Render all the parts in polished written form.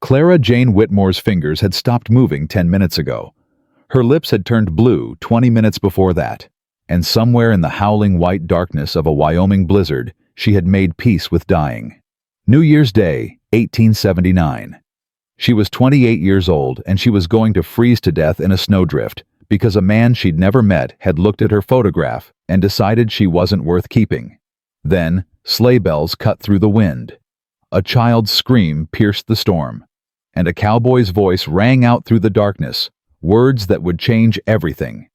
Clara Jane Whitmore's fingers had stopped moving 10 minutes ago. Her lips had turned blue 20 minutes before that, and somewhere in the howling white darkness of a Wyoming blizzard, she had made peace with dying. New Year's Day, 1879. She was 28 years old, and she was going to freeze to death in a snowdrift because a man she'd never met had looked at her photograph and decided she wasn't worth keeping. Then, sleigh bells cut through the wind. A child's scream pierced the storm, and a cowboy's voice rang out through the darkness, words that would change everything.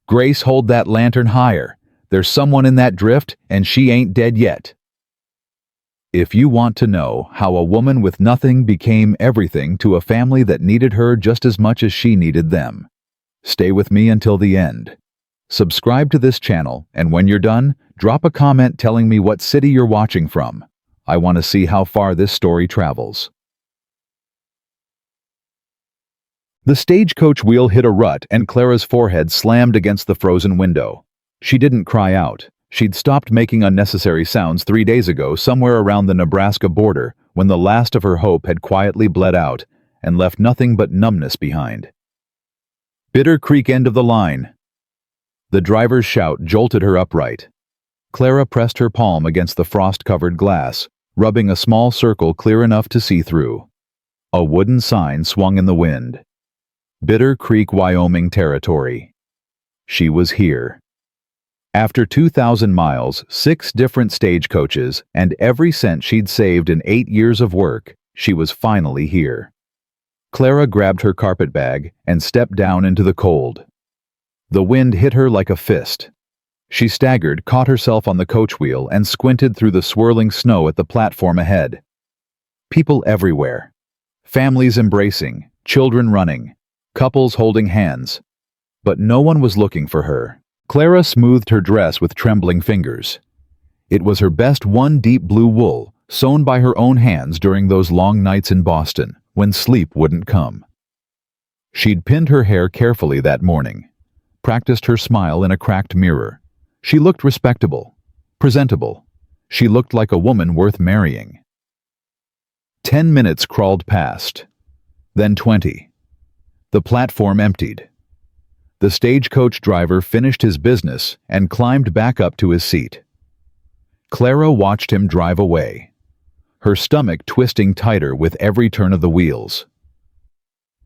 "Grace, hold that lantern higher. There's someone in that drift, and she ain't dead yet." If you want to know how a woman with nothing became everything to a family that needed her just as much as she needed them, stay with me until the end. Subscribe to this channel, and when you're done, drop a comment telling me what city you're watching from. I want to see how far this story travels. The stagecoach wheel hit a rut and Clara's forehead slammed against the frozen window. She didn't cry out. She'd stopped making unnecessary sounds 3 days ago somewhere around the Nebraska border when the last of her hope had quietly bled out and left nothing but numbness behind. "Bitter Creek end of the line." The driver's shout jolted her upright. Clara pressed her palm against the frost-covered glass, rubbing a small circle clear enough to see through. A wooden sign swung in the wind. Bitter Creek, Wyoming territory. She was here. After 2,000 miles, 6 different stagecoaches, and every cent she'd saved in 8 years of work, she was finally here. Clara grabbed her carpet bag and stepped down into the cold. The wind hit her like a fist. She staggered, caught herself on the coach wheel, and squinted through the swirling snow at the platform ahead. People everywhere. Families embracing, children running, couples holding hands. But no one was looking for her. Clara smoothed her dress with trembling fingers. It was her best one deep blue wool, sewn by her own hands during those long nights in Boston, when sleep wouldn't come. She'd pinned her hair carefully that morning, practiced her smile in a cracked mirror. She looked respectable, presentable. She looked like a woman worth marrying. 10 minutes crawled past, then 20. The platform emptied. The stagecoach driver finished his business and climbed back up to his seat. Clara watched him drive away, her stomach twisting tighter with every turn of the wheels.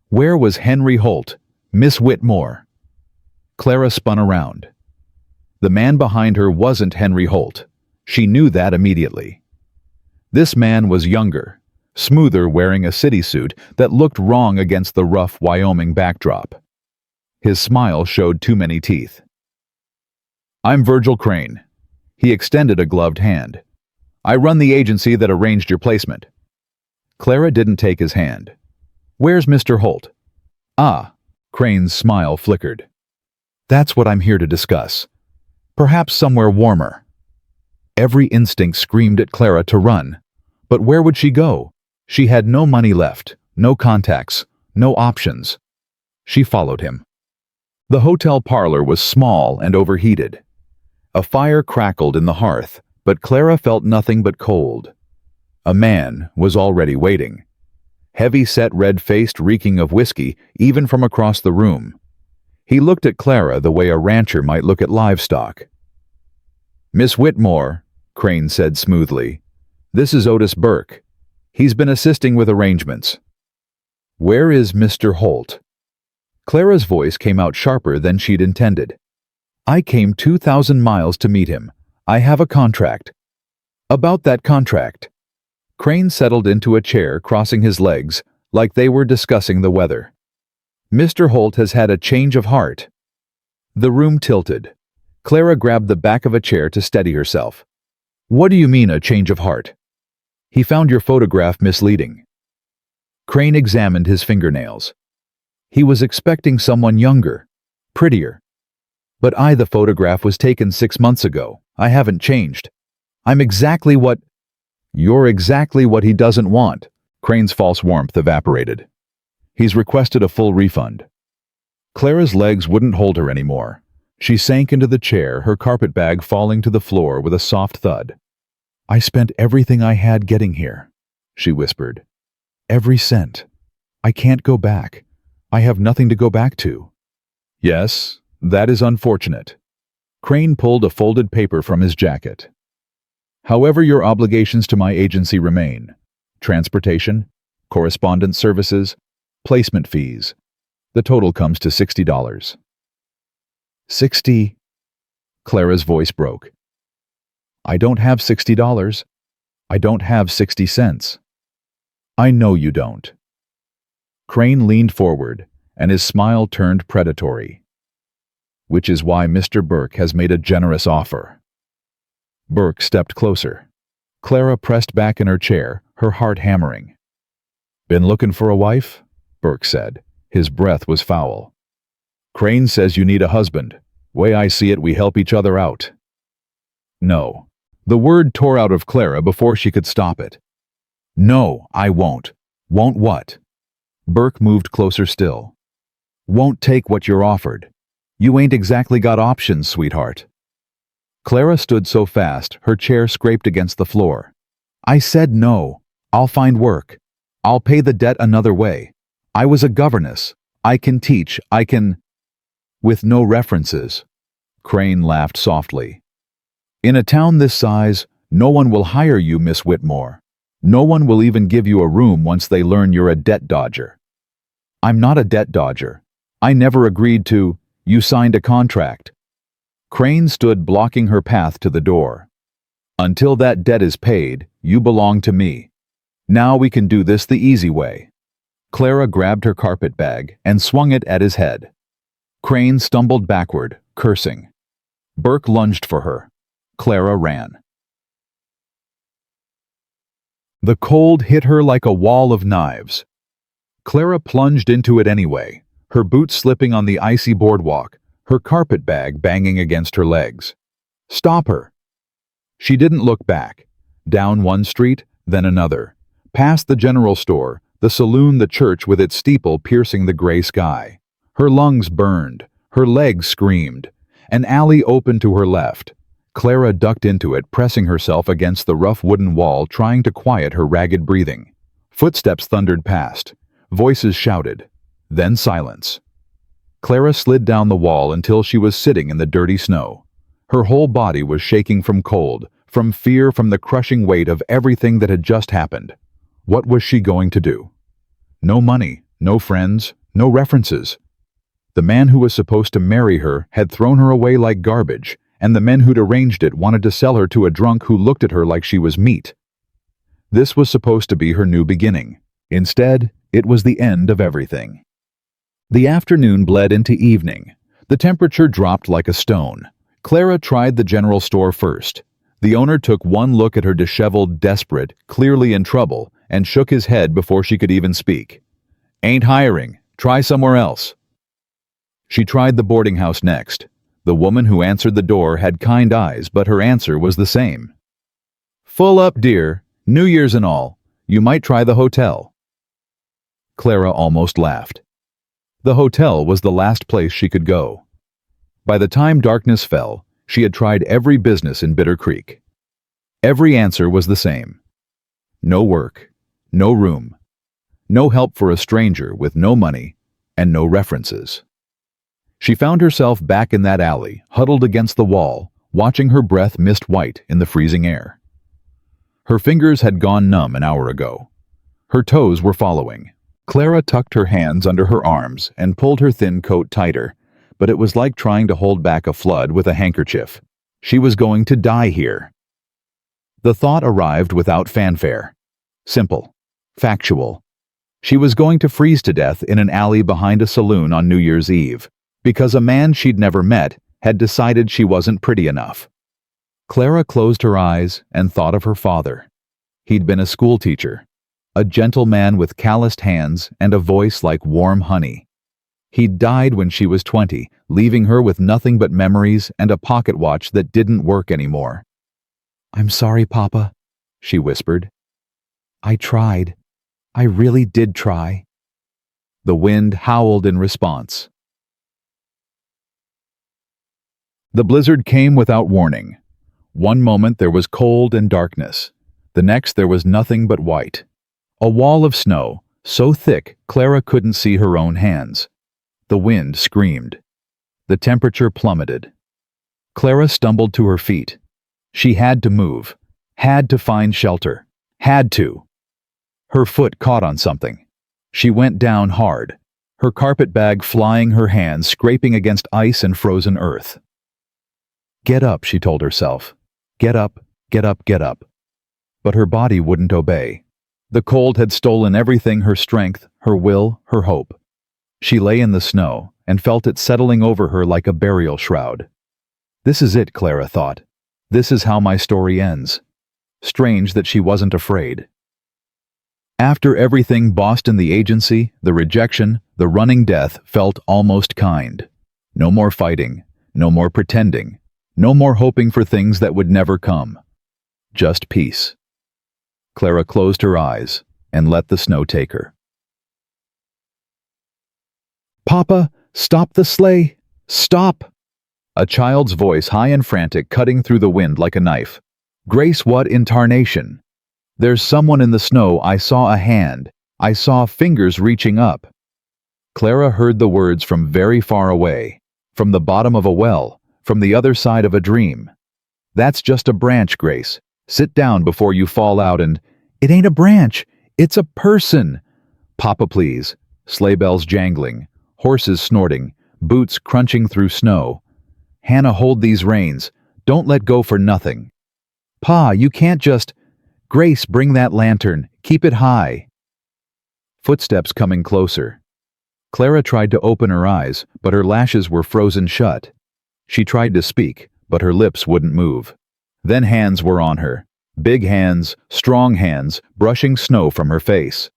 Where was Henry Holt, Miss Whitmore? Clara spun around. The man behind her wasn't Henry Holt. She knew that immediately. This man was younger, smoother, wearing a city suit that looked wrong against the rough Wyoming backdrop. His smile showed too many teeth. "I'm Virgil Crane." He extended a gloved hand. "I run the agency that arranged your placement." Clara didn't take his hand. "Where's Mr. Holt?" "Ah," Crane's smile flickered. "That's what I'm here to discuss. Perhaps somewhere warmer." Every instinct screamed at Clara to run. But where would she go? She had no money left, no contacts, no options. She followed him. The hotel parlor was small and overheated. A fire crackled in the hearth, but Clara felt nothing but cold. A man was already waiting. Heavy-set, red-faced, reeking of whiskey, even from across the room. He looked at Clara the way a rancher might look at livestock. "Miss Whitmore," Crane said smoothly, "this is Otis Burke. He's been assisting with arrangements." "Where is Mr. Holt?" Clara's voice came out sharper than she'd intended. "I came 2,000 miles to meet him. I have a contract." "About that contract." Crane settled into a chair, crossing his legs, like they were discussing the weather. "Mr. Holt has had a change of heart." The room tilted. Clara grabbed the back of a chair to steady herself. "What do you mean, a change of heart?" "He found your photograph misleading." Crane examined his fingernails. He was expecting someone younger, prettier. "But the photograph was taken 6 months ago. I haven't changed. I'm exactly what—" "You're exactly what he doesn't want." Crane's false warmth evaporated. "He's requested a full refund." Clara's legs wouldn't hold her anymore. She sank into the chair, her carpet bag falling to the floor with a soft thud. "I spent everything I had getting here," she whispered. Every cent. I can't go back. I have nothing to go back to. Yes, that is unfortunate. Crane pulled a folded paper from his jacket. However, your obligations to my agency remain. Transportation, correspondence services, placement fees. The total comes to $60. 60? Clara's voice broke. I don't have $60. I don't have 60 cents. I know you don't. Crane leaned forward, and his smile turned predatory. Which is why Mr. Burke has made a generous offer. Burke stepped closer. Clara pressed back in her chair, her heart hammering. Been looking for a wife? Burke said. His breath was foul. Crane says you need a husband. Way I see it, we help each other out. No. The word tore out of Clara before she could stop it. No, I won't. Won't what? Burke moved closer still. Won't take what you're offered. You ain't exactly got options, sweetheart. Clara stood so fast, her chair scraped against the floor. I said no. I'll find work. I'll pay the debt another way. I was a governess. I can teach. I can... With no references. Crane laughed softly. In a town this size, no one will hire you, Miss Whitmore. No one will even give you a room once they learn you're a debt dodger. I'm not a debt dodger. I never agreed to... You signed a contract. Crane stood blocking her path to the door. Until that debt is paid, you belong to me. Now we can do this the easy way. Clara grabbed her carpet bag and swung it at his head. Crane stumbled backward, cursing. Burke lunged for her. Clara ran. The cold hit her like a wall of knives. Clara plunged into it anyway, her boots slipping on the icy boardwalk, her carpet bag banging against her legs. Stop her! She didn't look back. Down one street, then another. Past the general store, the saloon, the church with its steeple piercing the gray sky. Her lungs burned. Her legs screamed. An alley opened to her left. Clara ducked into it, pressing herself against the rough wooden wall, trying to quiet her ragged breathing. Footsteps thundered past. Voices shouted. Then silence. Clara slid down the wall until she was sitting in the dirty snow. Her whole body was shaking from cold, from fear, from the crushing weight of everything that had just happened. What was she going to do? No money, no friends, no references. The man who was supposed to marry her had thrown her away like garbage, and the men who'd arranged it wanted to sell her to a drunk who looked at her like she was meat. This was supposed to be her new beginning. Instead, it was the end of everything. The afternoon bled into evening. The temperature dropped like a stone. Clara tried the general store first. The owner took one look at her disheveled, desperate, clearly in trouble, and shook his head before she could even speak. Ain't hiring. Try somewhere else. She tried the boarding house next. The woman who answered the door had kind eyes, but her answer was the same. Full up, dear. New Year's and all. You might try the hotel. Clara almost laughed. The hotel was the last place she could go. By the time darkness fell, she had tried every business in Bitter Creek. Every answer was the same. No work, no room, no help for a stranger with no money, and no references. She found herself back in that alley, huddled against the wall, watching her breath mist white in the freezing air. Her fingers had gone numb an hour ago. Her toes were following. Clara tucked her hands under her arms and pulled her thin coat tighter, but it was like trying to hold back a flood with a handkerchief. She was going to die here. The thought arrived without fanfare. Simple. Factual. She was going to freeze to death in an alley behind a saloon on New Year's Eve, because a man she'd never met had decided she wasn't pretty enough. Clara closed her eyes and thought of her father. He'd been a schoolteacher, a gentle man with calloused hands and a voice like warm honey. He'd died when she was 20, leaving her with nothing but memories and a pocket watch that didn't work anymore. I'm sorry, Papa, she whispered. I tried. I really did try. The wind howled in response. The blizzard came without warning. One moment there was cold and darkness. The next there was nothing but white. A wall of snow, so thick Clara couldn't see her own hands. The wind screamed. The temperature plummeted. Clara stumbled to her feet. She had to move, had to find shelter, had to. Her foot caught on something. She went down hard, her carpet bag flying, her hands scraping against ice and frozen earth. Get up, she told herself. Get up, get up, get up. But her body wouldn't obey. The cold had stolen everything, her strength, her will, her hope. She lay in the snow and felt it settling over her like a burial shroud. This is it, Clara thought. This is how my story ends. Strange that she wasn't afraid. After everything, Boston, the agency, the rejection, the running death felt almost kind. No more fighting, no more pretending, no more hoping for things that would never come. Just peace. Clara closed her eyes and let the snow take her. Papa, stop the sleigh! Stop! A child's voice, high and frantic, cutting through the wind like a knife. Grace, what in tarnation? There's someone in the snow. I saw a hand. I saw fingers reaching up. Clara heard the words from very far away, from the bottom of a well, from the other side of a dream. That's just a branch, Grace. Sit down before you fall out and... It ain't a branch. It's a person. Papa, please. Sleigh bells jangling, horses snorting, boots crunching through snow. Hannah, hold these reins. Don't let go for nothing. Pa, you can't just... Grace, bring that lantern. Keep it high. Footsteps coming closer. Clara tried to open her eyes, but her lashes were frozen shut. She tried to speak, but her lips wouldn't move. Then hands were on her. Big hands, strong hands, brushing snow from her face.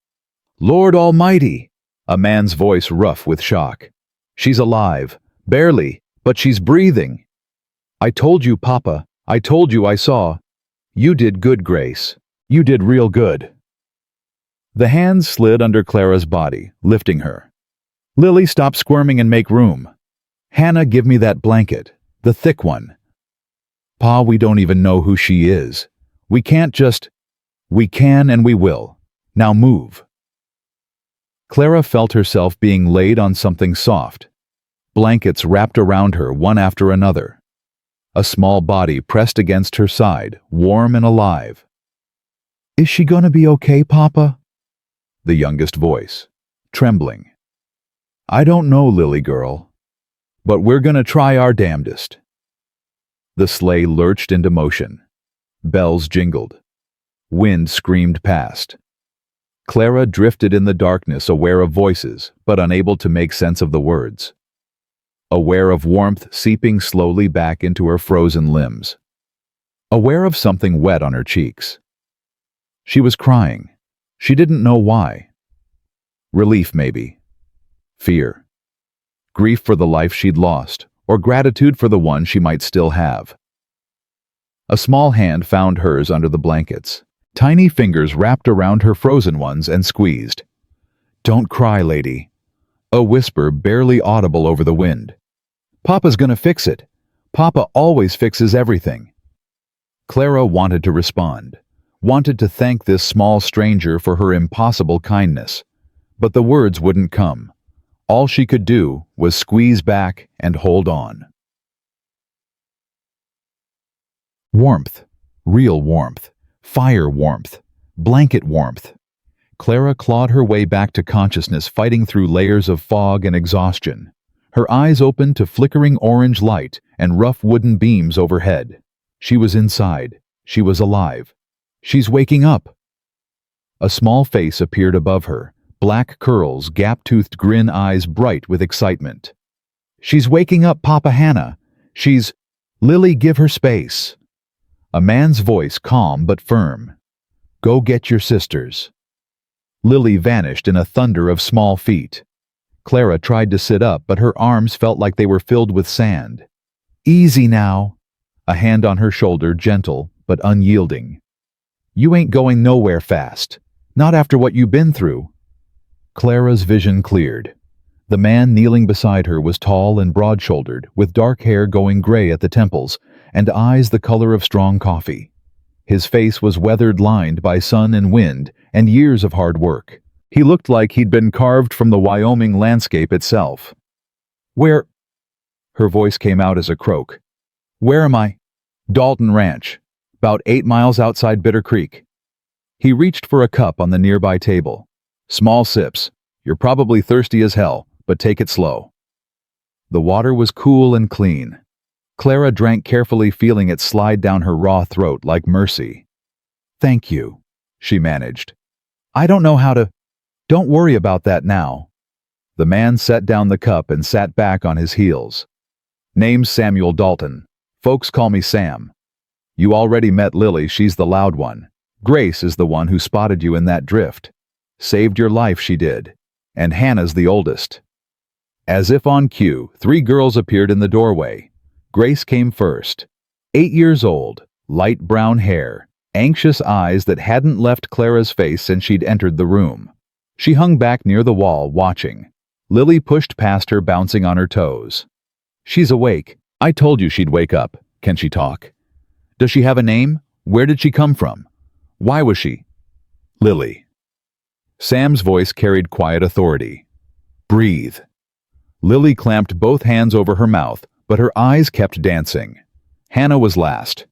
Lord Almighty! A man's voice rough with shock. She's alive. Barely, but she's breathing. I told you, Papa. I told you I saw. You did good, Grace. You did real good. The hands slid under Clara's body, lifting her. Lily, stop squirming and make room. Hannah, give me that blanket, the thick one. Pa, we don't even know who she is. We can't just... We can and we will. Now move. Clara felt herself being laid on something soft. Blankets wrapped around her one after another. A small body pressed against her side, warm and alive. Is she gonna be okay, Papa? The youngest voice, trembling. I don't know, Lily girl, but we're gonna try our damnedest. The sleigh lurched into motion. Bells jingled. Wind screamed past. Clara drifted in the darkness, aware of voices, but unable to make sense of the words. Aware of warmth seeping slowly back into her frozen limbs. Aware of something wet on her cheeks. She was crying. She didn't know why. Relief, maybe. Fear. Grief for the life she'd lost, or gratitude for the one she might still have. A small hand found hers under the blankets. Tiny fingers wrapped around her frozen ones and squeezed. Don't cry, lady. A whisper barely audible over the wind. Papa's gonna fix it. Papa always fixes everything. Clara wanted to respond, wanted to thank this small stranger for her impossible kindness, but the words wouldn't come. All she could do was squeeze back and hold on. Warmth, real warmth, fire warmth, blanket warmth. Clara clawed her way back to consciousness, fighting through layers of fog and exhaustion. Her eyes opened to flickering orange light and rough wooden beams overhead. She was inside. She was alive. She's waking up. A small face appeared above her, black curls, gap-toothed grin, eyes bright with excitement. She's waking up, Papa Hannah. She's... Lily, give her space. A man's voice, calm but firm. Go get your sisters. Lily vanished in a thunder of small feet. Clara tried to sit up, but her arms felt like they were filled with sand. Easy now. A hand on her shoulder, gentle but unyielding. You ain't going nowhere fast. Not after what you've been through. Clara's vision cleared. The man kneeling beside her was tall and broad-shouldered, with dark hair going gray at the temples, and eyes the color of strong coffee. His face was weathered-lined by sun and wind and years of hard work. He looked like he'd been carved from the Wyoming landscape itself. "Where—" Her voice came out as a croak. "Where am I?" "Dalton Ranch, about 8 miles outside Bitter Creek." He reached for a cup on the nearby table. "Small sips. You're probably thirsty as hell, but take it slow." The water was cool and clean. Clara drank carefully, feeling it slide down her raw throat like mercy. "Thank you," she managed. "I don't know how to—" "Don't worry about that now." The man set down the cup and sat back on his heels. "Name's Samuel Dalton. Folks call me Sam. You already met Lily, she's the loud one. Grace is the one who spotted you in that drift. Saved your life, she did. And Hannah's the oldest." As if on cue, 3 girls appeared in the doorway. Grace came first. 8 years old, light brown hair, anxious eyes that hadn't left Clara's face since she'd entered the room. She hung back near the wall, watching. Lily pushed past her, bouncing on her toes. "She's awake. I told you she'd wake up. Can she talk? Does she have a name? Where did she come from? Why was she—" "Lily." Sam's voice carried quiet authority. "Breathe." Lily clamped both hands over her mouth, but her eyes kept dancing. Hannah was last.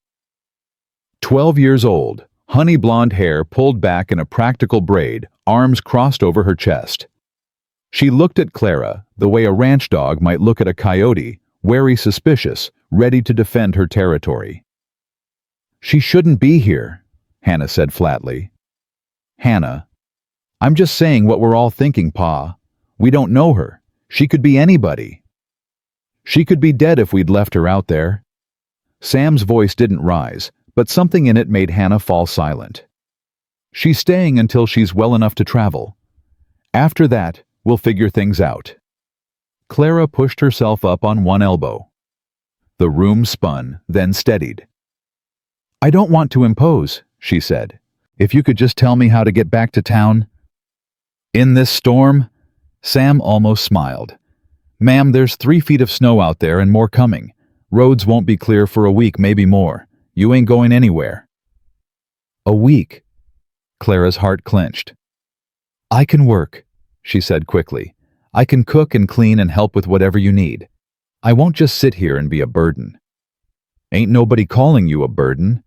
12 years old, honey blonde hair pulled back in a practical braid, arms crossed over her chest. She looked at Clara the way a ranch dog might look at a coyote, wary, suspicious, ready to defend her territory. "She shouldn't be here," Hannah said flatly. "Hannah, I'm just saying what we're all thinking, Pa. We don't know her. She could be anybody. She could be dead if we'd left her out there." Sam's voice didn't rise, but something in it made Hannah fall silent. "She's staying until she's well enough to travel. After that, we'll figure things out." Clara pushed herself up on one elbow. The room spun, then steadied. "I don't want to impose," she said. "If you could just tell me how to get back to town." "In this storm?" Sam almost smiled. "Ma'am, there's 3 feet of snow out there and more coming. Roads won't be clear for a week, maybe more. You ain't going anywhere." "A week?" Clara's heart clenched. "I can work," she said quickly. "I can cook and clean and help with whatever you need. I won't just sit here and be a burden." "Ain't nobody calling you a burden."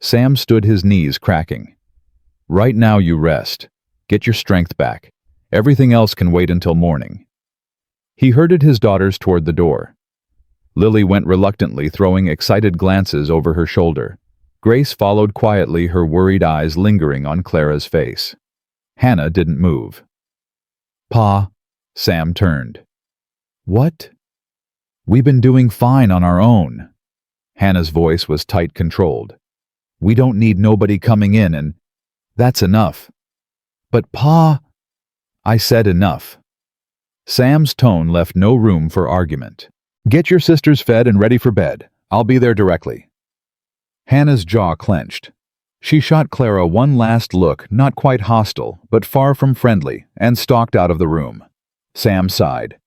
Sam stood, his knees cracking. "Right now you rest. Get your strength back. Everything else can wait until morning." He herded his daughters toward the door. Lily went reluctantly, throwing excited glances over her shoulder. Grace followed quietly, her worried eyes lingering on Clara's face. Hannah didn't move. "Pa," Sam turned. "What?" "We've been doing fine on our own." Hannah's voice was tight, controlled. "We don't need nobody coming in, and that's enough." "But Pa—" "I said enough." Sam's tone left no room for argument. "Get your sisters fed and ready for bed. I'll be there directly." Hannah's jaw clenched. She shot Clara one last look, not quite hostile, but far from friendly, and stalked out of the room. Sam sighed.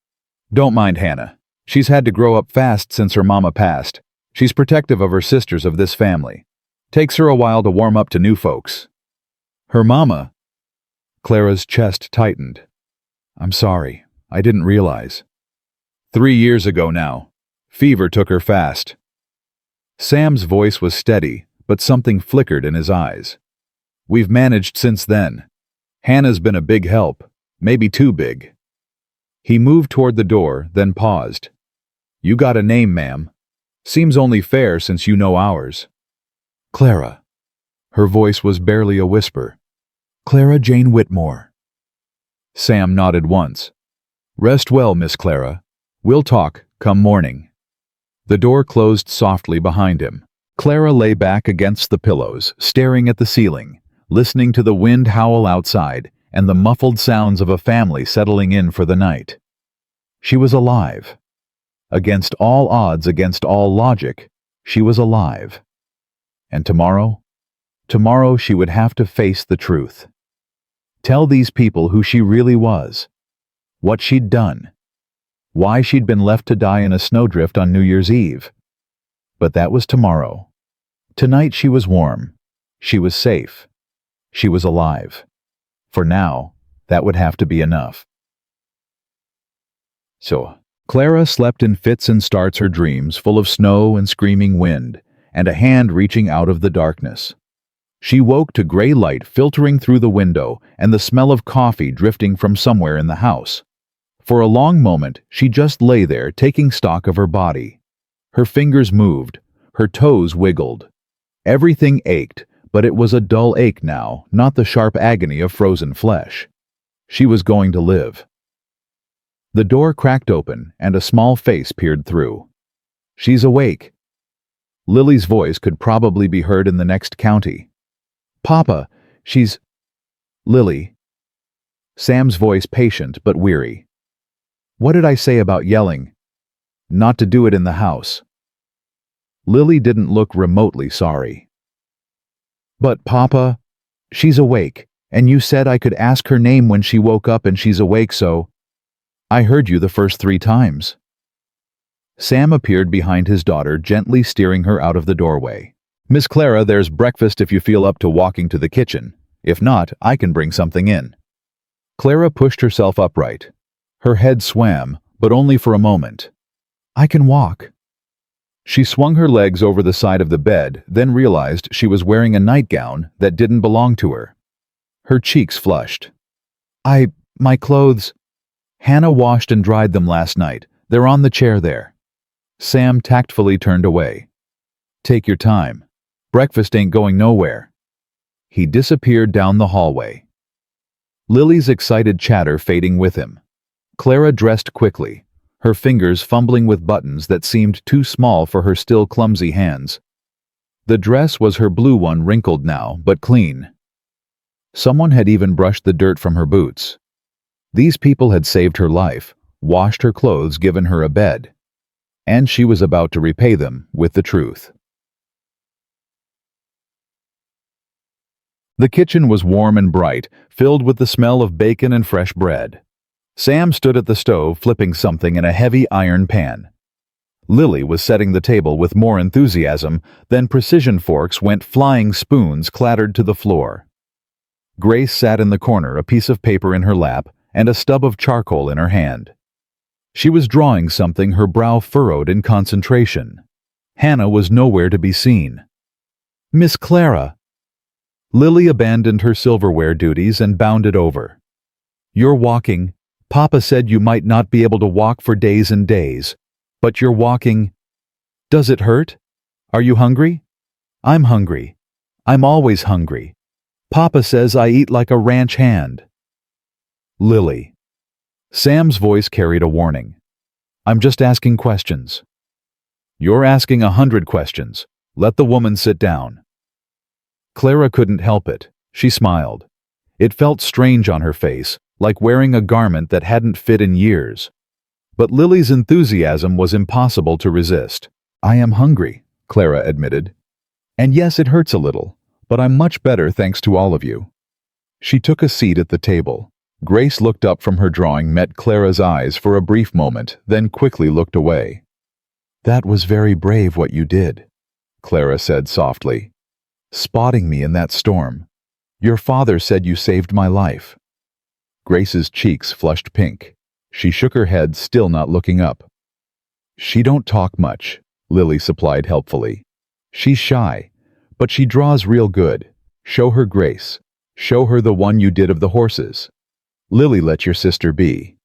"Don't mind Hannah. She's had to grow up fast since her mama passed. She's protective of her sisters, of this family. Takes her a while to warm up to new folks." "Her mama—" Clara's chest tightened. "I'm sorry. I didn't realize." 3 years ago now. Fever took her fast." Sam's voice was steady, but something flickered in his eyes. "We've managed since then. Hannah's been a big help, maybe too big." He moved toward the door, then paused. "You got a name, ma'am. Seems only fair since you know ours." "Clara." Her voice was barely a whisper. "Clara Jane Whitmore." Sam nodded once. "Rest well, Miss Clara. We'll talk, come morning." The door closed softly behind him. Clara lay back against the pillows, staring at the ceiling, listening to the wind howl outside and the muffled sounds of a family settling in for the night. She was alive. Against all odds, against all logic, she was alive. And tomorrow? Tomorrow she would have to face the truth. Tell these people who she really was, what she'd done, why she'd been left to die in a snowdrift on New Year's Eve. But that was tomorrow. Tonight she was warm, She was safe. She was alive. For now, that would have to be enough. So, Clara slept in fits and starts, her dreams full of snow and screaming wind, and a hand reaching out of the darkness. She woke to gray light filtering through the window and the smell of coffee drifting from somewhere in the house. For a long moment, she just lay there taking stock of her body. Her fingers moved, her toes wiggled. Everything ached, but it was a dull ache now, not the sharp agony of frozen flesh. She was going to live. The door cracked open, and a small face peered through. "She's awake." Lily's voice could probably be heard in the next county. "Papa, she's—" "Lily." Sam's voice patient but weary. "What did I say about yelling? Not to do it in the house." Lily didn't look remotely sorry. "But Papa, she's awake, and you said I could ask her name when she woke up and she's awake, so I heard you the first 3 times." Sam appeared behind his daughter, gently steering her out of the doorway. "Miss Clara, there's breakfast if you feel up to walking to the kitchen. If not, I can bring something in." Clara pushed herself upright. Her head swam, but only for a moment. "I can walk." She swung her legs over the side of the bed, then realized she was wearing a nightgown that didn't belong to her. Her cheeks flushed. My clothes. Hannah washed and dried them last night. They're on the chair there." Sam tactfully turned away. "Take your time. Breakfast ain't going nowhere." He disappeared down the hallway. Lily's excited chatter fading with him. Clara dressed quickly, her fingers fumbling with buttons that seemed too small for her still clumsy hands. The dress was her blue one, wrinkled now, but clean. Someone had even brushed the dirt from her boots. These people had saved her life, washed her clothes, given her a bed. And she was about to repay them with the truth. The kitchen was warm and bright, filled with the smell of bacon and fresh bread. Sam stood at the stove flipping something in a heavy iron pan. Lily was setting the table with more enthusiasm than precision forks went flying, spoons clattered to the floor. Grace sat in the corner, a piece of paper in her lap and a stub of charcoal in her hand. She was drawing something, her brow furrowed in concentration. Hannah was nowhere to be seen. "Miss Clara." Lily abandoned her silverware duties and bounded over. "You're walking. Papa said you might not be able to walk for days and days, but you're walking. Does it hurt? Are you hungry?" "I'm hungry. I'm always hungry. Papa says I eat like a ranch hand." "Lily." Sam's voice carried a warning. "I'm just asking questions." "You're asking 100 questions. Let the woman sit down." Clara couldn't help it. She smiled. It felt strange on her face, like wearing a garment that hadn't fit in years. But Lily's enthusiasm was impossible to resist. "I am hungry," Clara admitted. "And yes, it hurts a little, but I'm much better thanks to all of you." She took a seat at the table. Grace looked up from her drawing, met Clara's eyes for a brief moment, then quickly looked away. "That was very brave what you did," Clara said softly. "Spotting me in that storm. Your father said you saved my life." Grace's cheeks flushed pink. She shook her head, still not looking up. "She don't talk much," Lily supplied helpfully. "She's shy, but she draws real good. Show her Grace. Show her the one you did of the horses. Lily, let your sister be."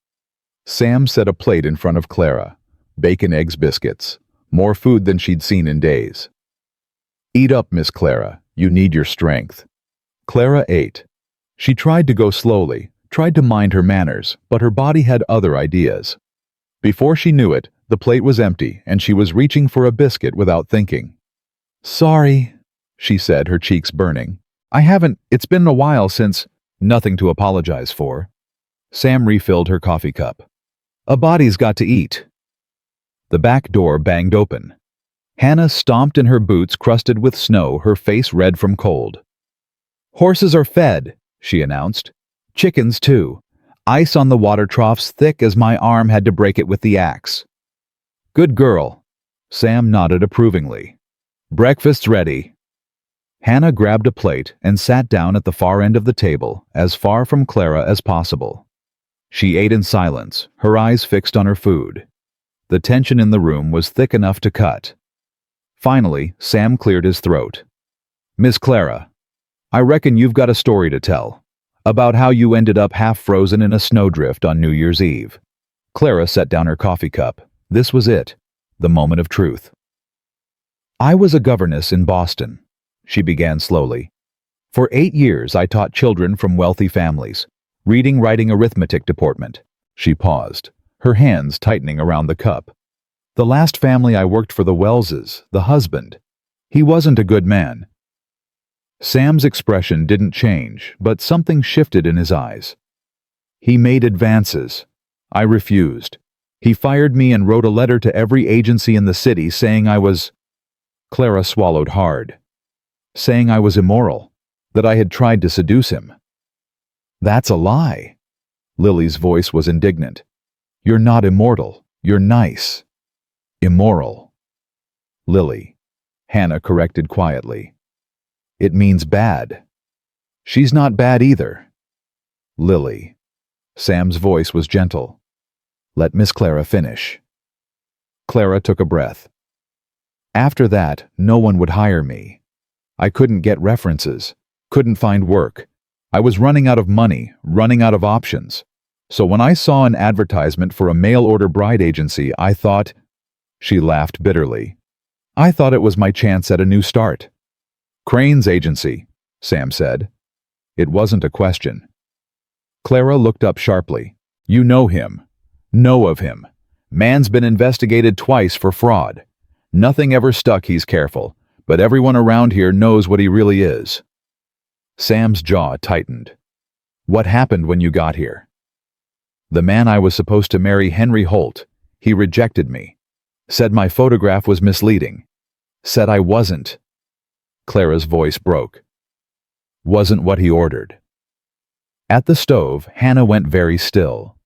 Sam set a plate in front of Clara. Bacon, eggs, biscuits. More food than she'd seen in days. "Eat up, Miss Clara. You need your strength." Clara ate. She tried to go slowly, tried to mind her manners, but her body had other ideas. Before she knew it, the plate was empty and she was reaching for a biscuit without thinking. "Sorry," she said, her cheeks burning. It's been a while since—" "Nothing to apologize for." Sam refilled her coffee cup. "A body's got to eat." The back door banged open. Hannah stomped in her boots crusted with snow, her face red from cold. "Horses are fed," she announced. "Chickens, too. Ice on the water troughs thick as my arm had to break it with the axe." "Good girl." Sam nodded approvingly. "Breakfast's ready." Hannah grabbed a plate and sat down at the far end of the table, as far from Clara as possible. She ate in silence, her eyes fixed on her food. The tension in the room was thick enough to cut. Finally, Sam cleared his throat. "Miss Clara, I reckon you've got a story to tell. About how you ended up half frozen in a snowdrift on New Year's Eve." Clara set down her coffee cup. This was it, the moment of truth. "I was a governess in Boston," she began slowly. "For 8 years I taught children from wealthy families. Reading, writing, arithmetic department." She paused, her hands tightening around the cup. "The last family I worked for, the Welleses, the husband. He wasn't a good man." Sam's expression didn't change, but something shifted in his eyes. "He made advances. I refused. He fired me and wrote a letter to every agency in the city saying I was—" Clara swallowed hard. "Saying I was immoral, that I had tried to seduce him." "That's a lie." Lily's voice was indignant. "You're not immortal. You're nice." "Immoral." "Lily," Hannah corrected quietly. "It means bad." "She's not bad either." "Lily." Sam's voice was gentle. "Let Miss Clara finish." Clara took a breath. "After that, no one would hire me. I couldn't get references, couldn't find work. I was running out of money, running out of options. So when I saw an advertisement for a mail-order bride agency, I thought—" She laughed bitterly. "I thought it was my chance at a new start." "Crane's agency," Sam said. It wasn't a question. Clara looked up sharply. "You know him. Know of him. Man's been investigated twice for fraud. Nothing ever stuck, he's careful, but everyone around here knows what he really is." Sam's jaw tightened. "What happened when you got here?" "The man I was supposed to marry, Henry Holt, he rejected me. Said my photograph was misleading. Said I wasn't." Clara's voice broke. "Wasn't what he ordered." At the stove, Hannah went very still.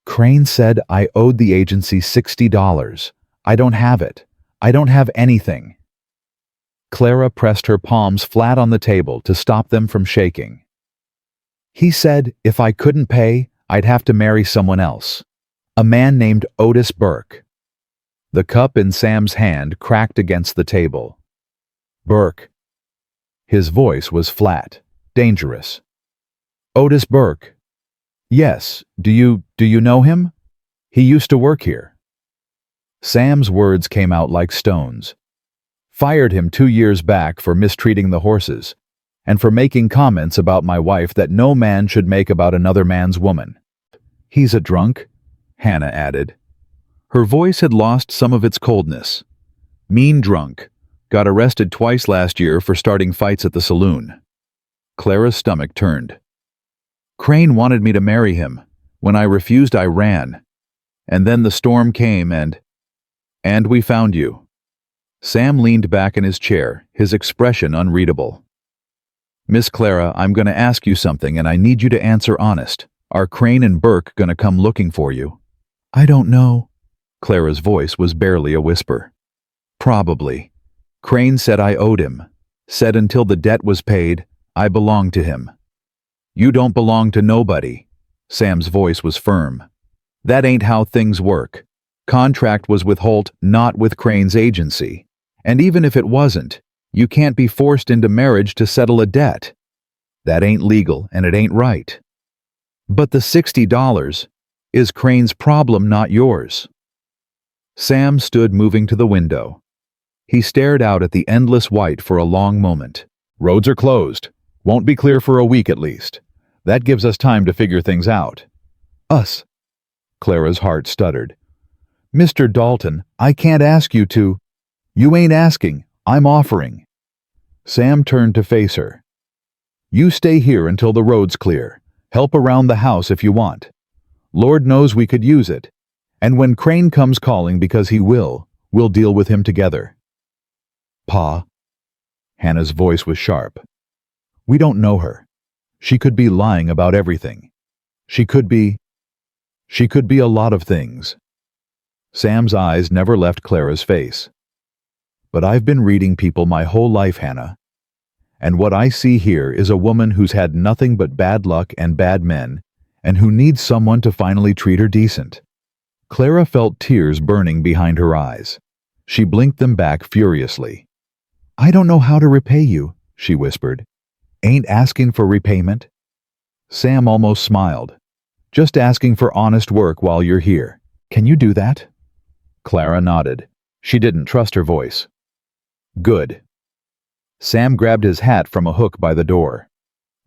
"Crane said I owed the agency $60. I don't have it. I don't have anything." Clara pressed her palms flat on the table to stop them from shaking. "He said if I couldn't pay, I'd have to marry someone else. A man named Otis Burke." The cup in Sam's hand cracked against the table. "Burke." His voice was flat, dangerous. "Otis Burke. Yes, do you know him? He used to work here." Sam's words came out like stones. "Fired him 2 years back for mistreating the horses, and for making comments about my wife that no man should make about another man's woman." "He's a drunk," Hannah added. Her voice had lost some of its coldness. "Mean drunk. Got arrested twice last year for starting fights at the saloon." Clara's stomach turned. "Crane wanted me to marry him. When I refused, I ran. And then the storm came and we found you." Sam leaned back in his chair, his expression unreadable. "Miss Clara, I'm going to ask you something and I need you to answer honest. Are Crane and Burke going to come looking for you?" "I don't know." Clara's voice was barely a whisper. "Probably. Crane said I owed him. Said until the debt was paid, I belonged to him." "You don't belong to nobody." Sam's voice was firm. "That ain't how things work. Contract was with Holt, not with Crane's agency. And even if it wasn't, you can't be forced into marriage to settle a debt. That ain't legal and it ain't right." "But the $60 is Crane's problem, not yours." Sam stood moving to the window. He stared out at the endless white for a long moment. "Roads are closed. Won't be clear for a week at least. That gives us time to figure things out." "Us?" Clara's heart stuttered. "Mr. Dalton, I can't ask you to—" "You ain't asking. I'm offering." Sam turned to face her. "You stay here until the road's clear. Help around the house if you want. Lord knows we could use it. And when Crane comes calling, because he will, we'll deal with him together." "Pa." Hannah's voice was sharp. "We don't know her. She could be lying about everything. She could be a lot of things." Sam's eyes never left Clara's face. "But I've been reading people my whole life, Hannah. And what I see here is a woman who's had nothing but bad luck and bad men, and who needs someone to finally treat her decent." Clara felt tears burning behind her eyes. She blinked them back furiously. "I don't know how to repay you," she whispered. "Ain't asking for repayment." Sam almost smiled. "Just asking for honest work while you're here. Can you do that?" Clara nodded. She didn't trust her voice. "Good." Sam grabbed his hat from a hook by the door.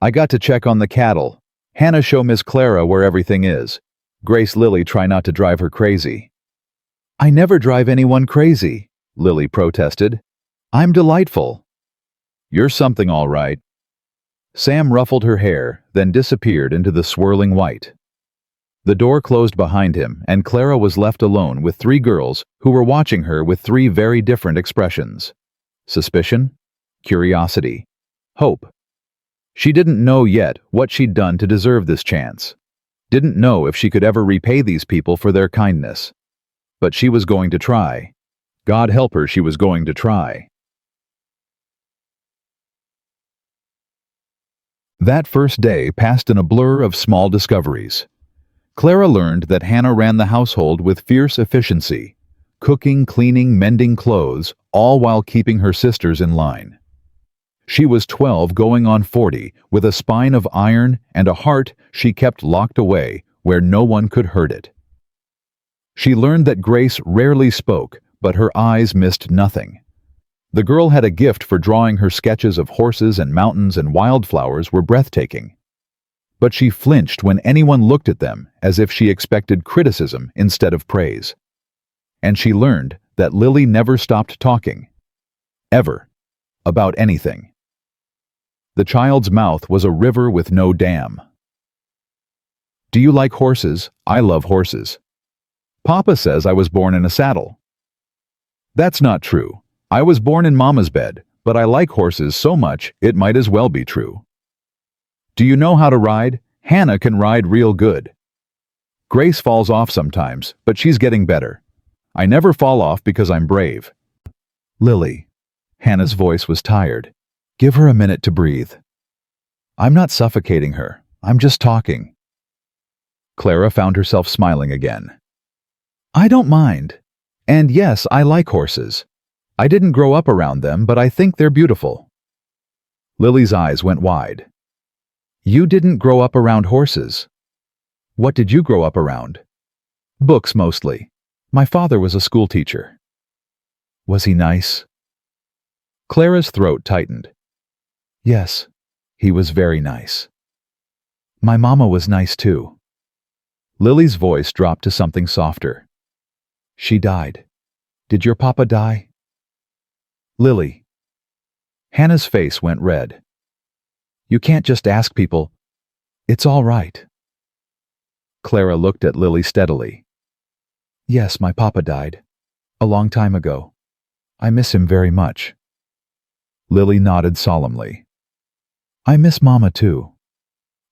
"I got to check on the cattle. Hannah, show Miss Clara where everything is. Grace, Lily, try not to drive her crazy." "I never drive anyone crazy," Lily protested. "I'm delightful." "You're something all right." Sam ruffled her hair, then disappeared into the swirling white. The door closed behind him, and Clara was left alone with three girls who were watching her with three very different expressions: suspicion, curiosity, hope. She didn't know yet what she'd done to deserve this chance. Didn't know if she could ever repay these people for their kindness. But she was going to try. God help her, she was going to try. That first day passed in a blur of small discoveries. Clara learned that Hannah ran the household with fierce efficiency, cooking, cleaning, mending clothes, all while keeping her sisters in line. She was 12 going on 40, with a spine of iron and a heart she kept locked away where no one could hurt it. She learned that Grace rarely spoke, but her eyes missed nothing. The girl had a gift for drawing. Her sketches of horses and mountains and wildflowers were breathtaking. But she flinched when anyone looked at them, as if she expected criticism instead of praise. And she learned that Lily never stopped talking. Ever. About anything. The child's mouth was a river with no dam. "Do you like horses? I love horses. Papa says I was born in a saddle." "That's not true. I was born in Mama's bed, but I like horses so much it might as well be true." "Do you know how to ride? Hannah can ride real good." "Grace falls off sometimes, but she's getting better. I never fall off because I'm brave." "Lily." Hannah's voice was tired. "Give her a minute to breathe." "I'm not suffocating her. I'm just talking." Clara found herself smiling again. "I don't mind. And yes, I like horses. I didn't grow up around them, but I think they're beautiful." Lily's eyes went wide. "You didn't grow up around horses. What did you grow up around?" "Books mostly. My father was a schoolteacher." "Was he nice?" Clara's throat tightened. "Yes, he was very nice. My mama was nice too." Lily's voice dropped to something softer. "She died. Did your papa die?" "Lily." Hannah's face went red. "You can't just ask people. It's all right." Clara looked at Lily steadily. "Yes, my papa died. A long time ago. I miss him very much." Lily nodded solemnly. "I miss Mama too.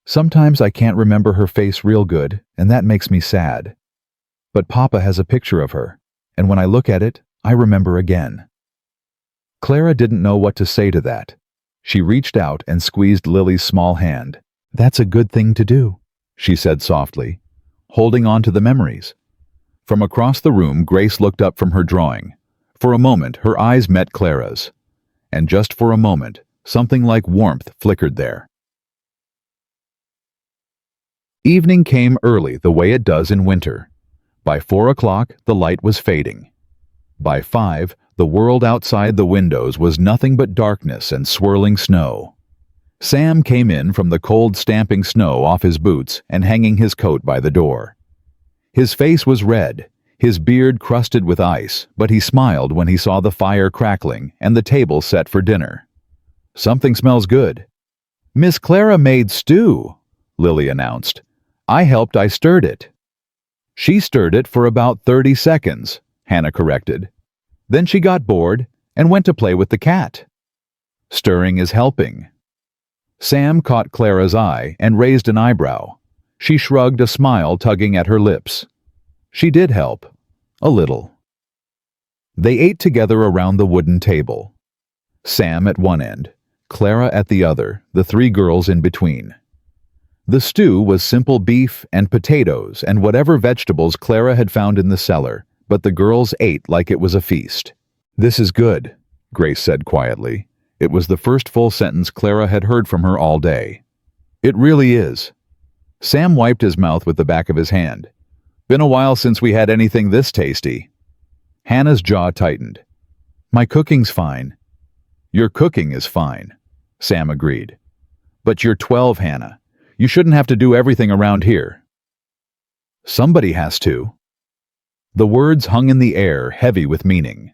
Sometimes I can't remember her face real good, and that makes me sad. But Papa has a picture of her, and when I look at it, I remember again." Clara didn't know what to say to that. She reached out and squeezed Lily's small hand. "That's a good thing to do," she said softly, holding on to the memories. From across the room, Grace looked up from her drawing. For a moment, her eyes met Clara's. And just for a moment, something like warmth flickered there. Evening came early, the way it does in winter. By 4 o'clock, the light was fading. By 5, the world outside the windows was nothing but darkness and swirling snow. Sam came in from the cold, stamping snow off his boots and hanging his coat by the door. His face was red, his beard crusted with ice, but he smiled when he saw the fire crackling and the table set for dinner. "Something smells good." "Miss Clara made stew," Lily announced. I stirred it." "She stirred it for about 30 seconds, Hannah corrected. "Then she got bored and went to play with the cat." "Stirring is helping." Sam caught Clara's eye and raised an eyebrow. She shrugged, a smile tugging at her lips. She did help. A little. They ate together around the wooden table. Sam at one end, Clara at the other, the three girls in between. The stew was simple beef and potatoes and whatever vegetables Clara had found in the cellar, but the girls ate like it was a feast. "This is good," Grace said quietly. It was the first full sentence Clara had heard from her all day. "It really is." Sam wiped his mouth with the back of his hand. "Been a while since we had anything this tasty." Hannah's jaw tightened. "My cooking's fine." "Your cooking is fine," Sam agreed. "But you're 12, Hannah. You shouldn't have to do everything around here." "Somebody has to." The words hung in the air, heavy with meaning.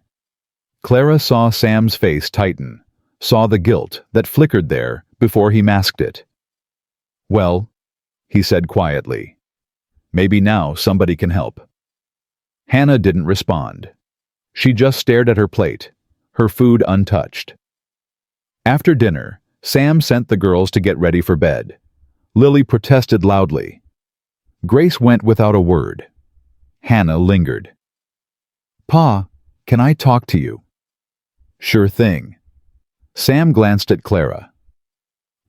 Clara saw Sam's face tighten, saw the guilt that flickered there before he masked it. "Well," he said quietly, "maybe now somebody can help." Hannah didn't respond. She just stared at her plate, her food untouched. After dinner, Sam sent the girls to get ready for bed. Lily protested loudly. Grace went without a word. Hannah lingered. "Pa, can I talk to you?" "Sure thing." Sam glanced at Clara.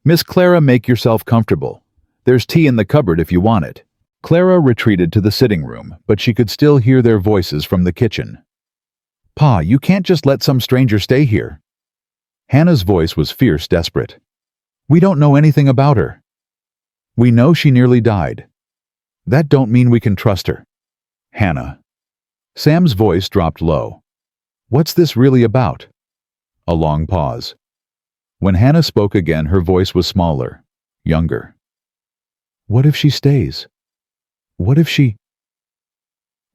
"Miss Clara, make yourself comfortable. There's tea in the cupboard if you want it." Clara retreated to the sitting room, but she could still hear their voices from the kitchen. "Pa, you can't just let some stranger stay here." Hannah's voice was fierce, desperate. "We don't know anything about her. We know she nearly died. That don't mean we can trust her." "Hannah." Sam's voice dropped low. "What's this really about?" A long pause. When Hannah spoke again, her voice was smaller, younger. "What if she stays? What if she...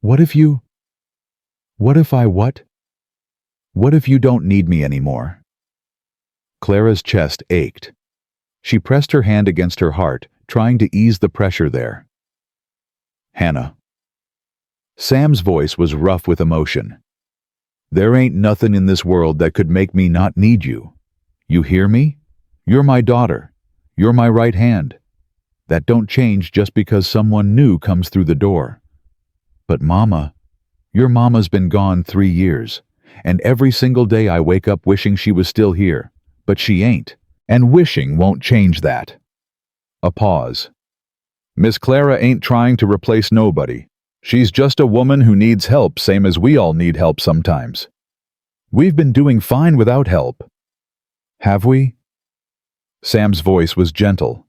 What if you... What if I what? What if you don't need me anymore?" Clara's chest ached. She pressed her hand against her heart, trying to ease the pressure there. "Hannah." Sam's voice was rough with emotion. "There ain't nothing in this world that could make me not need you. You hear me? You're my daughter. You're my right hand. That don't change just because someone new comes through the door. But Mama, your Mama's been gone 3 years, and every single day I wake up wishing she was still here, but she ain't, and wishing won't change that." A pause. "Miss Clara ain't trying to replace nobody. She's just a woman who needs help, same as we all need help sometimes. We've been doing fine without help." "Have we?" Sam's voice was gentle.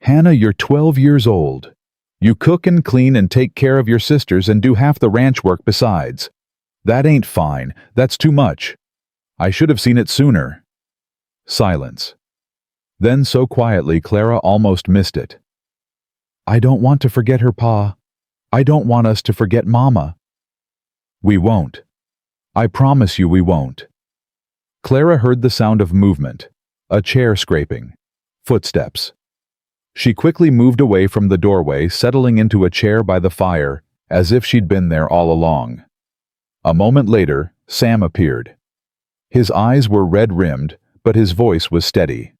"Hannah, you're 12 years old. You cook and clean and take care of your sisters and do half the ranch work besides. That ain't fine. That's too much. I should have seen it sooner." Silence. Then so quietly Clara almost missed it. "I don't want to forget her, Pa. I don't want us to forget Mama." "We won't. I promise you we won't." Clara heard the sound of movement, a chair scraping, footsteps. She quickly moved away from the doorway, settling into a chair by the fire, as if she'd been there all along. A moment later, Sam appeared. His eyes were red-rimmed, but his voice was steady.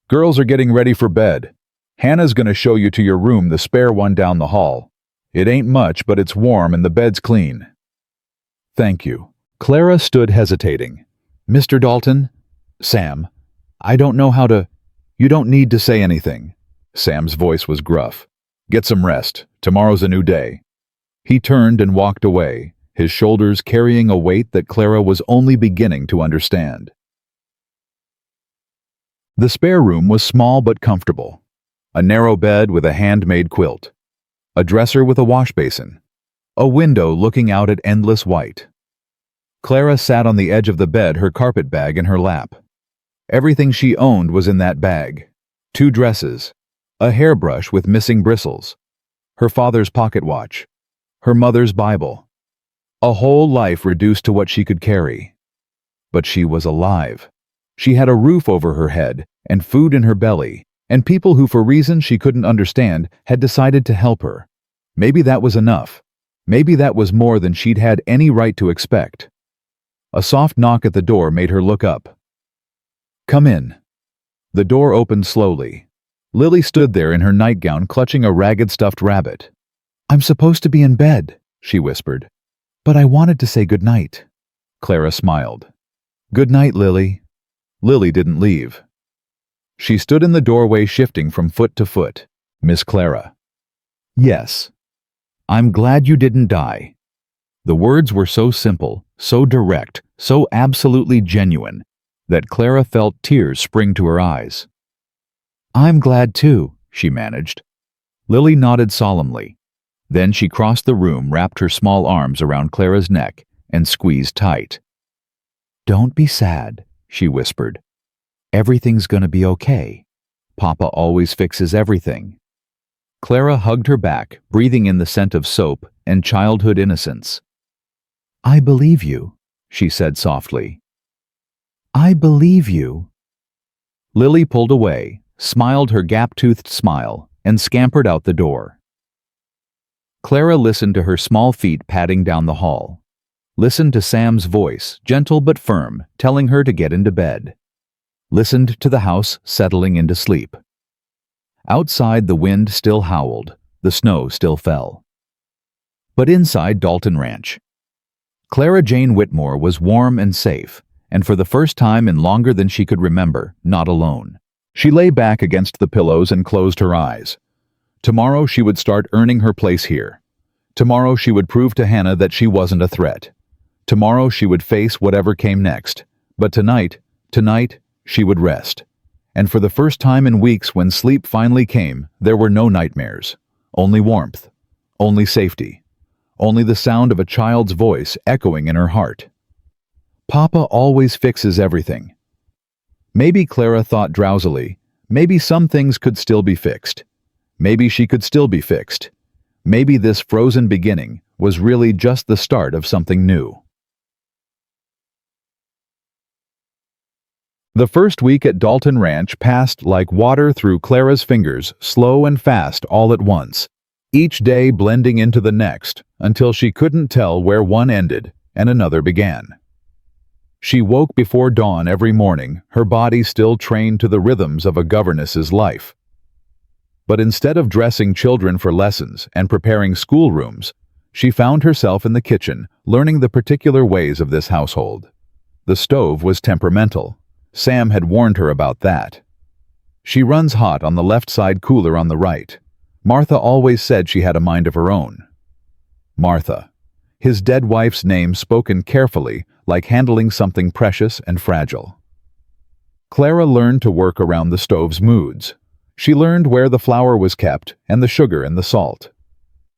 "Girls are getting ready for bed. Hannah's gonna show you to your room, the spare one down the hall. It ain't much, but it's warm and the bed's clean." "Thank you." Clara stood hesitating. "Mr. Dalton?" "Sam, I don't know how to—" "You don't need to say anything." Sam's voice was gruff. "Get some rest. Tomorrow's a new day." He turned and walked away, his shoulders carrying a weight that Clara was only beginning to understand. The spare room was small but comfortable. A narrow bed with a handmade quilt. A dresser with a wash basin. A window looking out at endless white. Clara sat on the edge of the bed, her carpet bag in her lap. Everything she owned was in that bag. 2 dresses. A hairbrush with missing bristles. Her father's pocket watch. Her mother's Bible. A whole life reduced to what she could carry. But she was alive. She had a roof over her head and food in her belly, and people who, for reasons she couldn't understand, had decided to help her. Maybe that was enough. Maybe that was more than she'd had any right to expect. A soft knock at the door made her look up. "Come in." The door opened slowly. Lily stood there in her nightgown, clutching a ragged stuffed rabbit. "I'm supposed to be in bed," she whispered. "But I wanted to say good night." Clara smiled. "Good night, Lily." Lily didn't leave. She stood in the doorway shifting from foot to foot. Miss Clara. Yes. I'm glad you didn't die. The words were so simple, so direct, so absolutely genuine, that Clara felt tears spring to her eyes. I'm glad too, she managed. Lily nodded solemnly. Then she crossed the room, wrapped her small arms around Clara's neck, and squeezed tight. Don't be sad, she whispered. Everything's gonna be okay. Papa always fixes everything. Clara hugged her back, breathing in the scent of soap and childhood innocence. I believe you, she said softly. I believe you. Lily pulled away, smiled her gap-toothed smile, and scampered out the door. Clara listened to her small feet padding down the hall. Listened to Sam's voice, gentle but firm, telling her to get into bed. Listened to the house settling into sleep. Outside, the wind still howled, the snow still fell. But inside Dalton Ranch, Clara Jane Whitmore was warm and safe, and for the first time in longer than she could remember, not alone. She lay back against the pillows and closed her eyes. Tomorrow she would start earning her place here. Tomorrow she would prove to Hannah that she wasn't a threat. Tomorrow she would face whatever came next. But tonight, she would rest. And for the first time in weeks, when sleep finally came, there were no nightmares. Only warmth. Only safety. Only the sound of a child's voice echoing in her heart. Papa always fixes everything. Maybe Clara thought drowsily, maybe some things could still be fixed. Maybe she could still be fixed. Maybe this frozen beginning was really just the start of something new. The first week at Dalton Ranch passed like water through Clara's fingers, slow and fast all at once, each day blending into the next until she couldn't tell where one ended and another began. She woke before dawn every morning, her body still trained to the rhythms of a governess's life. But instead of dressing children for lessons and preparing schoolrooms, she found herself in the kitchen, learning the particular ways of this household. The stove was temperamental. Sam had warned her about that. She runs hot on the left side, cooler on the right. Martha always said she had a mind of her own. Martha, his dead wife's name spoken carefully, like handling something precious and fragile. Clara learned to work around the stove's moods. She learned where the flour was kept and the sugar and the salt.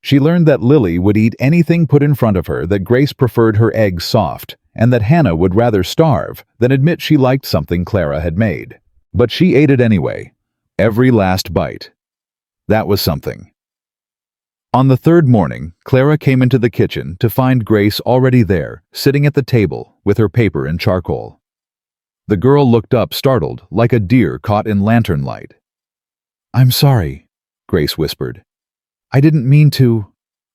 She learned that Lily would eat anything put in front of her, that Grace preferred her eggs soft, and that Hannah would rather starve than admit she liked something Clara had made. But she ate it anyway, every last bite. That was something. On the third morning, Clara came into the kitchen to find Grace already there, sitting at the table with her paper and charcoal. The girl looked up, startled, like a deer caught in lantern light. I'm sorry, Grace whispered. I didn't mean to.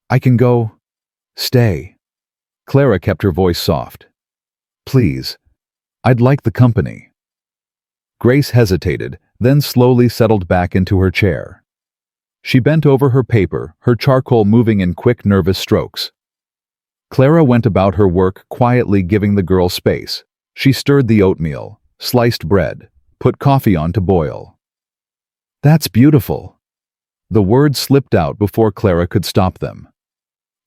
I can go. Stay. Clara kept her voice soft. Please, I'd like the company. Grace hesitated, then slowly settled back into her chair. She bent over her paper, her charcoal moving in quick, nervous strokes. Clara went about her work quietly, giving the girl space. She stirred the oatmeal, sliced bread, put coffee on to boil. That's beautiful. The words slipped out before Clara could stop them.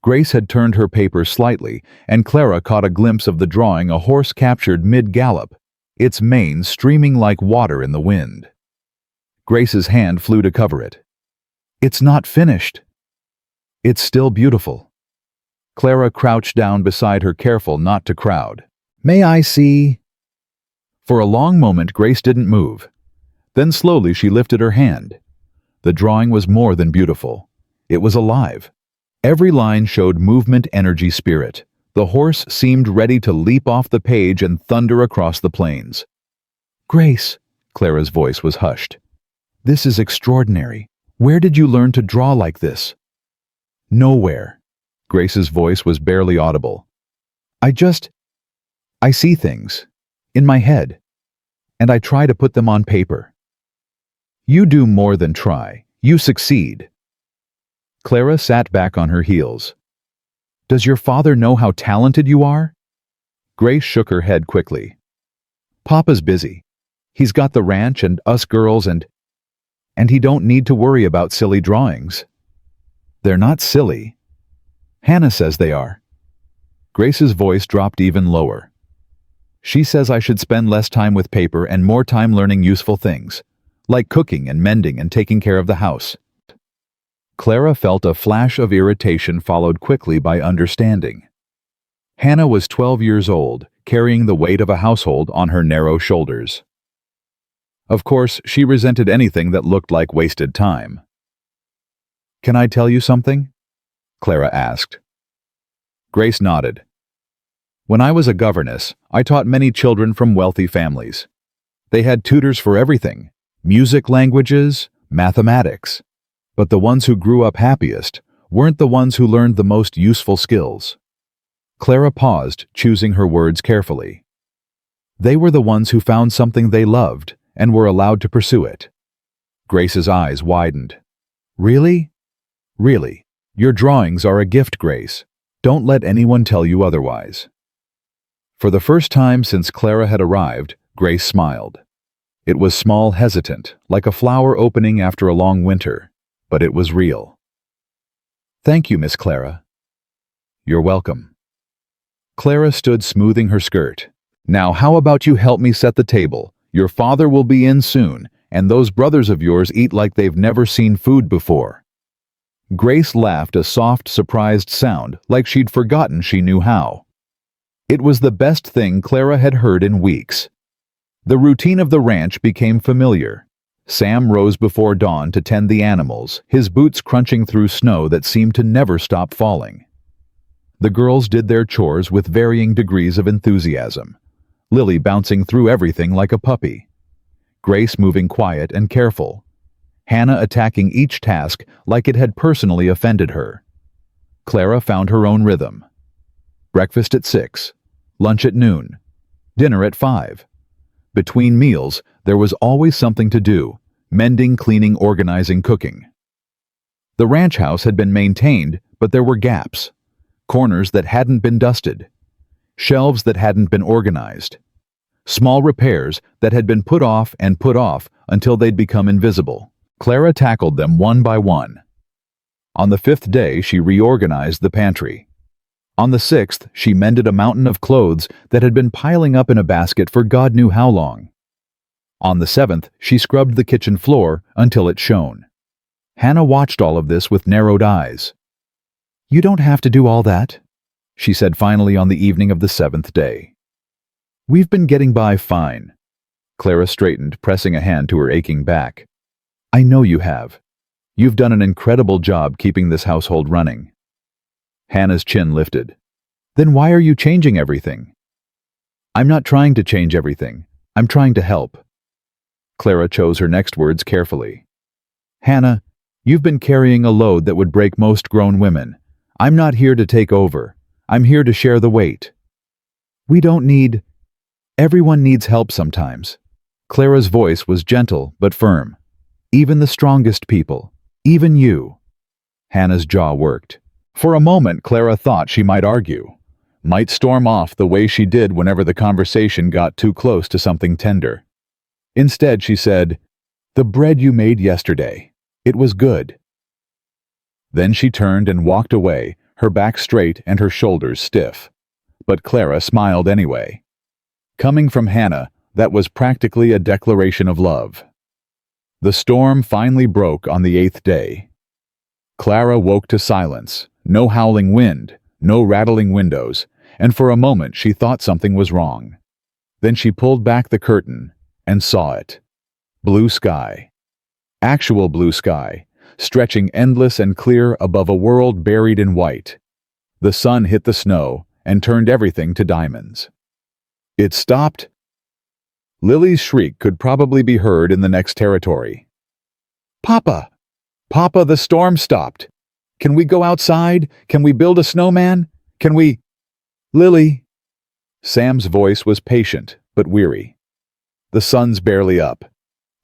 Grace had turned her paper slightly, and Clara caught a glimpse of the drawing a horse captured mid-gallop, its mane streaming like water in the wind. Grace's hand flew to cover it. It's not finished. It's still beautiful. Clara crouched down beside her, careful not to crowd. May I see? For a long moment Grace didn't move. Then slowly she lifted her hand. The drawing was more than beautiful. It was alive. Every line showed movement, energy, spirit. The horse seemed ready to leap off the page and thunder across the plains. Grace, Clara's voice was hushed. This is extraordinary. Where did you learn to draw like this? Nowhere. Grace's voice was barely audible. I see things. In my head. And I try to put them on paper. You do more than try. You succeed. Clara sat back on her heels. Does your father know how talented you are? Grace shook her head quickly. Papa's busy. He's got the ranch and us girls and he don't need to worry about silly drawings. They're not silly. Hannah says they are. Grace's voice dropped even lower. She says I should spend less time with paper and more time learning useful things, like cooking and mending and taking care of the house. Clara felt a flash of irritation followed quickly by understanding. Hannah was 12 years old, carrying the weight of a household on her narrow shoulders. Of course, she resented anything that looked like wasted time. "Can I tell you something?" Clara asked. Grace nodded. "When I was a governess, I taught many children from wealthy families. They had tutors for everything: music, languages, mathematics. But the ones who grew up happiest weren't the ones who learned the most useful skills." Clara paused, choosing her words carefully. "They were the ones who found something they loved and were allowed to pursue it." Grace's eyes widened. "Really? Really? Your drawings are a gift, Grace. Don't let anyone tell you otherwise." For the first time since Clara had arrived, Grace smiled. It was small, hesitant, like a flower opening after a long winter, but it was real. "Thank you, Miss Clara." "You're welcome." Clara stood smoothing her skirt. "Now how about you help me set the table? Your father will be in soon, and those brothers of yours eat like they've never seen food before." Grace laughed, a soft, surprised sound, like she'd forgotten she knew how. It was the best thing Clara had heard in weeks. The routine of the ranch became familiar. Sam rose before dawn to tend the animals, his boots crunching through snow that seemed to never stop falling. The girls did their chores with varying degrees of enthusiasm, Lily bouncing through everything like a puppy, Grace moving quiet and careful, Hannah attacking each task like it had personally offended her. Clara found her own rhythm. Breakfast at 6, lunch at noon, dinner at 5. Between meals, there was always something to do: mending, cleaning, organizing, cooking. The ranch house had been maintained, but there were gaps, corners that hadn't been dusted, shelves that hadn't been organized, small repairs that had been put off until they'd become invisible. Clara tackled them one by one. On the 5th day, she reorganized the pantry. On the 6th, she mended a mountain of clothes that had been piling up in a basket for God knew how long. On the 7th, she scrubbed the kitchen floor until it shone. Hannah watched all of this with narrowed eyes. "You don't have to do all that," she said finally on the evening of the 7th day. "We've been getting by fine." Clara straightened, pressing a hand to her aching back. "I know you have. You've done an incredible job keeping this household running." Hannah's chin lifted. "Then why are you changing everything?" "I'm not trying to change everything. I'm trying to help." Clara chose her next words carefully. "Hannah, you've been carrying a load that would break most grown women. I'm not here to take over. I'm here to share the weight." "We don't need... Everyone needs help sometimes." Clara's voice was gentle but firm. "Even the strongest people. Even you." Hannah's jaw worked. For a moment, Clara thought she might argue, might storm off the way she did whenever the conversation got too close to something tender. Instead, she said, "The bread you made yesterday. It was good." Then she turned and walked away, her back straight and her shoulders stiff. But Clara smiled anyway. Coming from Hannah, that was practically a declaration of love. The storm finally broke on the 8th day. Clara woke to silence, no howling wind, no rattling windows, and for a moment she thought something was wrong. Then she pulled back the curtain and saw it. Blue sky. Actual blue sky, stretching endless and clear above a world buried in white. The sun hit the snow and turned everything to diamonds. It stopped. Lily's shriek could probably be heard in the next territory. "Papa! Papa, the storm stopped! Can we go outside? Can we build a snowman? Can we—" "Lily!" Sam's voice was patient but weary. "The sun's barely up.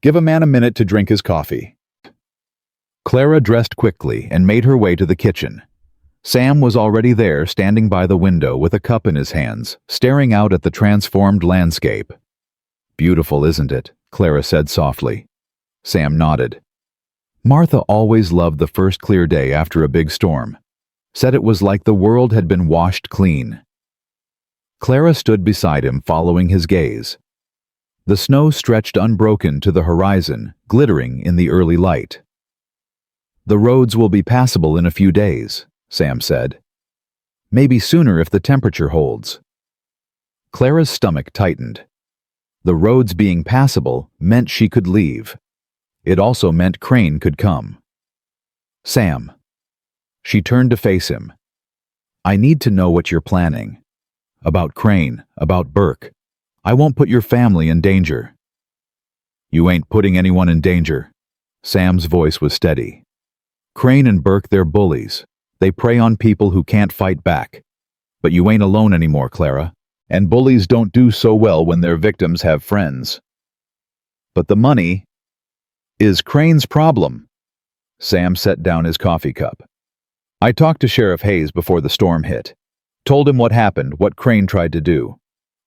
Give a man a minute to drink his coffee." Clara dressed quickly and made her way to the kitchen. Sam was already there, standing by the window with a cup in his hands, staring out at the transformed landscape. Beautiful, isn't it? Clara said softly. Sam nodded. Martha always loved the first clear day after a big storm. Said it was like the world had been washed clean. Clara stood beside him, following his gaze. The snow stretched unbroken to the horizon, glittering in the early light. The roads will be passable in a few days, Sam said. Maybe sooner if the temperature holds. Clara's stomach tightened. The roads being passable meant she could leave. It also meant Crane could come. Sam. She turned to face him. I need to know what you're planning. About Crane, about Burke. I won't put your family in danger. You ain't putting anyone in danger. Sam's voice was steady. Crane and Burke, they're bullies. They prey on people who can't fight back. But you ain't alone anymore, Clara. And bullies don't do so well when their victims have friends. But the money is Crane's problem. Sam set down his coffee cup. I talked to Sheriff Hayes before the storm hit. Told him what happened, what Crane tried to do.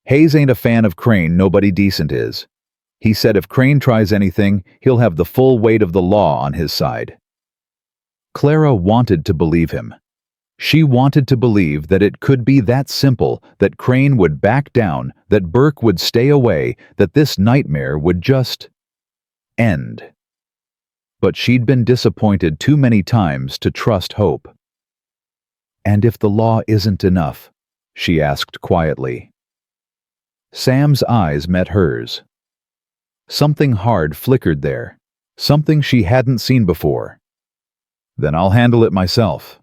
Hayes ain't a fan of Crane, nobody decent is. He said if Crane tries anything, he'll have the full weight of the law on his side. Clara wanted to believe him. She wanted to believe that it could be that simple, that Crane would back down, that Burke would stay away, that this nightmare would just end. But she'd been disappointed too many times to trust hope. And if the law isn't enough? She asked quietly. Sam's eyes met hers. Something hard flickered there, something she hadn't seen before. Then I'll handle it myself.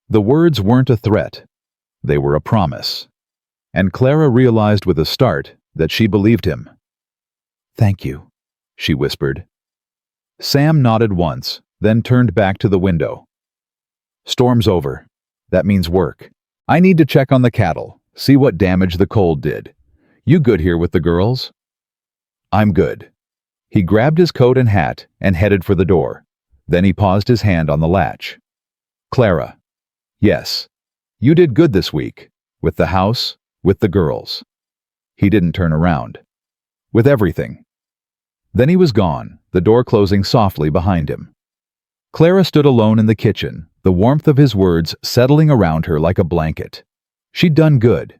The words weren't a threat. They were a promise. And Clara realized with a start that she believed him. Thank you, she whispered. Sam nodded once, then turned back to the window. Storm's over. That means work. I need to check on the cattle, see what damage the cold did. You good here with the girls? I'm good. He grabbed his coat and hat and headed for the door. Then he paused his hand on the latch. Clara. Yes. You did good this week. With the house, with the girls. He didn't turn around. With everything. Then he was gone, the door closing softly behind him. Clara stood alone in the kitchen, the warmth of his words settling around her like a blanket. She'd done good.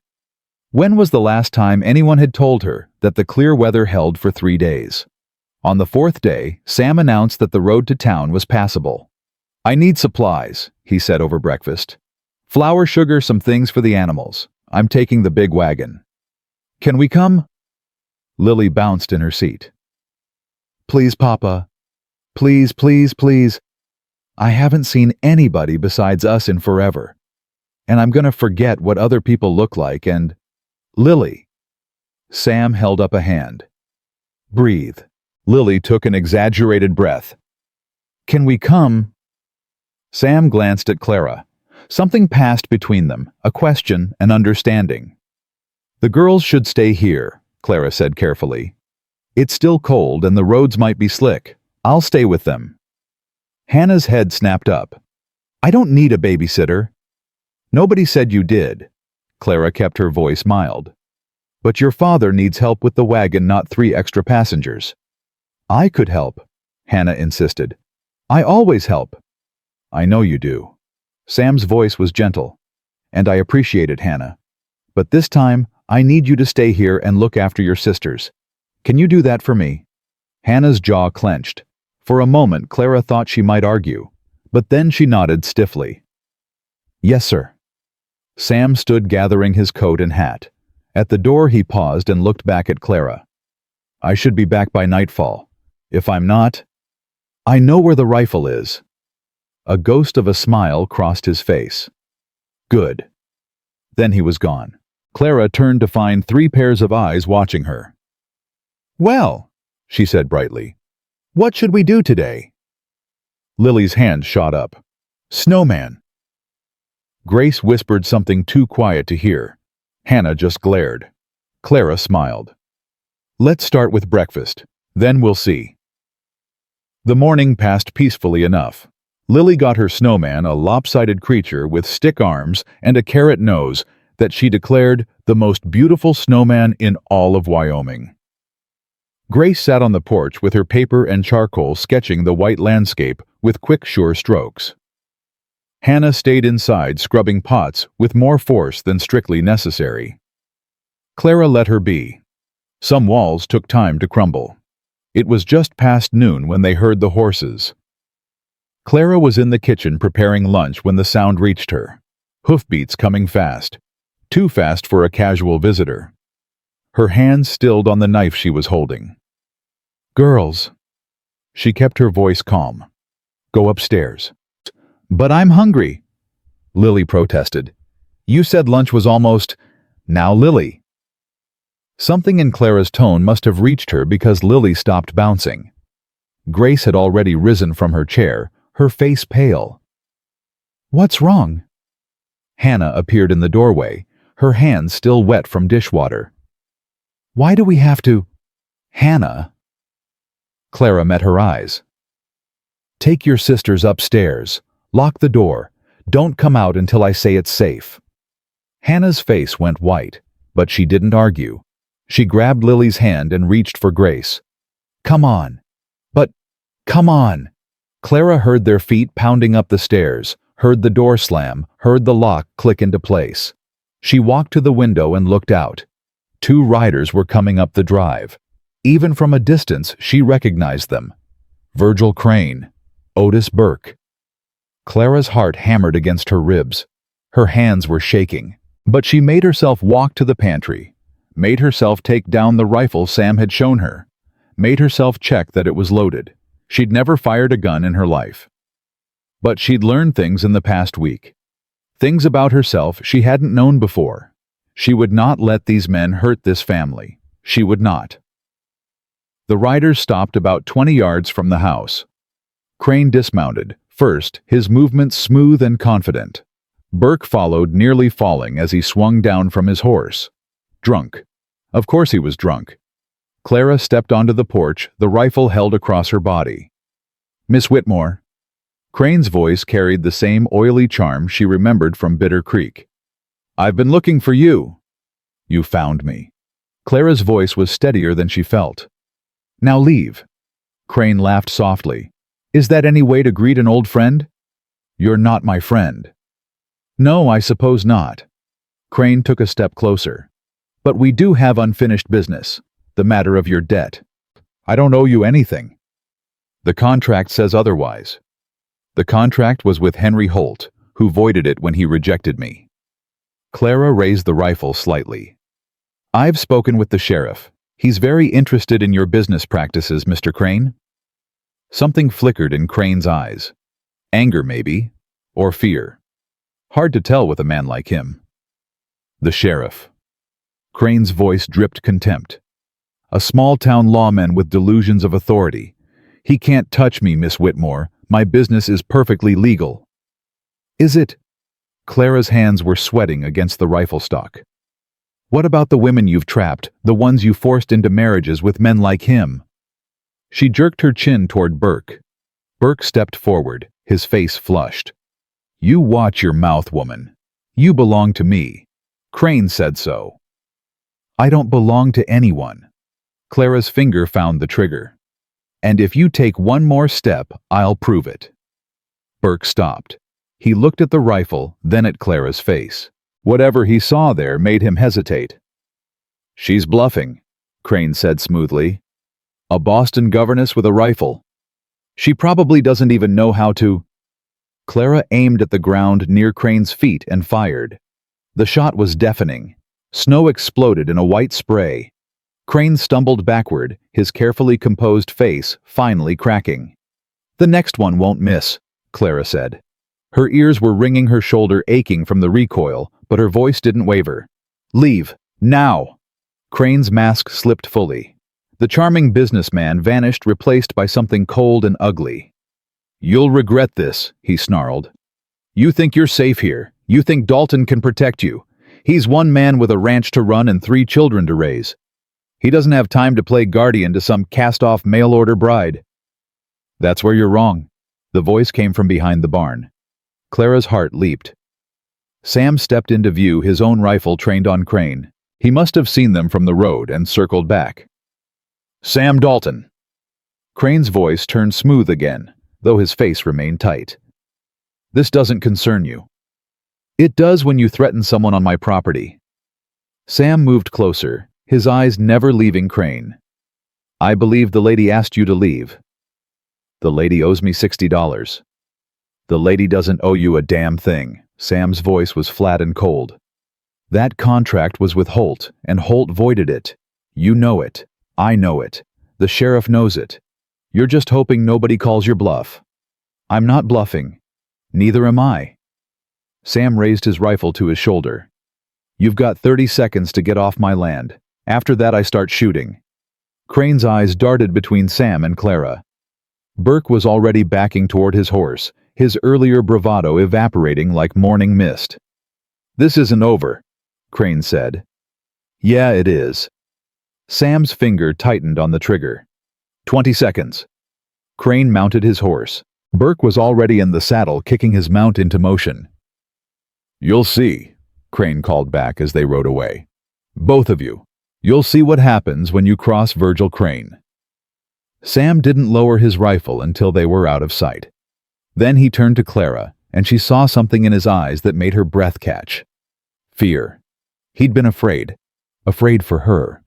When was the last time anyone had told her that the clear weather held for 3 days? On the 4th day, Sam announced that the road to town was passable. I need supplies, he said over breakfast. Flour, sugar, some things for the animals. I'm taking the big wagon. Can we come? Lily bounced in her seat. Please, Papa. Please, please, please. I haven't seen anybody besides us in forever. And I'm gonna forget what other people look like and... Lily. Sam held up a hand. Breathe. Lily took an exaggerated breath. Can we come? Sam glanced at Clara. Something passed between them, a question, an understanding. The girls should stay here, Clara said carefully. It's still cold and the roads might be slick. I'll stay with them. Hannah's head snapped up. I don't need a babysitter. Nobody said you did. Clara kept her voice mild. But your father needs help with the wagon, not 3 extra passengers. I could help, Hannah insisted. I always help. I know you do. Sam's voice was gentle. And I appreciate it, Hannah. But this time, I need you to stay here and look after your sisters. Can you do that for me? Hannah's jaw clenched. For a moment, Clara thought she might argue, but then she nodded stiffly. Yes, sir. Sam stood gathering his coat and hat. At the door he paused and looked back at Clara. I should be back by nightfall. If I'm not, I know where the rifle is. A ghost of a smile crossed his face. Good. Then he was gone. Clara turned to find 3 pairs of eyes watching her. Well, she said brightly, what should we do today? Lily's hand shot up. Snowman. Grace whispered something too quiet to hear. Hannah just glared. Clara smiled. Let's start with breakfast. Then we'll see. The morning passed peacefully enough. Lily got her snowman, a lopsided creature with stick arms and a carrot nose that she declared the most beautiful snowman in all of Wyoming. Grace sat on the porch with her paper and charcoal sketching the white landscape with quick, sure strokes. Hannah stayed inside scrubbing pots with more force than strictly necessary. Clara let her be. Some walls took time to crumble. It was just past noon when they heard the horses. Clara was in the kitchen preparing lunch when the sound reached her. Hoofbeats coming fast. Too fast for a casual visitor. Her hands stilled on the knife she was holding. "Girls." She kept her voice calm. "Go upstairs." "But I'm hungry," Lily protested. "You said lunch was almost—" "Now, Lily." Something in Clara's tone must have reached her because Lily stopped bouncing. Grace had already risen from her chair, her face pale. "What's wrong?" Hannah appeared in the doorway, her hands still wet from dishwater. "Why do we have to—" "Hannah." Clara met her eyes. "Take your sisters upstairs. Lock the door. Don't come out until I say it's safe." Hannah's face went white, but she didn't argue. She grabbed Lily's hand and reached for Grace. "Come on." "But, come on." Clara heard their feet pounding up the stairs, heard the door slam, heard the lock click into place. She walked to the window and looked out. 2 riders were coming up the drive. Even from a distance, she recognized them. Virgil Crane, Otis Burke. Clara's heart hammered against her ribs. Her hands were shaking, but she made herself walk to the pantry, made herself take down the rifle Sam had shown her, made herself check that it was loaded. She'd never fired a gun in her life. But she'd learned things in the past week. Things about herself she hadn't known before. She would not let these men hurt this family. She would not. The riders stopped about 20 yards from the house. Crane dismounted, first, his movements smooth and confident. Burke followed, nearly falling as he swung down from his horse. Drunk. Of course he was drunk. Clara stepped onto the porch, the rifle held across her body. "Miss Whitmore." Crane's voice carried the same oily charm she remembered from Bitter Creek. "I've been looking for you." "You found me." Clara's voice was steadier than she felt. "Now leave." Crane laughed softly. "Is that any way to greet an old friend?" "You're not my friend." "No, I suppose not." Crane took a step closer. "But we do have unfinished business. The matter of your debt. I don't owe you anything." "The contract says otherwise." "The contract was with Henry Holt, who voided it when he rejected me." Clara raised the rifle slightly. "I've spoken with the sheriff. He's very interested in your business practices, Mr. Crane." Something flickered in Crane's eyes. Anger, maybe, or fear. Hard to tell with a man like him. "The sheriff." Crane's voice dripped contempt. "A small-town lawman with delusions of authority. He can't touch me, Miss Whitmore. My business is perfectly legal." "Is it?" Clara's hands were sweating against the rifle stock. "What about the women you've trapped, the ones you forced into marriages with men like him?" She jerked her chin toward Burke. Burke stepped forward, his face flushed. "You watch your mouth, woman. You belong to me. Crane said so." "I don't belong to anyone." Clara's finger found the trigger. "And if you take one more step, I'll prove it." Burke stopped. He looked at the rifle, then at Clara's face. Whatever he saw there made him hesitate. "She's bluffing," Crane said smoothly. "A Boston governess with a rifle. She probably doesn't even know how to—" Clara aimed at the ground near Crane's feet and fired. The shot was deafening. Snow exploded in a white spray. Crane stumbled backward, his carefully composed face finally cracking. "The next one won't miss," Clara said. Her ears were ringing, her shoulder aching from the recoil, but her voice didn't waver. "Leave. Now!" Crane's mask slipped fully. The charming businessman vanished, replaced by something cold and ugly. "You'll regret this," he snarled. "You think you're safe here. You think Dalton can protect you. He's one man with a ranch to run and 3 children to raise. He doesn't have time to play guardian to some cast-off mail-order bride." "That's where you're wrong." The voice came from behind the barn. Clara's heart leaped. Sam stepped into view, his own rifle trained on Crane. He must have seen them from the road and circled back. Sam Dalton. Crane's voice turned smooth again, though his face remained tight. This doesn't concern you. It does when you threaten someone on my property. Sam moved closer, his eyes never leaving Crane. I believe the lady asked you to leave. The lady owes me $60. The lady doesn't owe you a damn thing. Sam's voice was flat and cold. That contract was with Holt, and Holt voided it. You know it. I know it. The sheriff knows it. You're just hoping nobody calls your bluff. I'm not bluffing. Neither am I. Sam raised his rifle to his shoulder. You've got 30 seconds to get off my land. After that I start shooting. Crane's eyes darted between Sam and Clara. Burke was already backing toward his horse, his earlier bravado evaporating like morning mist. This isn't over, Crane said. Yeah, it is. Sam's finger tightened on the trigger. 20 seconds. Crane mounted his horse. Burke was already in the saddle, kicking his mount into motion. You'll see, Crane called back as they rode away. Both of you. You'll see what happens when you cross Virgil Crane. Sam didn't lower his rifle until they were out of sight. Then he turned to Clara, and she saw something in his eyes that made her breath catch. Fear. He'd been afraid. Afraid for her.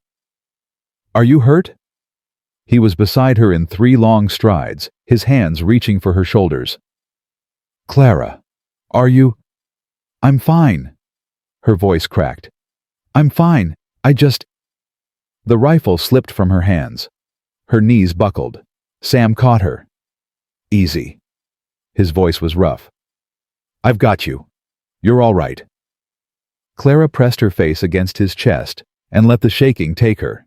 Are you hurt? He was beside her in 3 long strides, his hands reaching for her shoulders. Clara, are you? I'm fine. Her voice cracked. I'm fine. The rifle slipped from her hands. Her knees buckled. Sam caught her. Easy. His voice was rough. I've got you. You're all right. Clara pressed her face against his chest and let the shaking take her.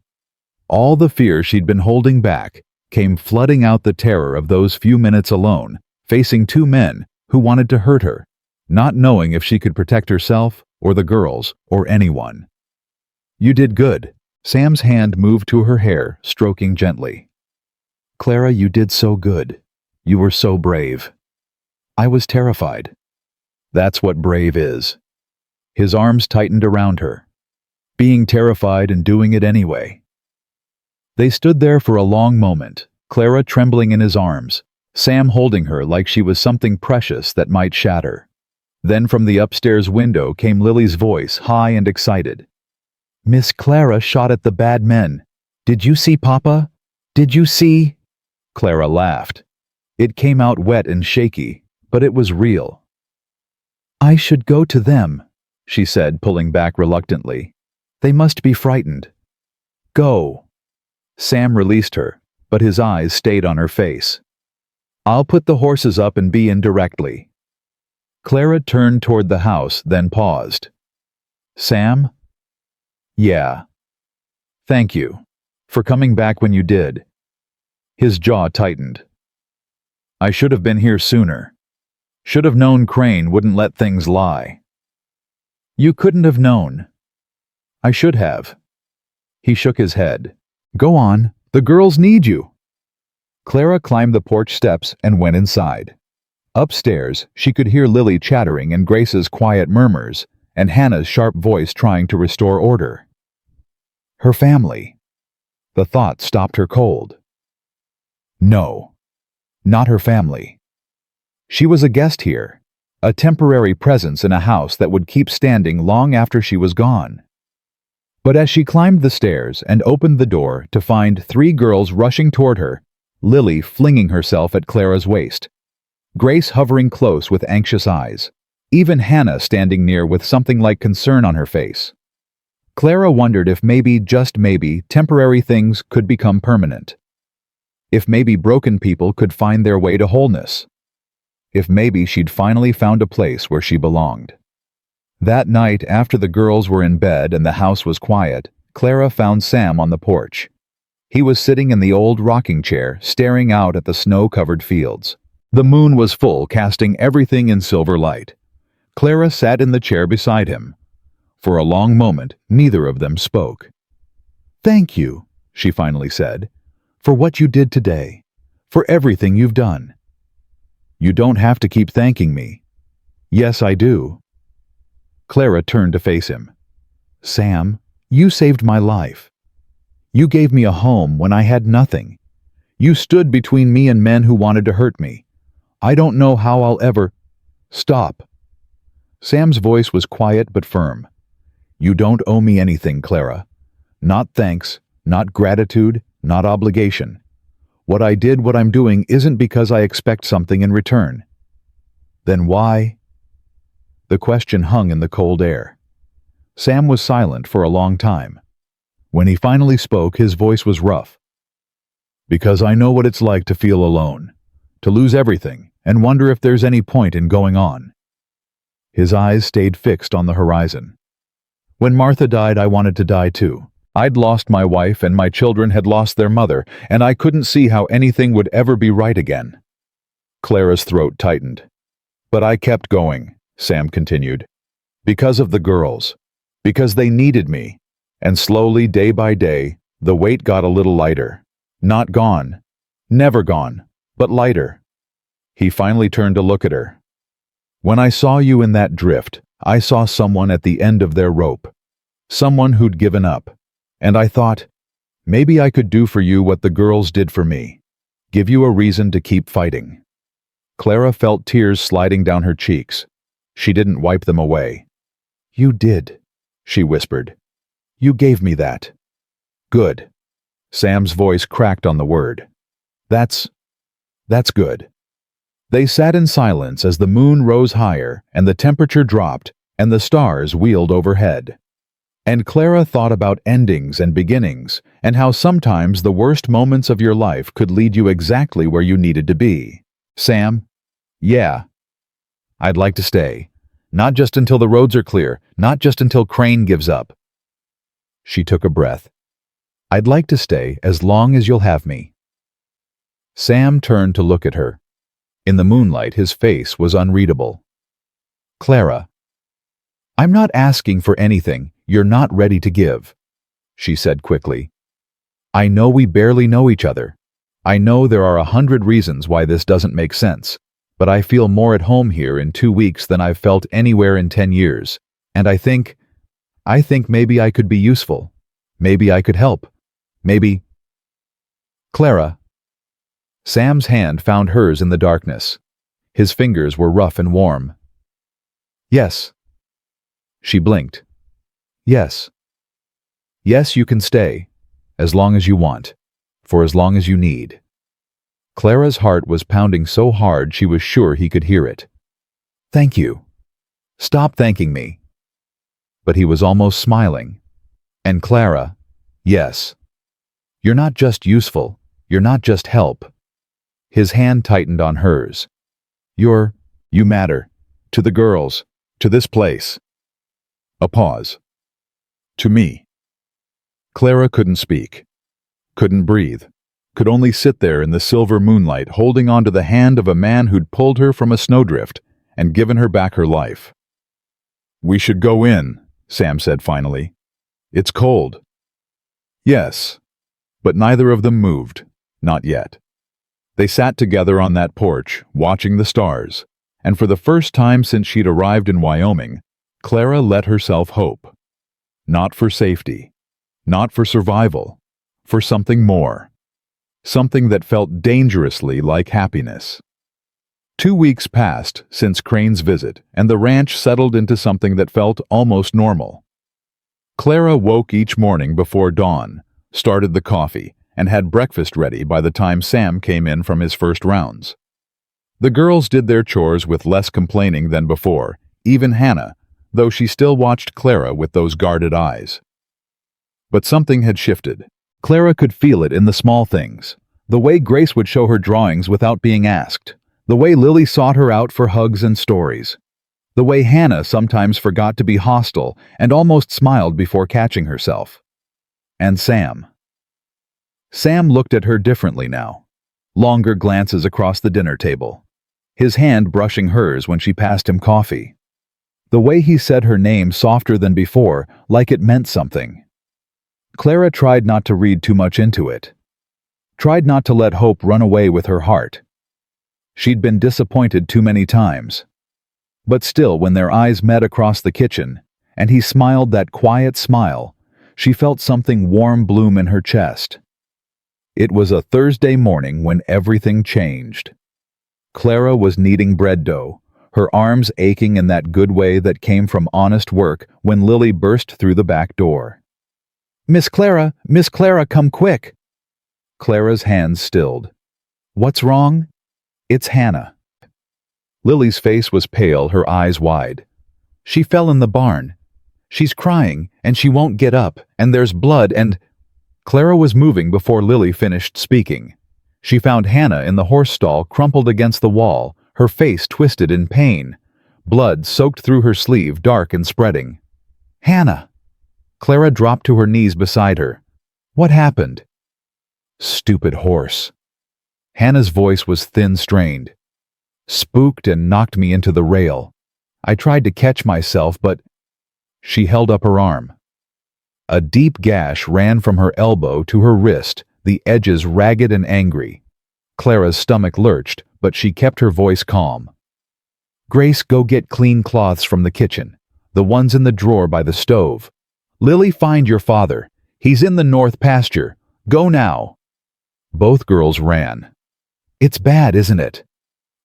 All the fear she'd been holding back came flooding out, the terror of those few minutes alone, facing 2 men who wanted to hurt her, not knowing if she could protect herself or the girls or anyone. You did good. Sam's hand moved to her hair, stroking gently. Clara, you did so good. You were so brave. I was terrified. That's what brave is. His arms tightened around her. Being terrified and doing it anyway. They stood there for a long moment, Clara trembling in his arms, Sam holding her like she was something precious that might shatter. Then from the upstairs window came Lily's voice, high and excited. Miss Clara shot at the bad men. Did you see Papa? Did you see? Clara laughed. It came out wet and shaky, but it was real. I should go to them, she said, pulling back reluctantly. They must be frightened. Go. Sam released her, but his eyes stayed on her face. I'll put the horses up and be in directly. Clara turned toward the house, then paused. Sam? Yeah. Thank you. For coming back when you did. His jaw tightened. I should have been here sooner. Should have known Crane wouldn't let things lie. You couldn't have known. I should have. He shook his head. Go on, the girls need you. Clara climbed the porch steps and went inside. Upstairs, she could hear Lily chattering and Grace's quiet murmurs, and Hannah's sharp voice trying to restore order. Her family. The thought stopped her cold. No, not her family. She was a guest here, a temporary presence in a house that would keep standing long after she was gone. But as she climbed the stairs and opened the door to find 3 girls rushing toward her, Lily flinging herself at Clara's waist, Grace hovering close with anxious eyes, even Hannah standing near with something like concern on her face. Clara wondered if maybe, just maybe, temporary things could become permanent. If maybe broken people could find their way to wholeness. If maybe she'd finally found a place where she belonged. That night, after the girls were in bed and the house was quiet, Clara found Sam on the porch. He was sitting in the old rocking chair, staring out at the snow-covered fields. The moon was full, casting everything in silver light. Clara sat in the chair beside him. For a long moment, neither of them spoke. Thank you, she finally said, for what you did today, for everything you've done. You don't have to keep thanking me. Yes, I do. Clara turned to face him. Sam, you saved my life. You gave me a home when I had nothing. You stood between me and men who wanted to hurt me. I don't know how I'll ever—" "Stop." Sam's voice was quiet but firm. "You don't owe me anything, Clara. Not thanks, not gratitude, not obligation. What I'm doing isn't because I expect something in return." "Then why?" The question hung in the cold air. Sam was silent for a long time. When he finally spoke, his voice was rough. "Because I know what it's like to feel alone, to lose everything, and wonder if there's any point in going on." His eyes stayed fixed on the horizon. "When Martha died, I wanted to die too. I'd lost my wife and my children had lost their mother, and I couldn't see how anything would ever be right again." Clara's throat tightened. "But I kept going," Sam continued. "Because of the girls. Because they needed me. And slowly, day by day, the weight got a little lighter. Not gone. Never gone. But lighter." He finally turned to look at her. "When I saw you in that drift, I saw someone at the end of their rope. Someone who'd given up. And I thought, maybe I could do for you what the girls did for me. Give you a reason to keep fighting." Clara felt tears sliding down her cheeks. She didn't wipe them away. "You did," she whispered. "You gave me that." "Good." Sam's voice cracked on the word. That's good." They sat in silence as the moon rose higher and the temperature dropped and the stars wheeled overhead. And Clara thought about endings and beginnings and how sometimes the worst moments of your life could lead you exactly where you needed to be. "Sam, yeah. I'd like to stay. Not just until the roads are clear, not just until Crane gives up." She took a breath. "I'd like to stay as long as you'll have me." Sam turned to look at her. In the moonlight, his face was unreadable. "Clara, I'm not asking for anything you're not ready to give," she said quickly. "I know we barely know each other. I know there are 100 reasons why this doesn't make sense, but I feel more at home here in 2 weeks than I've felt anywhere in 10 years, and I think maybe I could be useful. Maybe I could help. Maybe—" "Clara." Sam's hand found hers in the darkness. His fingers were rough and warm. "Yes." She blinked. "Yes. Yes, you can stay. As long as you want. For as long as you need." Clara's heart was pounding so hard she was sure he could hear it. "Thank you. Stop thanking me." But he was almost smiling. "And Clara, yes. You're not just useful. You're not just help." His hand tightened on hers. You matter. To the girls. To this place." A pause. "To me." Clara couldn't speak. Couldn't breathe. Could only sit there in the silver moonlight holding onto the hand of a man who'd pulled her from a snowdrift and given her back her life. "We should go in," Sam said finally. "It's cold." "Yes." But neither of them moved. Not yet. They sat together on that porch, watching the stars, and for the first time since she'd arrived in Wyoming, Clara let herself hope. Not for safety. Not for survival. For something more. Something that felt dangerously like happiness. 2 weeks passed since Crane's visit, and the ranch settled into something that felt almost normal. Clara woke each morning before dawn, started the coffee, and had breakfast ready by the time Sam came in from his first rounds. The girls did their chores with less complaining than before, even Hannah, though she still watched Clara with those guarded eyes. But something had shifted. Clara could feel it in the small things. The way Grace would show her drawings without being asked. The way Lily sought her out for hugs and stories. The way Hannah sometimes forgot to be hostile and almost smiled before catching herself. And Sam. Sam looked at her differently now. Longer glances across the dinner table. His hand brushing hers when she passed him coffee. The way he said her name softer than before, like it meant something. Clara tried not to read too much into it. Tried not to let hope run away with her heart. She'd been disappointed too many times. But still, when their eyes met across the kitchen, and he smiled that quiet smile, She felt something warm bloom in her chest. It was a Thursday morning when everything changed. Clara was kneading bread dough, her arms aching in that good way that came from honest work when Lily burst through the back door. Miss Clara, come quick!" Clara's hands stilled. "What's wrong?" "It's Hannah." Lily's face was pale, her eyes wide. "She fell in the barn. She's crying, and she won't get up, and there's blood and—" Clara was moving before Lily finished speaking. She found Hannah in the horse stall, crumpled against the wall, her face twisted in pain. Blood soaked through her sleeve, dark and spreading. "Hannah!" Clara dropped to her knees beside her. "What happened?" "Stupid horse." Hannah's voice was thin, strained. "Spooked and knocked me into the rail. I tried to catch myself, but—" She held up her arm. A deep gash ran from her elbow to her wrist, the edges ragged and angry. Clara's stomach lurched, but she kept her voice calm. "Grace, go get clean cloths from the kitchen, the ones in the drawer by the stove. Lily, find your father. He's in the north pasture. Go now." Both girls ran. "It's bad, isn't it?"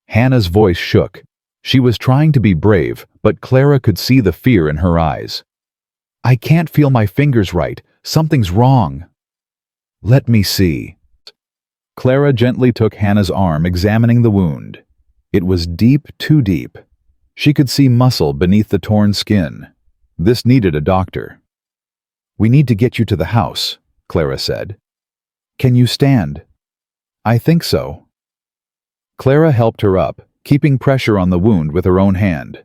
Hannah's voice shook. She was trying to be brave, but Clara could see the fear in her eyes. "I can't feel my fingers right. Something's wrong." "Let me see." Clara gently took Hannah's arm, examining the wound. It was deep, too deep. She could see muscle beneath the torn skin. This needed a doctor. "We need to get you to the house," Clara said. "Can you stand?" "I think so." Clara helped her up, keeping pressure on the wound with her own hand.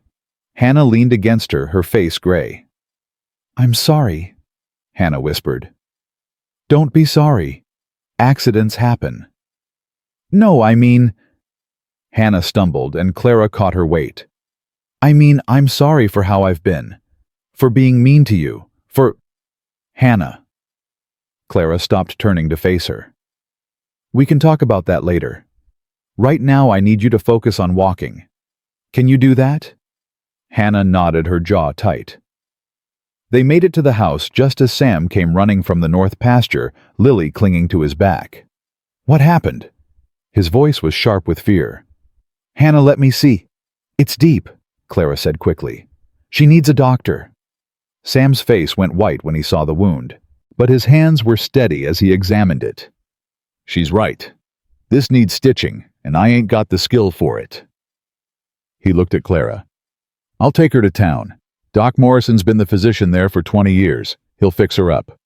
Hannah leaned against her, her face gray. "I'm sorry," Hannah whispered. "Don't be sorry. Accidents happen." "No, I mean—" Hannah stumbled, and Clara caught her weight. I'm sorry for how I've been. For being mean to you. For—" "Hannah." Clara stopped, turning to face her. "We can talk about that later. Right now I need you to focus on walking. Can you do that?" Hannah nodded, her jaw tight. They made it to the house just as Sam came running from the north pasture, Lily clinging to his back. "What happened?" His voice was sharp with fear. "Hannah, let me see." "It's deep," Clara said quickly. "She needs a doctor." Sam's face went white when he saw the wound, but his hands were steady as he examined it. "She's right. This needs stitching, and I ain't got the skill for it." He looked at Clara. "I'll take her to town. Doc Morrison's been the physician there for 20 years. He'll fix her up."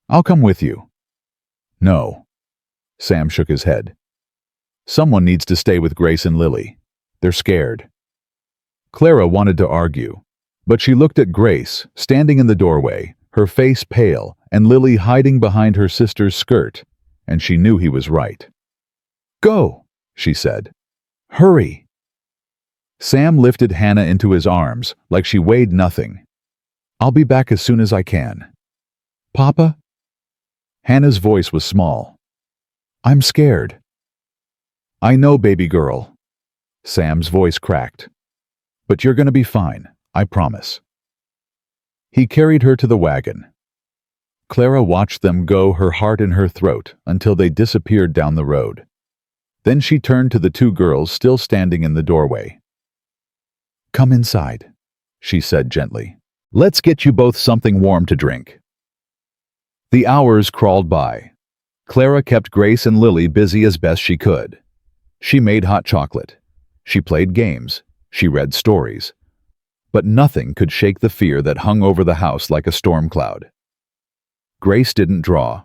"I'll come with you." "No." Sam shook his head. "Someone needs to stay with Grace and Lily. They're scared." Clara wanted to argue, but she looked at Grace, standing in the doorway, her face pale, and Lily hiding behind her sister's skirt, and she knew he was right. "Go," she said. "Hurry." Sam lifted Hannah into his arms like she weighed nothing. "I'll be back as soon as I can." "Papa?" Hannah's voice was small. "I'm scared." "I know, baby girl." Sam's voice cracked. "But you're going to be fine, I promise." He carried her to the wagon. Clara watched them go, her heart in her throat, until they disappeared down the road. Then she turned to the two girls still standing in the doorway. "Come inside," she said gently. "Let's get you both something warm to drink." The hours crawled by. Clara kept Grace and Lily busy as best she could. She made hot chocolate. She played games. She read stories. But nothing could shake the fear that hung over the house like a storm cloud. Grace didn't draw.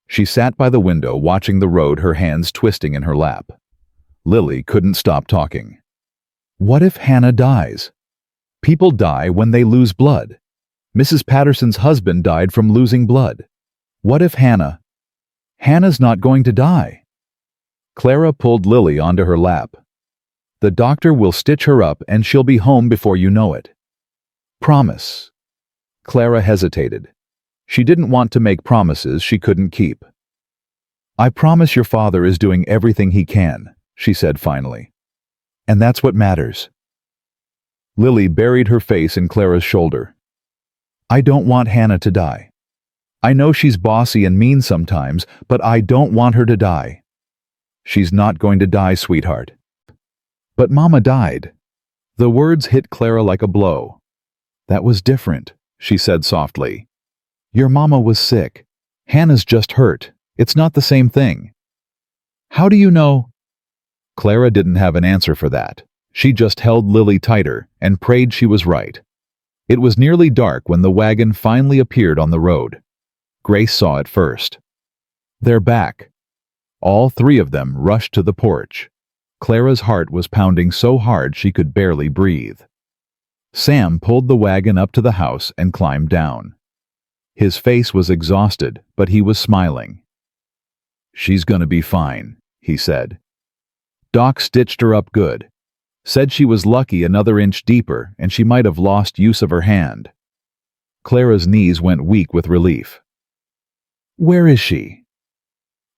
She sat by the window watching the road, her hands twisting in her lap. Lily couldn't stop talking. What if Hannah dies? People die when they lose blood. Mrs. Patterson's husband died from losing blood. What if Hannah? Hannah's not going to die. Clara pulled Lily onto her lap. "The doctor will stitch her up and she'll be home before you know it." "Promise." Clara hesitated. She didn't want to make promises she couldn't keep. "I promise your father is doing everything he can," she said finally. "And that's what matters." Lily buried her face in Clara's shoulder. I don't want Hannah to die. I know she's bossy and mean sometimes, but I don't want her to die. She's not going to die, sweetheart. But Mama died. The words hit Clara like a blow. That was different, she said softly. Your mama was sick. Hannah's just hurt. It's not the same thing. How do you know? Clara didn't have an answer for that. She just held Lily tighter and prayed she was right. It was nearly dark when the wagon finally appeared on the road. Grace saw it first. They're back. All three of them rushed to the porch. Clara's heart was pounding so hard she could barely breathe. Sam pulled the wagon up to the house and climbed down. His face was exhausted, but he was smiling. She's gonna be fine, he said. Doc stitched her up good. Said she was lucky another inch deeper and she might have lost use of her hand. Clara's knees went weak with relief. Where is she?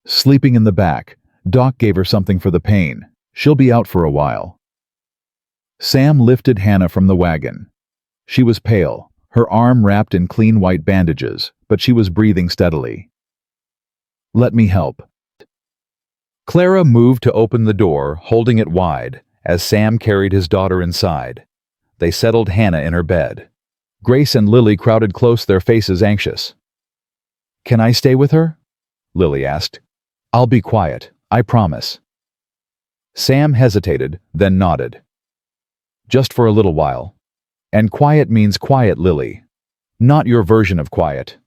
Sleeping in the back. Doc gave her something for the pain. She'll be out for a while. Sam lifted Hannah from the wagon. She was pale, her arm wrapped in clean white bandages, but she was breathing steadily. Let me help. Clara moved to open the door, holding it wide, as Sam carried his daughter inside. They settled Hannah in her bed. Grace and Lily crowded close, their faces anxious. Can I stay with her? Lily asked. I'll be quiet, I promise. Sam hesitated, then nodded. Just for a little while. And quiet means quiet, Lily. Not your version of quiet.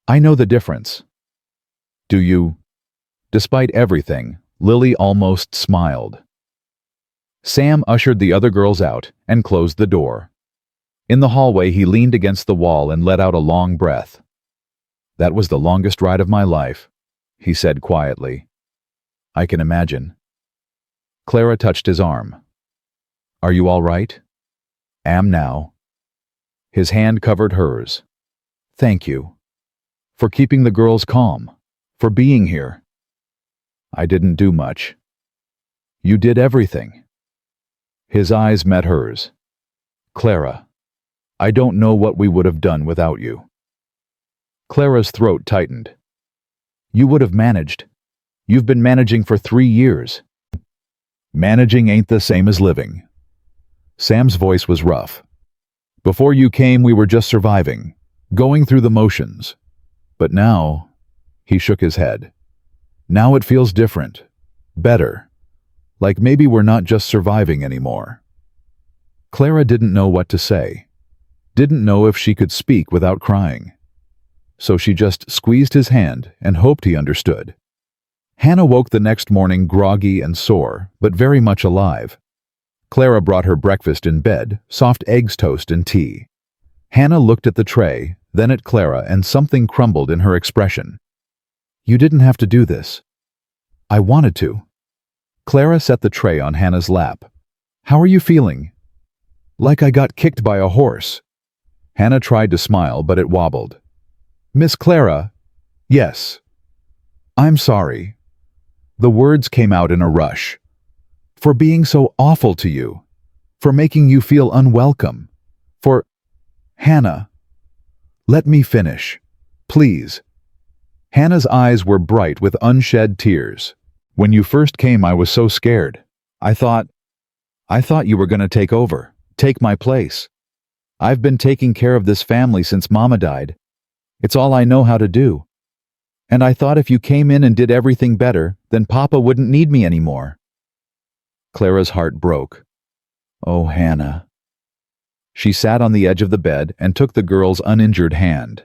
I know the difference. Do you? Despite everything, Lily almost smiled. Sam ushered the other girls out and closed the door. In the hallway, he leaned against the wall and let out a long breath. That was the longest ride of my life, he said quietly. I can imagine. Clara touched his arm. Are you all right? Am now. His hand covered hers. Thank you. For keeping the girls calm. For being here. I didn't do much. You did everything. His eyes met hers. Clara, I don't know what we would have done without you. Clara's throat tightened. You would have managed. You've been managing for 3 years. Managing ain't the same as living. Sam's voice was rough. Before you came, we were just surviving, going through the motions. But now, he shook his head. Now it feels different. Better. Like maybe we're not just surviving anymore. Clara didn't know what to say. Didn't know if she could speak without crying. So she just squeezed his hand and hoped he understood. Hannah woke the next morning groggy and sore, but very much alive. Clara brought her breakfast in bed, soft eggs, toast, and tea. Hannah looked at the tray, then at Clara, and something crumbled in her expression. You didn't have to do this. I wanted to. Clara set the tray on Hannah's lap. How are you feeling? Like I got kicked by a horse. Hannah tried to smile, but it wobbled. Miss Clara? Yes. I'm sorry. The words came out in a rush. For being so awful to you. For making you feel unwelcome. For... Hannah. Let me finish. Please. Hannah's eyes were bright with unshed tears. When you first came, I was so scared. I thought you were going to take over, take my place. I've been taking care of this family since Mama died. It's all I know how to do. And I thought if you came in and did everything better, then Papa wouldn't need me anymore. Clara's heart broke. Oh, Hannah. She sat on the edge of the bed and took the girl's uninjured hand.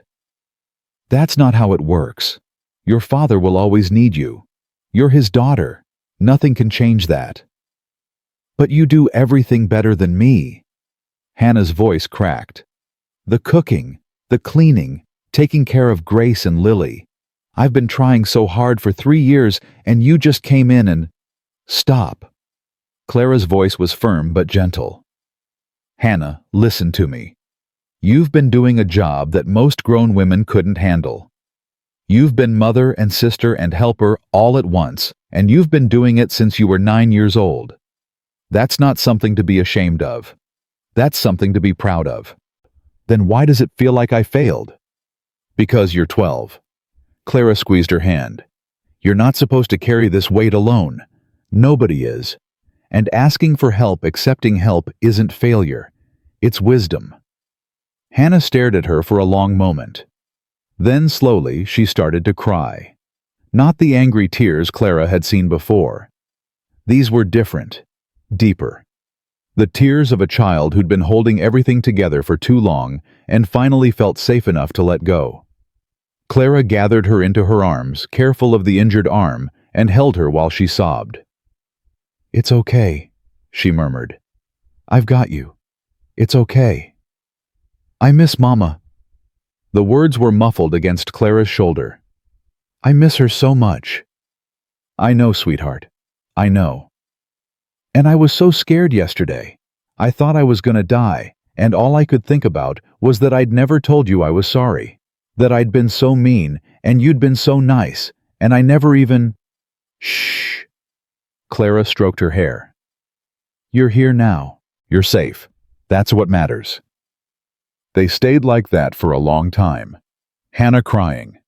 That's not how it works. Your father will always need you. You're his daughter. Nothing can change that. But you do everything better than me. Hannah's voice cracked. The cooking, the cleaning, taking care of Grace and Lily. I've been trying so hard for 3 years, and you just came in and... Stop. Clara's voice was firm but gentle. Hannah, listen to me. You've been doing a job that most grown women couldn't handle. You've been mother and sister and helper all at once, and you've been doing it since you were 9 years old. That's not something to be ashamed of. That's something to be proud of. Then why does it feel like I failed? Because you're 12. Clara squeezed her hand. You're not supposed to carry this weight alone. Nobody is. And asking for help, accepting help, isn't failure. It's wisdom. Hannah stared at her for a long moment. Then slowly she started to cry. Not the angry tears Clara had seen before. These were different, deeper. The tears of a child who'd been holding everything together for too long and finally felt safe enough to let go. Clara gathered her into her arms, careful of the injured arm, and held her while she sobbed. "It's okay," she murmured. "I've got you. It's okay. I miss Mama." The words were muffled against Clara's shoulder. "I miss her so much." "I know, sweetheart. I know. And I was so scared yesterday. I thought I was gonna die, and all I could think about was that I'd never told you I was sorry. That I'd been so mean, and you'd been so nice, and I never even—" "Shh." Clara stroked her hair. "You're here now. You're safe. That's what matters." They stayed like that for a long time. Hannah crying.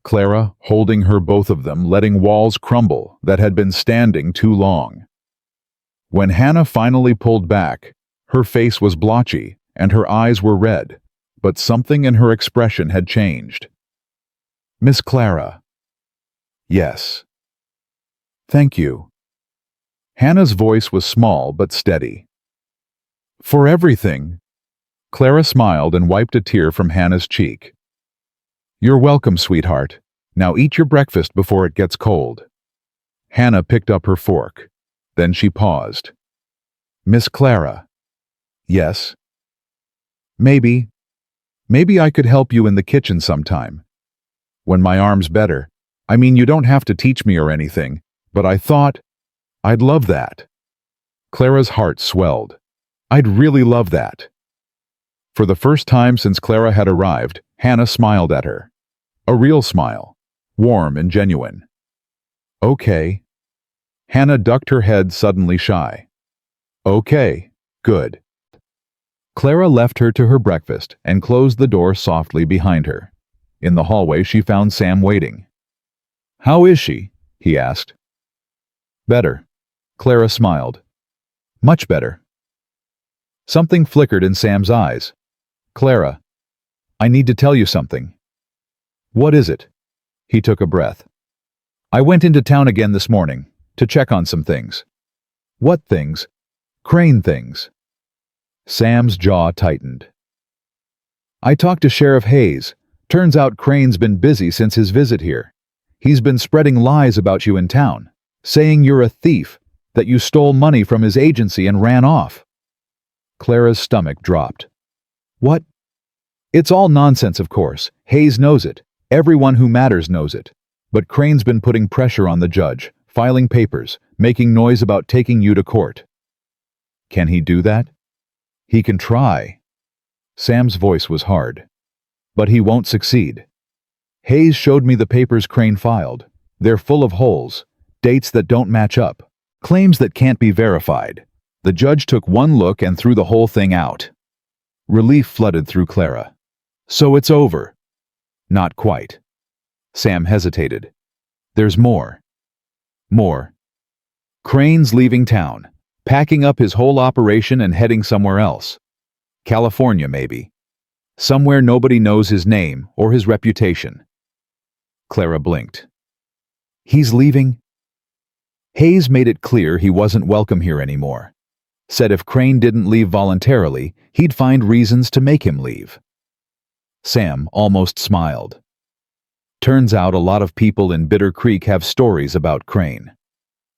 Clara holding her, both of them letting walls crumble that had been standing too long. When Hannah finally pulled back, her face was blotchy and her eyes were red, but something in her expression had changed. "Miss Clara." "Yes." "Thank you." Hannah's voice was small but steady. "For everything." Clara smiled and wiped a tear from Hannah's cheek. "You're welcome, sweetheart. Now eat your breakfast before it gets cold." Hannah picked up her fork. Then she paused. "Miss Clara." "Yes." Maybe I could help you in the kitchen sometime. When my arm's better. I mean, you don't have to teach me or anything, but I thought I'd love that." Clara's heart swelled. "I'd really love that." For the first time since Clara had arrived, Hannah smiled at her. A real smile, warm and genuine. "Okay." Hannah ducked her head, suddenly shy. "Okay, good." Clara left her to her breakfast and closed the door softly behind her. In the hallway she found Sam waiting. "How is she?" he asked. "Better." Clara smiled. "Much better." Something flickered in Sam's eyes. "Clara, I need to tell you something." "What is it?" He took a breath. "I went into town again this morning to check on some things." "What things?" "Crane things." Sam's jaw tightened. "I talked to Sheriff Hayes. Turns out Crane's been busy since his visit here. He's been spreading lies about you in town, saying you're a thief, that you stole money from his agency and ran off." Clara's stomach dropped. "What?" "It's all nonsense, of course. Hayes knows it. Everyone who matters knows it. But Crane's been putting pressure on the judge, filing papers, making noise about taking you to court." "Can he do that?" "He can try." Sam's voice was hard. "But he won't succeed. Hayes showed me the papers Crane filed. They're full of holes, dates that don't match up, claims that can't be verified. The judge took one look and threw the whole thing out." Relief flooded through Clara. "So it's over." "Not quite." Sam hesitated. "There's more." "More." "Crane's leaving town, packing up his whole operation and heading somewhere else. California, maybe. Somewhere nobody knows his name or his reputation." Clara blinked. "He's leaving?" "Hayes made it clear he wasn't welcome here anymore. Said if Crane didn't leave voluntarily, he'd find reasons to make him leave." Sam almost smiled. "Turns out a lot of people in Bitter Creek have stories about Crane.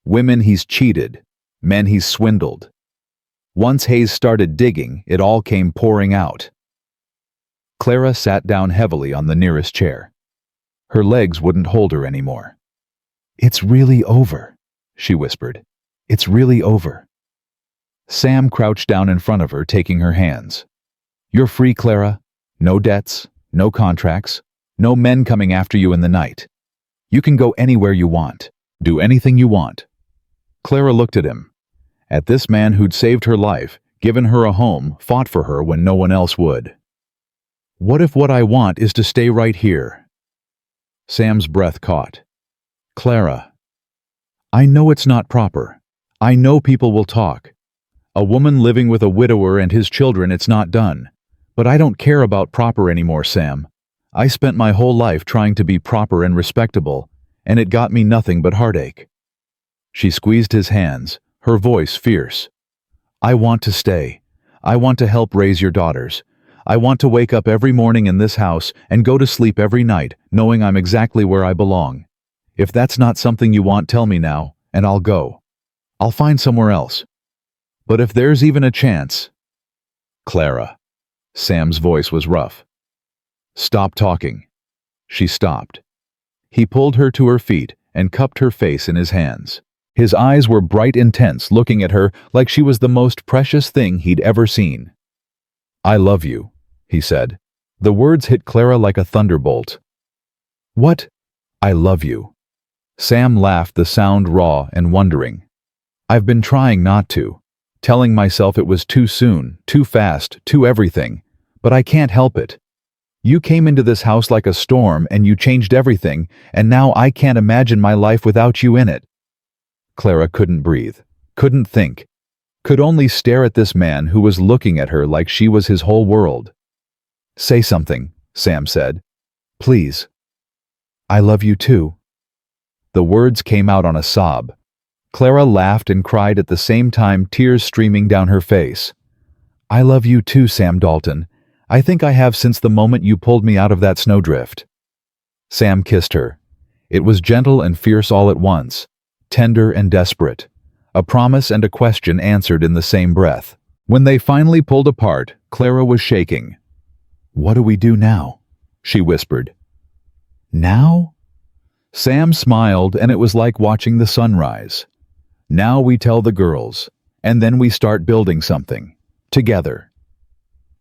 Women he's cheated, men he's swindled. Once Hayes started digging, it all came pouring out." Clara sat down heavily on the nearest chair. Her legs wouldn't hold her anymore. "It's really over," she whispered. "It's really over." Sam crouched down in front of her, taking her hands. "You're free, Clara. No debts, no contracts, no men coming after you in the night. You can go anywhere you want, do anything you want." Clara looked at him. At this man who'd saved her life, given her a home, fought for her when no one else would. What if what I want is to stay right here? Sam's breath caught. Clara. I know it's not proper. I know people will talk. A woman living with a widower and his children, it's not done. But I don't care about proper anymore, Sam. I spent my whole life trying to be proper and respectable, and it got me nothing but heartache. She squeezed his hands, her voice fierce. I want to stay. I want to help raise your daughters. I want to wake up every morning in this house and go to sleep every night, knowing I'm exactly where I belong. If that's not something you want, tell me now, and I'll go. I'll find somewhere else. But if there's even a chance... Clara. Sam's voice was rough. Stop talking. She stopped. He pulled her to her feet and cupped her face in his hands. His eyes were bright, intense, looking at her like she was the most precious thing he'd ever seen. I love you, he said. The words hit Clara like a thunderbolt. What? I love you. Sam laughed, the sound raw and wondering. I've been trying not to, telling myself it was too soon, too fast, too everything, but I can't help it. You came into this house like a storm and you changed everything, and now I can't imagine my life without you in it. Clara couldn't breathe, couldn't think, could only stare at this man who was looking at her like she was his whole world. Say something, Sam said. Please. I love you too. The words came out on a sob. Clara laughed and cried at the same time, tears streaming down her face. I love you too, Sam Dalton. I think I have since the moment you pulled me out of that snowdrift. Sam kissed her. It was gentle and fierce all at once, tender and desperate. A promise and a question answered in the same breath. When they finally pulled apart, Clara was shaking. What do we do now? She whispered. Now? Sam smiled, and it was like watching the sunrise. Now we tell the girls, and then we start building something. Together.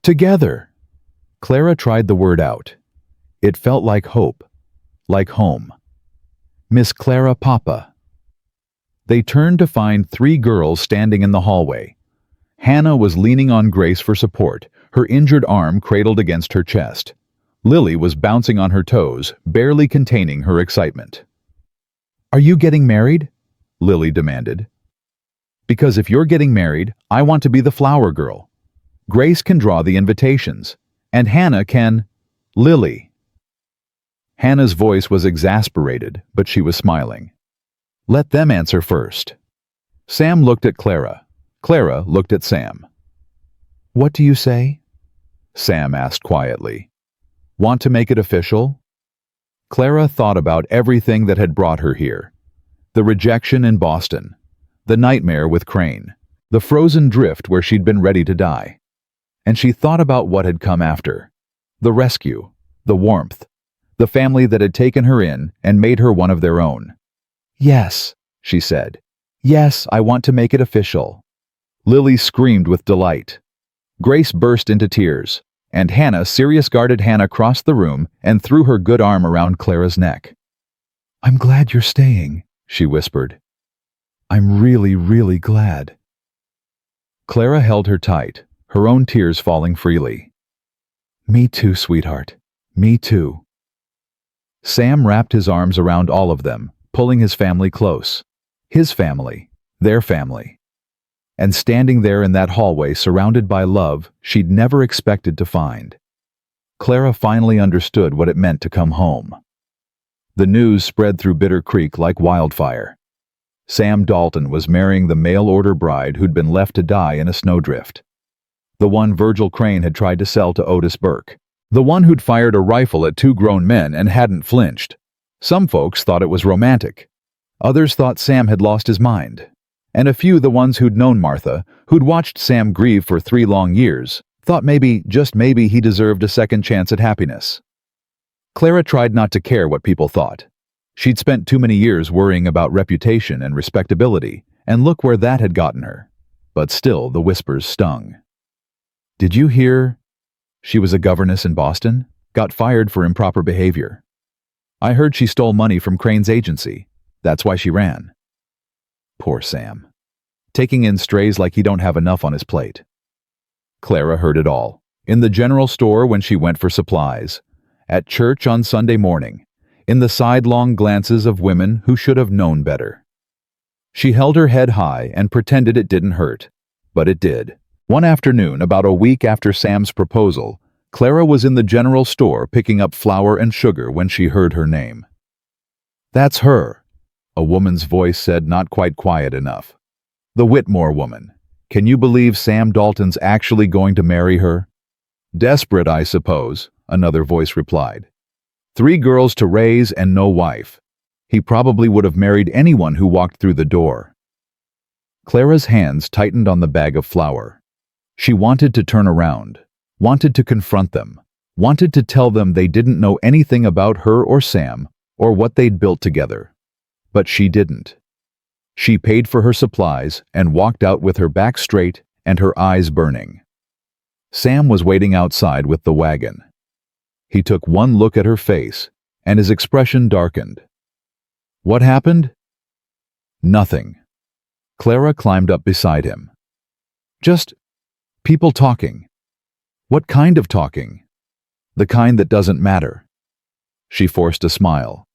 Together! Clara tried the word out. It felt like hope, like home. Miss Clara Papa. They turned to find 3 girls standing in the hallway. Hannah was leaning on Grace for support, her injured arm cradled against her chest. Lily was bouncing on her toes, barely containing her excitement. Are you getting married? Lily demanded. Because if you're getting married, I want to be the flower girl. Grace can draw the invitations, and Hannah can... Lily. Hannah's voice was exasperated, but she was smiling. Let them answer first. Sam looked at Clara. Clara looked at Sam. What do you say? Sam asked quietly. Want to make it official? Clara thought about everything that had brought her here. The rejection in Boston, the nightmare with Crane, the frozen drift where she'd been ready to die. And she thought about what had come after. The rescue, the warmth, the family that had taken her in and made her one of their own. Yes, she said. Yes, I want to make it official. Lily screamed with delight. Grace burst into tears, and Hannah, serious-guarded Hannah, crossed the room and threw her good arm around Clara's neck. I'm glad you're staying, she whispered. I'm really, really glad. Clara held her tight, her own tears falling freely. Me too, sweetheart. Me too. Sam wrapped his arms around all of them, pulling his family close. His family, their family. And standing there in that hallway surrounded by love she'd never expected to find. Clara finally understood what it meant to come home. The news spread through Bitter Creek like wildfire. Sam Dalton was marrying the mail-order bride who'd been left to die in a snowdrift. The one Virgil Crane had tried to sell to Otis Burke. The one who'd fired a rifle at 2 grown men and hadn't flinched. Some folks thought it was romantic. Others thought Sam had lost his mind. And a few, the ones who'd known Martha, who'd watched Sam grieve for 3 long years, thought maybe, just maybe, he deserved a second chance at happiness. Clara tried not to care what people thought. She'd spent too many years worrying about reputation and respectability, and look where that had gotten her. But still, the whispers stung. Did you hear? She was a governess in Boston, got fired for improper behavior. I heard she stole money from Crane's agency. That's why she ran. Poor Sam. Taking in strays like he don't have enough on his plate. Clara heard it all. In the general store when she went for supplies. At church on Sunday morning. In the sidelong glances of women who should have known better. She held her head high and pretended it didn't hurt. But it did. One afternoon, about a week after Sam's proposal, Clara was in the general store picking up flour and sugar when she heard her name. "That's her," a woman's voice said, not quite quiet enough. "The Whitmore woman. Can you believe Sam Dalton's actually going to marry her?" "Desperate, I suppose," another voice replied. "3 girls to raise and no wife. He probably would have married anyone who walked through the door." Clara's hands tightened on the bag of flour. She wanted to turn around, wanted to confront them, wanted to tell them they didn't know anything about her or Sam or what they'd built together. But she didn't. She paid for her supplies and walked out with her back straight and her eyes burning. Sam was waiting outside with the wagon. He took one look at her face, and his expression darkened. "What happened?" "Nothing." Clara climbed up beside him. "Just people talking." "What kind of talking?" "The kind that doesn't matter." She forced a smile.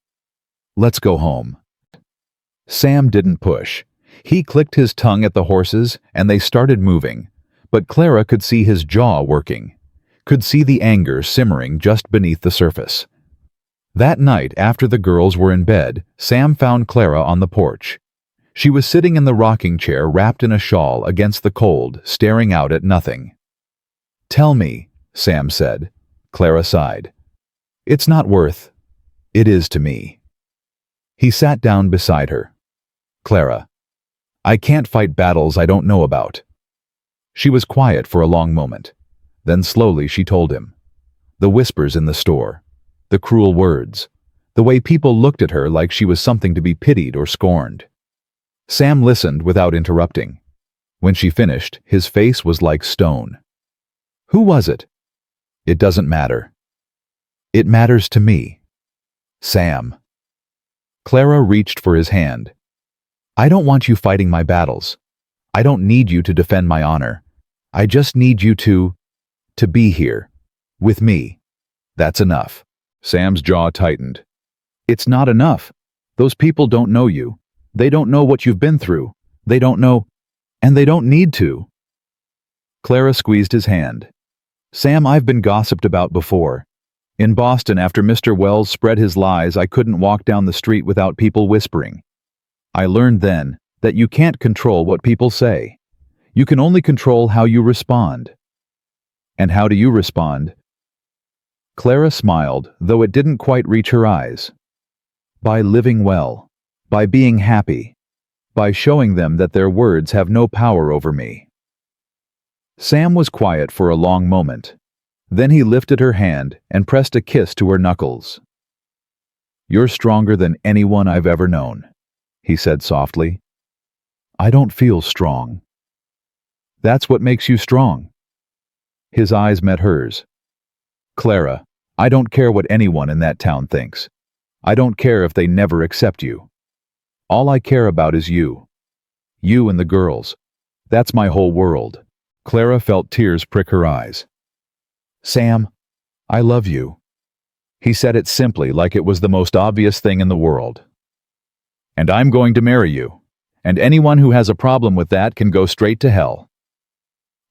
"Let's go home." Sam didn't push. He clicked his tongue at the horses, and they started moving. But Clara could see his jaw working, could see the anger simmering just beneath the surface. That night, after the girls were in bed, Sam found Clara on the porch. She was sitting in the rocking chair wrapped in a shawl against the cold, staring out at nothing. "Tell me," Sam said. Clara sighed. "It's not worth. It is to me." He sat down beside her. "Clara, I can't fight battles I don't know about." She was quiet for a long moment. Then slowly she told him. The whispers in the store, the cruel words, the way people looked at her like she was something to be pitied or scorned. Sam listened without interrupting. When she finished, his face was like stone. "Who was it?" "It doesn't matter." "It matters to me." "Sam." Clara reached for his hand. "I don't want you fighting my battles. I don't need you to defend my honor. I just need you to be here. With me. That's enough." Sam's jaw tightened. "It's not enough. Those people don't know you. They don't know what you've been through. They don't know, and they don't need to." Clara squeezed his hand. "Sam, I've been gossiped about before. In Boston, after Mr. Wells spread his lies, I couldn't walk down the street without people whispering. I learned then that you can't control what people say. You can only control how you respond." "And how do you respond?" Clara smiled, though it didn't quite reach her eyes. "By living well. By being happy. By showing them that their words have no power over me." Sam was quiet for a long moment. Then he lifted her hand and pressed a kiss to her knuckles. "You're stronger than anyone I've ever known," he said softly. "I don't feel strong." "That's what makes you strong." His eyes met hers. "Clara, I don't care what anyone in that town thinks. I don't care if they never accept you. All I care about is you. You and the girls. That's my whole world." Clara felt tears prick her eyes. "Sam, I love you." He said it simply, like it was the most obvious thing in the world. "And I'm going to marry you. And anyone who has a problem with that can go straight to hell."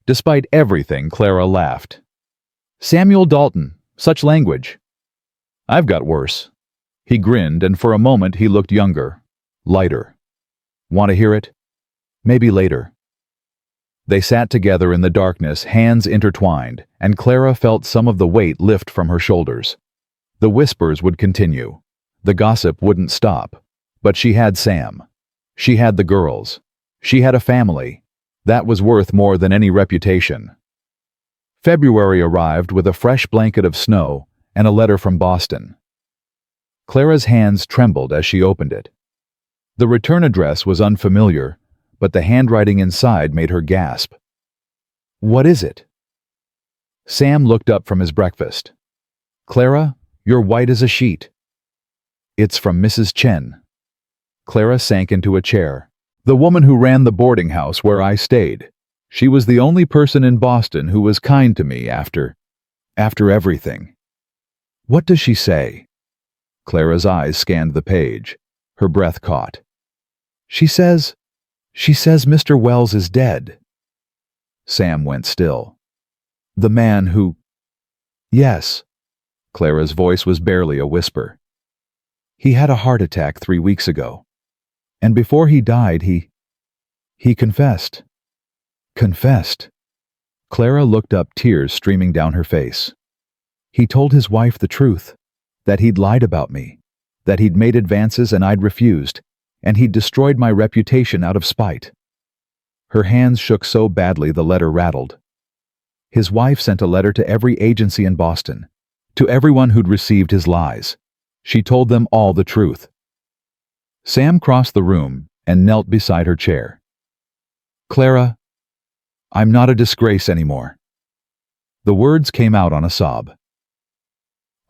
Despite everything, Clara laughed. "Samuel Dalton, such language." "I've got worse." He grinned, and for a moment he looked younger, lighter. "Want to hear it?" "Maybe later." They sat together in the darkness, hands intertwined, and Clara felt some of the weight lift from her shoulders. The whispers would continue. The gossip wouldn't stop. But she had Sam. She had the girls. She had a family. That was worth more than any reputation. February arrived with a fresh blanket of snow and a letter from Boston. Clara's hands trembled as she opened it. The return address was unfamiliar, but the handwriting inside made her gasp. "What is it?" Sam looked up from his breakfast. "Clara, you're white as a sheet." "It's from Mrs. Chen." Clara sank into a chair. "The woman who ran the boarding house where I stayed. She was the only person in Boston who was kind to me after everything. What does she say? Clara's eyes scanned the page. Her breath caught. She says Mr. Wells is dead. Sam went still. The man who... Yes. Clara's voice was barely a whisper. He had a heart attack 3 weeks ago. And before he died, he confessed. Confessed. Clara looked up, tears streaming down her face. He told his wife the truth, that he'd lied about me, that he'd made advances and I'd refused, and he'd destroyed my reputation out of spite. Her hands shook so badly the letter rattled. His wife sent a letter to every agency in Boston, to everyone who'd received his lies. She told them all the truth. Sam crossed the room and knelt beside her chair. Clara, I'm not a disgrace anymore. The words came out on a sob.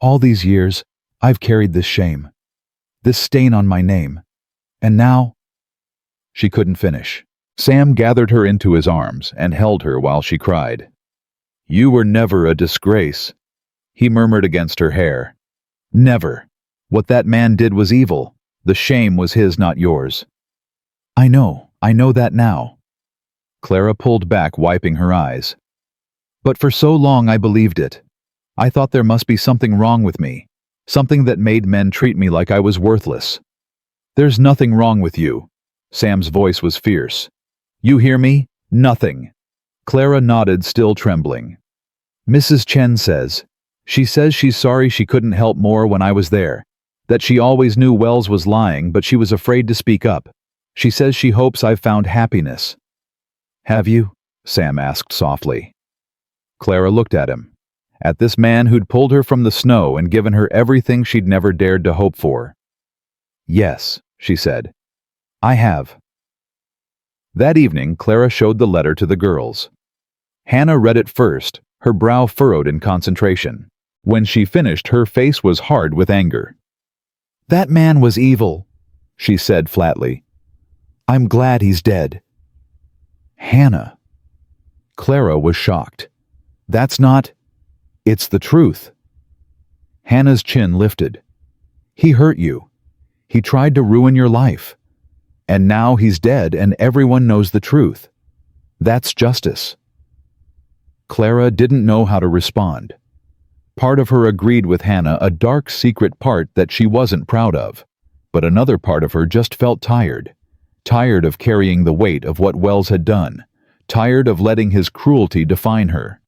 All these years, I've carried this shame, this stain on my name, and now... She couldn't finish. Sam gathered her into his arms and held her while she cried. You were never a disgrace, he murmured against her hair. Never. What that man did was evil. The shame was his, not yours. I know that now. Clara pulled back, wiping her eyes. But for so long I believed it. I thought there must be something wrong with me, something that made men treat me like I was worthless. There's nothing wrong with you. Sam's voice was fierce. You hear me? Nothing. Clara nodded, still trembling. Mrs. Chen says she's sorry she couldn't help more when I was there, that she always knew Wells was lying, but she was afraid to speak up. She says she hopes I've found happiness. Have you? Sam asked softly. Clara looked at him, at this man who'd pulled her from the snow and given her everything she'd never dared to hope for. Yes, she said. I have. That evening, Clara showed the letter to the girls. Hannah read it first, her brow furrowed in concentration. When she finished, her face was hard with anger. That man was evil, she said flatly. I'm glad he's dead. Hannah. Clara was shocked. That's not... It's the truth. Hannah's chin lifted. He hurt you. He tried to ruin your life. And now he's dead and everyone knows the truth. That's justice. Clara didn't know how to respond. Part of her agreed with Hannah, a dark secret part that she wasn't proud of. But another part of her just felt tired. Tired of carrying the weight of what Wells had done. Tired of letting his cruelty define her.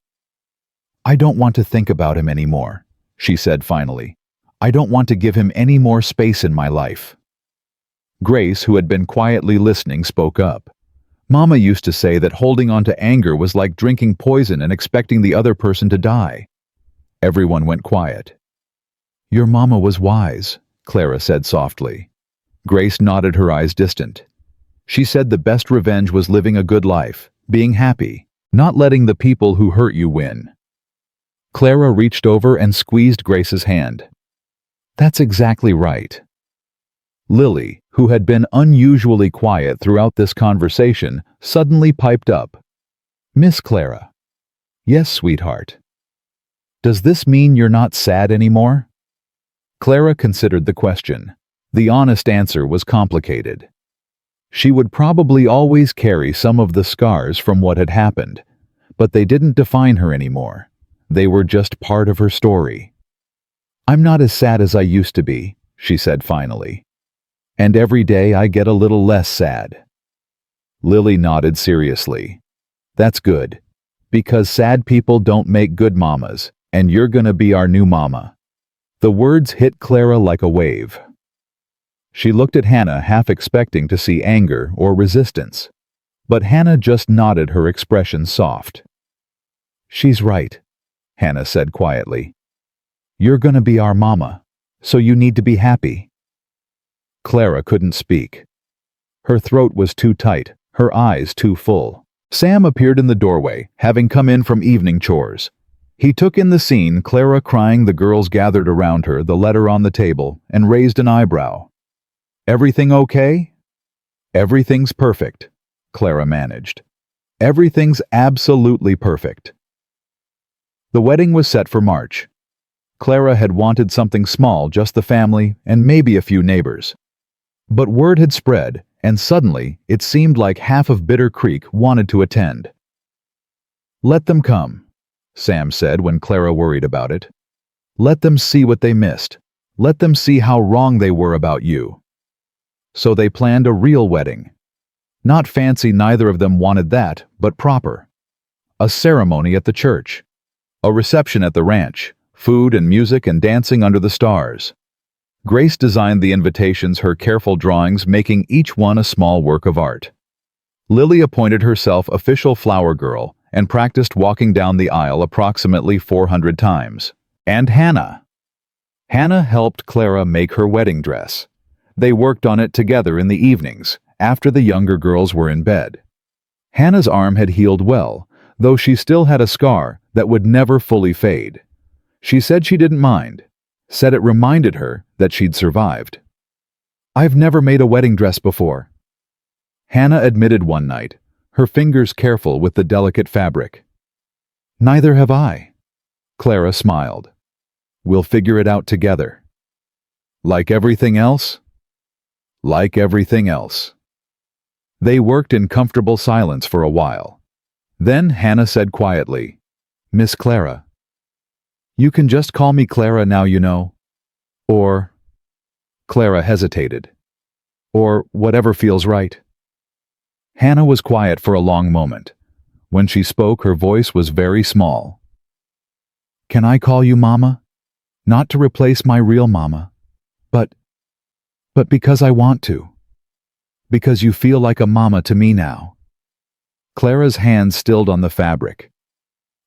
I don't want to think about him anymore, she said finally. I don't want to give him any more space in my life. Grace, who had been quietly listening, spoke up. Mama used to say that holding on to anger was like drinking poison and expecting the other person to die. Everyone went quiet. Your mama was wise, Clara said softly. Grace nodded, her eyes distant. She said the best revenge was living a good life, being happy, not letting the people who hurt you win. Clara reached over and squeezed Grace's hand. That's exactly right. Lily, who had been unusually quiet throughout this conversation, suddenly piped up. Miss Clara. Yes, sweetheart. Does this mean you're not sad anymore? Clara considered the question. The honest answer was complicated. She would probably always carry some of the scars from what had happened, but they didn't define her anymore. They were just part of her story. I'm not as sad as I used to be, she said finally. And every day I get a little less sad. Lily nodded seriously. That's good, because sad people don't make good mamas, and you're gonna be our new mama. The words hit Clara like a wave. She looked at Hannah, half expecting to see anger or resistance. But Hannah just nodded, her expression soft. She's right, Hannah said quietly. You're gonna be our mama, so you need to be happy. Clara couldn't speak. Her throat was too tight, her eyes too full. Sam appeared in the doorway, having come in from evening chores. He took in the scene, Clara crying, the girls gathered around her, the letter on the table, and raised an eyebrow. Everything okay? Everything's perfect, Clara managed. Everything's absolutely perfect. The wedding was set for March. Clara had wanted something small, just the family and maybe a few neighbors. But word had spread, and suddenly it seemed like half of Bitter Creek wanted to attend. "Let them come," Sam said when Clara worried about it. "Let them see what they missed. Let them see how wrong they were about you." So they planned a real wedding. Not fancy, neither of them wanted that, but proper. A ceremony at the church. A reception at the ranch. Food and music and dancing under the stars. Grace designed the invitations, her careful drawings making each one a small work of art. Lily appointed herself official flower girl and practiced walking down the aisle approximately 400 times. And Hannah helped Clara make her wedding dress. They worked on it together in the evenings, after the younger girls were in bed. Hannah's arm had healed well, though she still had a scar that would never fully fade. She said she didn't mind, said it reminded her that she'd survived. "I've never made a wedding dress before," Hannah admitted one night, her fingers careful with the delicate fabric. "Neither have I," Clara smiled. "We'll figure it out together." Like everything else? Like everything else. They worked in comfortable silence for a while. Then Hannah said quietly, "Miss Clara. You can just call me Clara now, you know." Or, Clara hesitated. Or whatever feels right. Hannah was quiet for a long moment. When she spoke, her voice was very small. "Can I call you Mama? Not to replace my real Mama, but because I want to. Because you feel like a mama to me now." Clara's hand stilled on the fabric.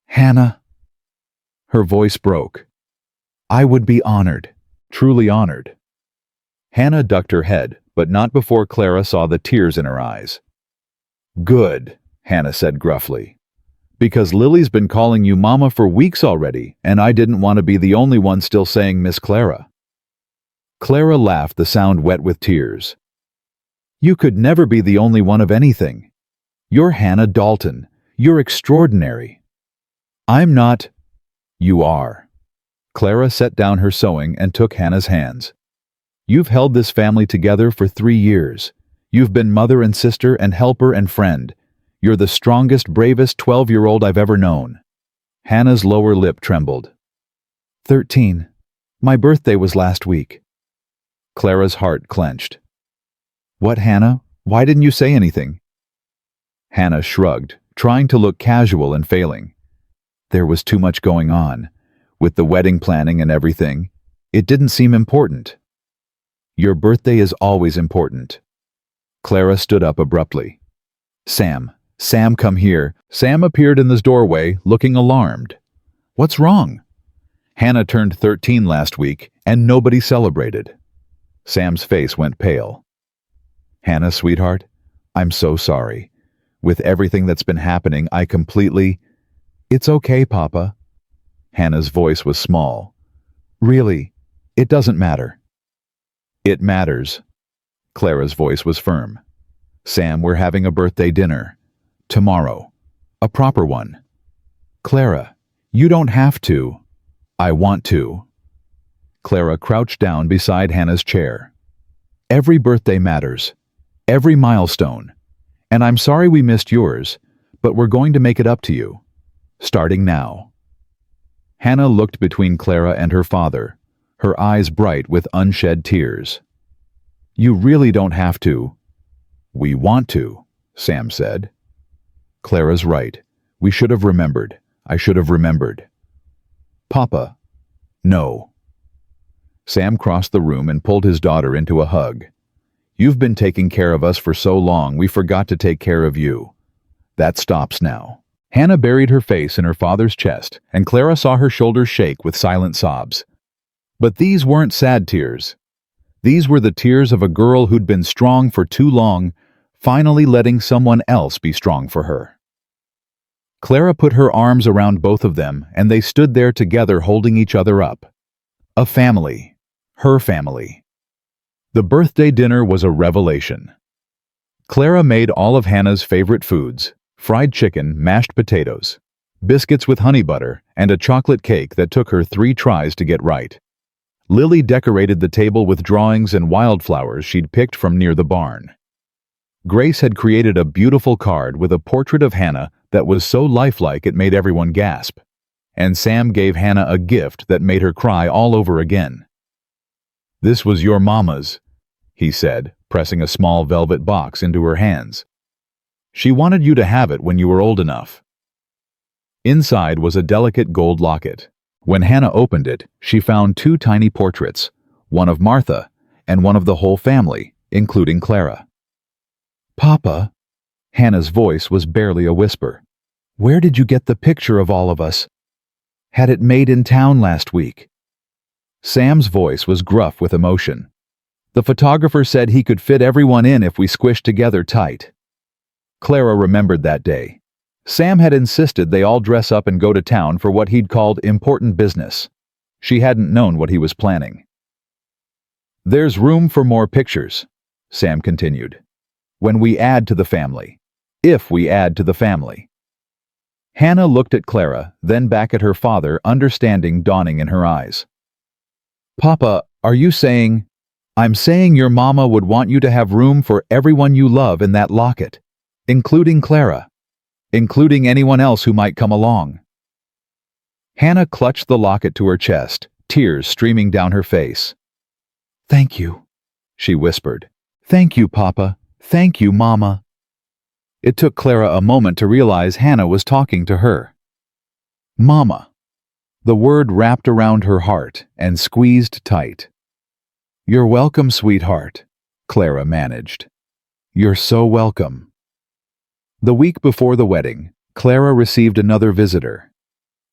"Hannah." Her voice broke. "I would be honored, truly honored." Hannah ducked her head, but not before Clara saw the tears in her eyes. "Good," Hannah said gruffly. "Because Lily's been calling you Mama for weeks already, and I didn't want to be the only one still saying Miss Clara." Clara laughed, the sound wet with tears. "You could never be the only one of anything. You're Hannah Dalton. You're extraordinary." "I'm not." "You are." Clara set down her sewing and took Hannah's hands. "You've held this family together for 3 years. You've been mother and sister and helper and friend. You're the strongest, bravest 12-year-old I've ever known." Hannah's lower lip trembled. 13. My birthday was last week." Clara's heart clenched. "What, Hannah? Why didn't you say anything?" Hannah shrugged, trying to look casual and failing. "There was too much going on. With the wedding planning and everything, it didn't seem important." "Your birthday is always important." Clara stood up abruptly. Sam, come here." Sam appeared in the doorway, looking alarmed. "What's wrong?" "Hannah turned 13 last week, and nobody celebrated." Sam's face went pale. "Hannah, sweetheart, I'm so sorry. With everything that's been happening, I completely—" "It's okay, Papa." Hannah's voice was small. "Really, it doesn't matter." "It matters." Clara's voice was firm. "Sam, we're having a birthday dinner. Tomorrow. A proper one." "Clara, you don't have to." "I want to." Clara crouched down beside Hannah's chair. "Every birthday matters. Every milestone. And I'm sorry we missed yours, but we're going to make it up to you. Starting now." Hannah looked between Clara and her father, her eyes bright with unshed tears. "You really don't have to." "We want to," Sam said. "Clara's right. We should have remembered. I should have remembered." "Papa." "No." Sam crossed the room and pulled his daughter into a hug. "You've been taking care of us for so long, we forgot to take care of you. That stops now." Hannah buried her face in her father's chest, and Clara saw her shoulders shake with silent sobs. But these weren't sad tears. These were the tears of a girl who'd been strong for too long, finally letting someone else be strong for her. Clara put her arms around both of them, and they stood there together holding each other up. A family. Her family. The birthday dinner was a revelation. Clara made all of Hannah's favorite foods, fried chicken, mashed potatoes, biscuits with honey butter, and a chocolate cake that took her 3 tries to get right. Lily decorated the table with drawings and wildflowers she'd picked from near the barn. Grace had created a beautiful card with a portrait of Hannah that was so lifelike it made everyone gasp. And Sam gave Hannah a gift that made her cry all over again. "This was your mama's," he said, pressing a small velvet box into her hands. "She wanted you to have it when you were old enough." Inside was a delicate gold locket. When Hannah opened it, she found 2 tiny portraits, one of Martha and one of the whole family, including Clara. "Papa," Hannah's voice was barely a whisper, "where did you get the picture of all of us? Had it made in town last week." Sam's voice was gruff with emotion. "The photographer said he could fit everyone in if we squished together tight." Clara remembered that day. Sam had insisted they all dress up and go to town for what he'd called important business. She hadn't known what he was planning. "There's room for more pictures," Sam continued. "When we add to the family. If we add to the family." Hannah looked at Clara, then back at her father, understanding dawning in her eyes. "Papa, are you saying—" "I'm saying your mama would want you to have room for everyone you love in that locket, including Clara, including anyone else who might come along." Hannah clutched the locket to her chest, tears streaming down her face. "Thank you," she whispered. "Thank you, Papa. Thank you, Mama." It took Clara a moment to realize Hannah was talking to her. Mama. The word wrapped around her heart and squeezed tight. "You're welcome, sweetheart," Clara managed. "You're so welcome." The week before the wedding, Clara received another visitor.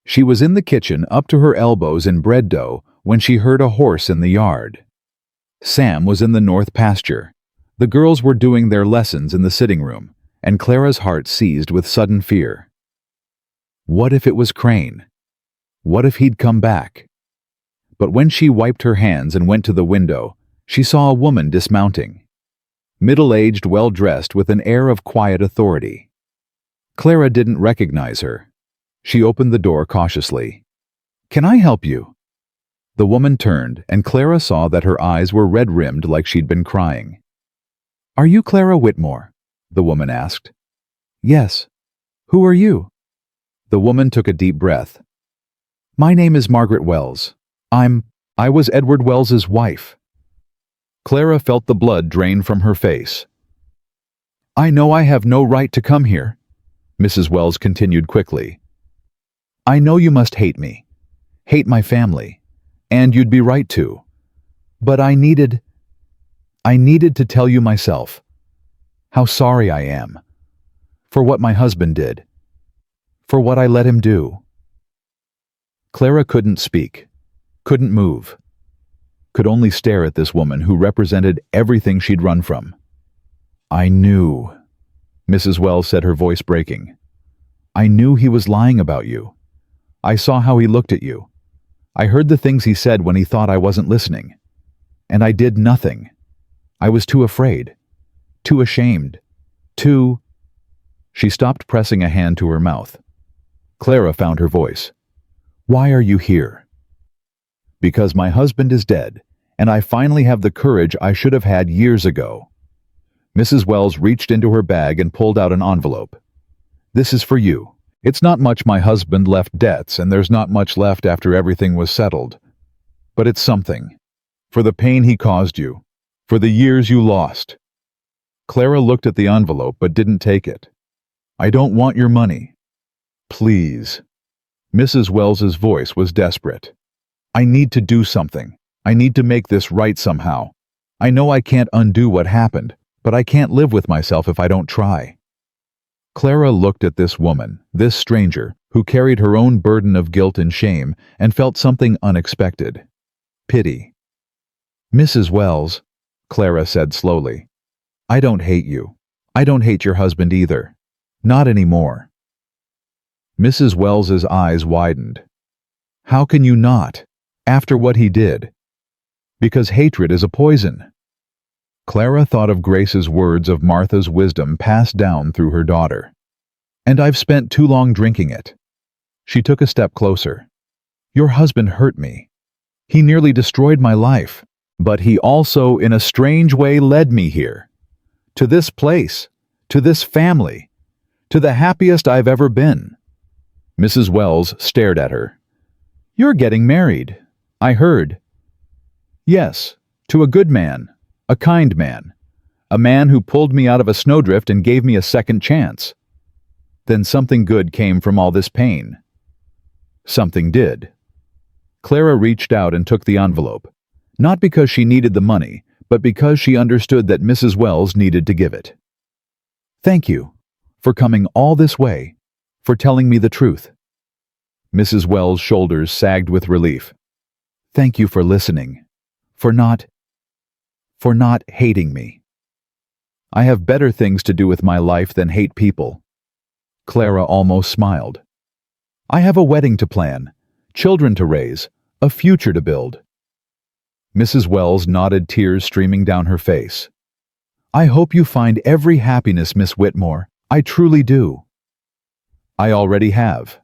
She was in the kitchen up to her elbows in bread dough when she heard a horse in the yard. Sam was in the north pasture. The girls were doing their lessons in the sitting room, and Clara's heart seized with sudden fear. What if it was Crane? What if he'd come back? But when she wiped her hands and went to the window, she saw a woman dismounting. Middle-aged, well-dressed, with an air of quiet authority. Clara didn't recognize her. She opened the door cautiously. "Can I help you?" The woman turned, and Clara saw that her eyes were red-rimmed like she'd been crying. "Are you Clara Whitmore?" the woman asked. "Yes. Who are you?" The woman took a deep breath. "My name is Margaret Wells. I was Edward Wells's wife." Clara felt the blood drain from her face. "I know I have no right to come here," Mrs. Wells continued quickly. "I know you must hate me, hate my family, and you'd be right to. But I needed to tell you myself how sorry I am for what my husband did, for what I let him do." Clara couldn't speak, couldn't move, could only stare at this woman who represented everything she'd run from. "I knew," Mrs. Wells said, her voice breaking. "I knew he was lying about you. I saw how he looked at you. I heard the things he said when he thought I wasn't listening. And I did nothing. I was too afraid, too ashamed, too—" She stopped, pressing a hand to her mouth. Clara found her voice. "Why are you here?" "Because my husband is dead, and I finally have the courage I should have had years ago." Mrs. Wells reached into her bag and pulled out an envelope. "This is for you. It's not much. My husband left debts, and there's not much left after everything was settled. But it's something. For the pain he caused you. For the years you lost." Clara looked at the envelope but didn't take it. "I don't want your money. Please." Mrs. Wells's voice was desperate. "I need to do something. I need to make this right somehow. I know I can't undo what happened, but I can't live with myself if I don't try." Clara looked at this woman, this stranger, who carried her own burden of guilt and shame, and felt something unexpected. Pity. "Mrs. Wells," Clara said slowly, "I don't hate you. I don't hate your husband either. Not anymore." Mrs. Wells's eyes widened. "How can you not, after what he did? Because hatred is a poison." Clara thought of Grace's words, of Martha's wisdom passed down through her daughter. And I've spent too long drinking it." She took a step closer. "Your husband hurt me. He nearly destroyed my life. But he also, in a strange way, led me here. To this place. To this family. To the happiest I've ever been." Mrs. Wells stared at her. "You're getting married. I heard." "Yes, to a good man. A kind man. A man who pulled me out of a snowdrift and gave me a second chance." Then something good came from all this pain. Something did. Clara reached out and took the envelope, not because she needed the money, but because she understood that Mrs. Wells needed to give it. "Thank you for coming all this way, for telling me the truth." Mrs. Wells' shoulders sagged with relief. "Thank you for listening, for not hating me. I have better things to do with my life than hate people." Clara almost smiled. "I have a wedding to plan, children to raise, a future to build." Mrs. Wells nodded, tears streaming down her face. "I hope you find every happiness, Miss Whitmore. I truly do." "I already have."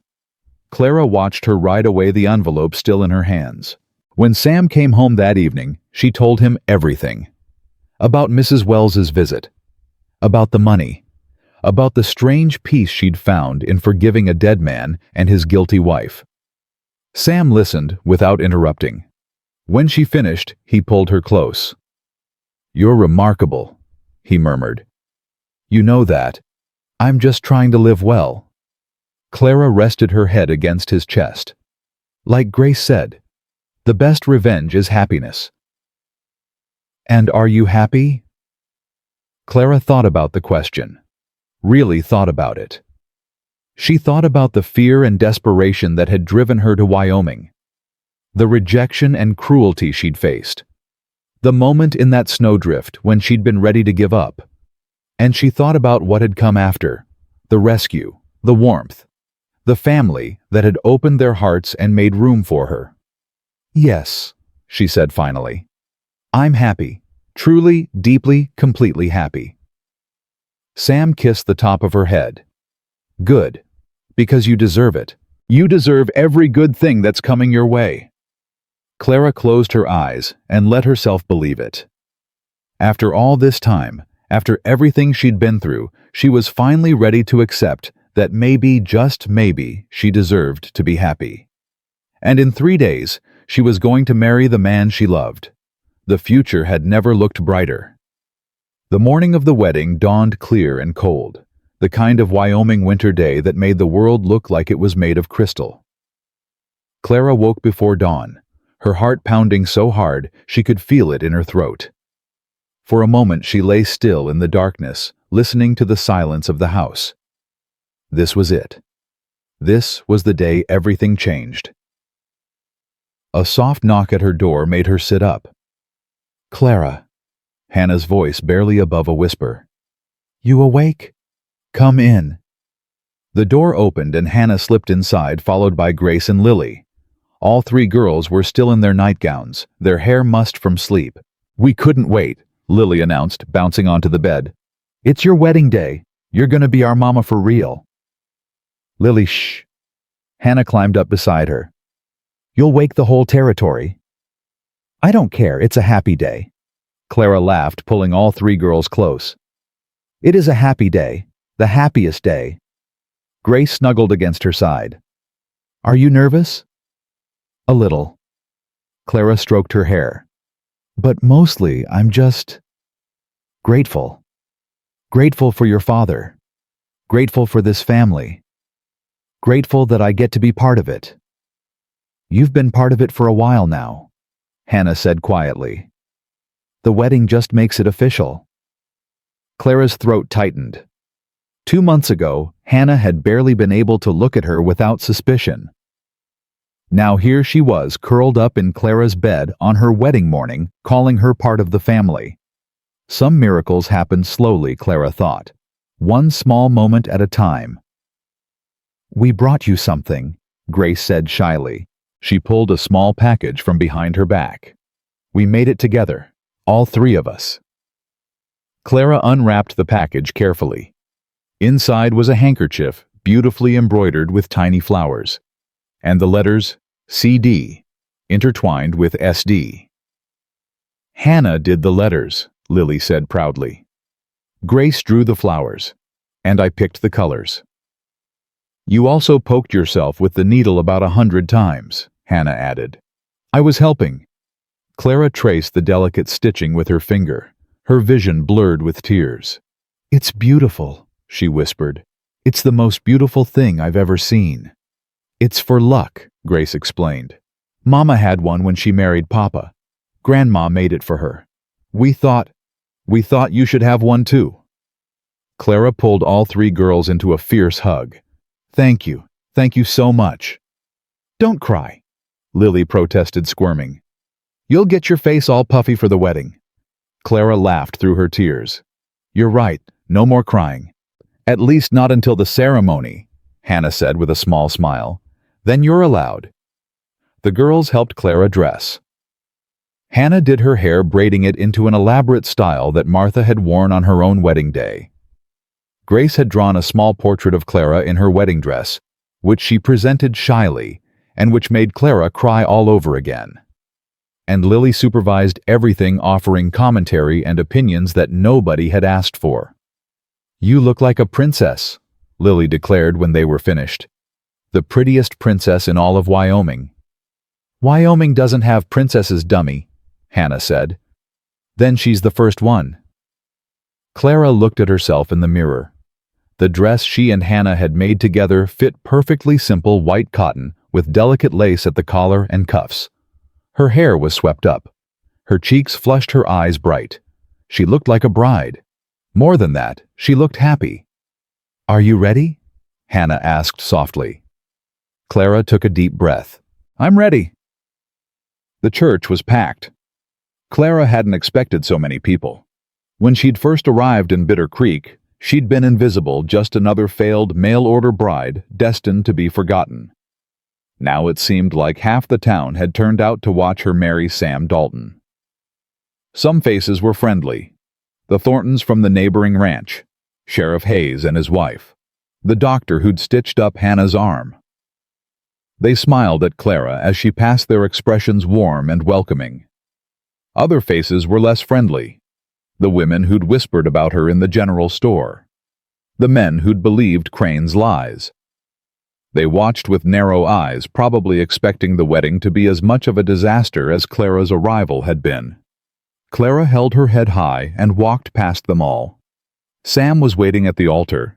Clara watched her ride away, the envelope still in her hands. When Sam came home that evening, she told him everything. About Mrs. Wells's visit. About the money. About the strange peace she'd found in forgiving a dead man and his guilty wife. Sam listened without interrupting. When she finished, he pulled her close. "You're remarkable," he murmured. "You know that. I'm just trying to live well." Clara rested her head against his chest. "Like Grace said, the best revenge is happiness." "And are you happy?" Clara thought about the question. Really thought about it. She thought about the fear and desperation that had driven her to Wyoming. The rejection and cruelty she'd faced. The moment in that snowdrift when she'd been ready to give up. And she thought about what had come after. The rescue, the warmth, the family that had opened their hearts and made room for her. "Yes," she said finally. "I'm happy. Truly, deeply, completely happy." Sam kissed the top of her head. "Good. Because you deserve it. You deserve every good thing that's coming your way." Clara closed her eyes and let herself believe it. After all this time, after everything she'd been through, she was finally ready to accept that maybe, just maybe, she deserved to be happy. And in 3 days, she was going to marry the man she loved. The future had never looked brighter. The morning of the wedding dawned clear and cold, the kind of Wyoming winter day that made the world look like it was made of crystal. Clara woke before dawn, her heart pounding so hard she could feel it in her throat. For a moment she lay still in the darkness, listening to the silence of the house. This was it. This was the day everything changed. A soft knock at her door made her sit up. "Clara," Hannah's voice barely above a whisper. "You awake? Come in." The door opened and Hannah slipped inside, followed by Grace and Lily. All 3 girls were still in their nightgowns, their hair mussed from sleep. "We couldn't wait," Lily announced, bouncing onto the bed. "It's your wedding day. You're gonna be our mama for real." "Lily, shh." Hannah climbed up beside her. "You'll wake the whole territory." "I don't care, it's a happy day." Clara laughed, pulling all 3 girls close. "It is a happy day, the happiest day." Grace snuggled against her side. "Are you nervous?" "A little." Clara stroked her hair. "But mostly, I'm just grateful. Grateful for your father. Grateful for this family. Grateful that I get to be part of it." "You've been part of it for a while now," Hannah said quietly. "The wedding just makes it official." Clara's throat tightened. 2 months ago, Hannah had barely been able to look at her without suspicion. Now here she was, curled up in Clara's bed on her wedding morning, calling her part of the family. Some miracles happened slowly, Clara thought. One small moment at a time. "We brought you something," Grace said shyly. She pulled a small package from behind her back. "We made it together, all 3 of us." Clara unwrapped the package carefully. Inside was a handkerchief, beautifully embroidered with tiny flowers, and the letters CD intertwined with SD. Hannah did the letters, Lily said proudly. Grace drew the flowers, and I picked the colors. You also poked yourself with the needle about 100 times, Hannah added. I was helping. Clara traced the delicate stitching with her finger, her vision blurred with tears. It's beautiful, she whispered. It's the most beautiful thing I've ever seen. It's for luck, Grace explained. Mama had one when she married Papa. Grandma made it for her. We thought you should have one too. Clara pulled all three girls into a fierce hug. Thank you so much. Don't cry, Lily protested, squirming. You'll get your face all puffy for the wedding. Clara laughed through her tears. You're right, no more crying. At least not until the ceremony, Hannah said with a small smile. Then you're allowed. The girls helped Clara dress. Hannah did her hair, braiding it into an elaborate style that Martha had worn on her own wedding day. Grace had drawn a small portrait of Clara in her wedding dress, which she presented shyly, and which made Clara cry all over again. And Lily supervised everything, offering commentary and opinions that nobody had asked for. You look like a princess, Lily declared when they were finished. The prettiest princess in all of Wyoming. Wyoming doesn't have princesses, dummy, Hannah said. Then she's the first one. Clara looked at herself in the mirror. The dress she and Hannah had made together fit perfectly simple white cotton with delicate lace at the collar and cuffs. Her hair was swept up. Her cheeks flushed, her eyes bright. She looked like a bride. More than that, she looked happy. Are you ready? Hannah asked softly. Clara took a deep breath. I'm ready. The church was packed. Clara hadn't expected so many people. When she'd first arrived in Bitter Creek, she'd been invisible, just another failed mail-order bride destined to be forgotten. Now it seemed like half the town had turned out to watch her marry Sam Dalton. Some faces were friendly. The Thorntons from the neighboring ranch, Sheriff Hayes and his wife, the doctor who'd stitched up Hannah's arm. They smiled at Clara as she passed, their expressions warm and welcoming. Other faces were less friendly. The women who'd whispered about her in the general store. The men who'd believed Crane's lies. They watched with narrow eyes, probably expecting the wedding to be as much of a disaster as Clara's arrival had been. Clara held her head high and walked past them all. Sam was waiting at the altar.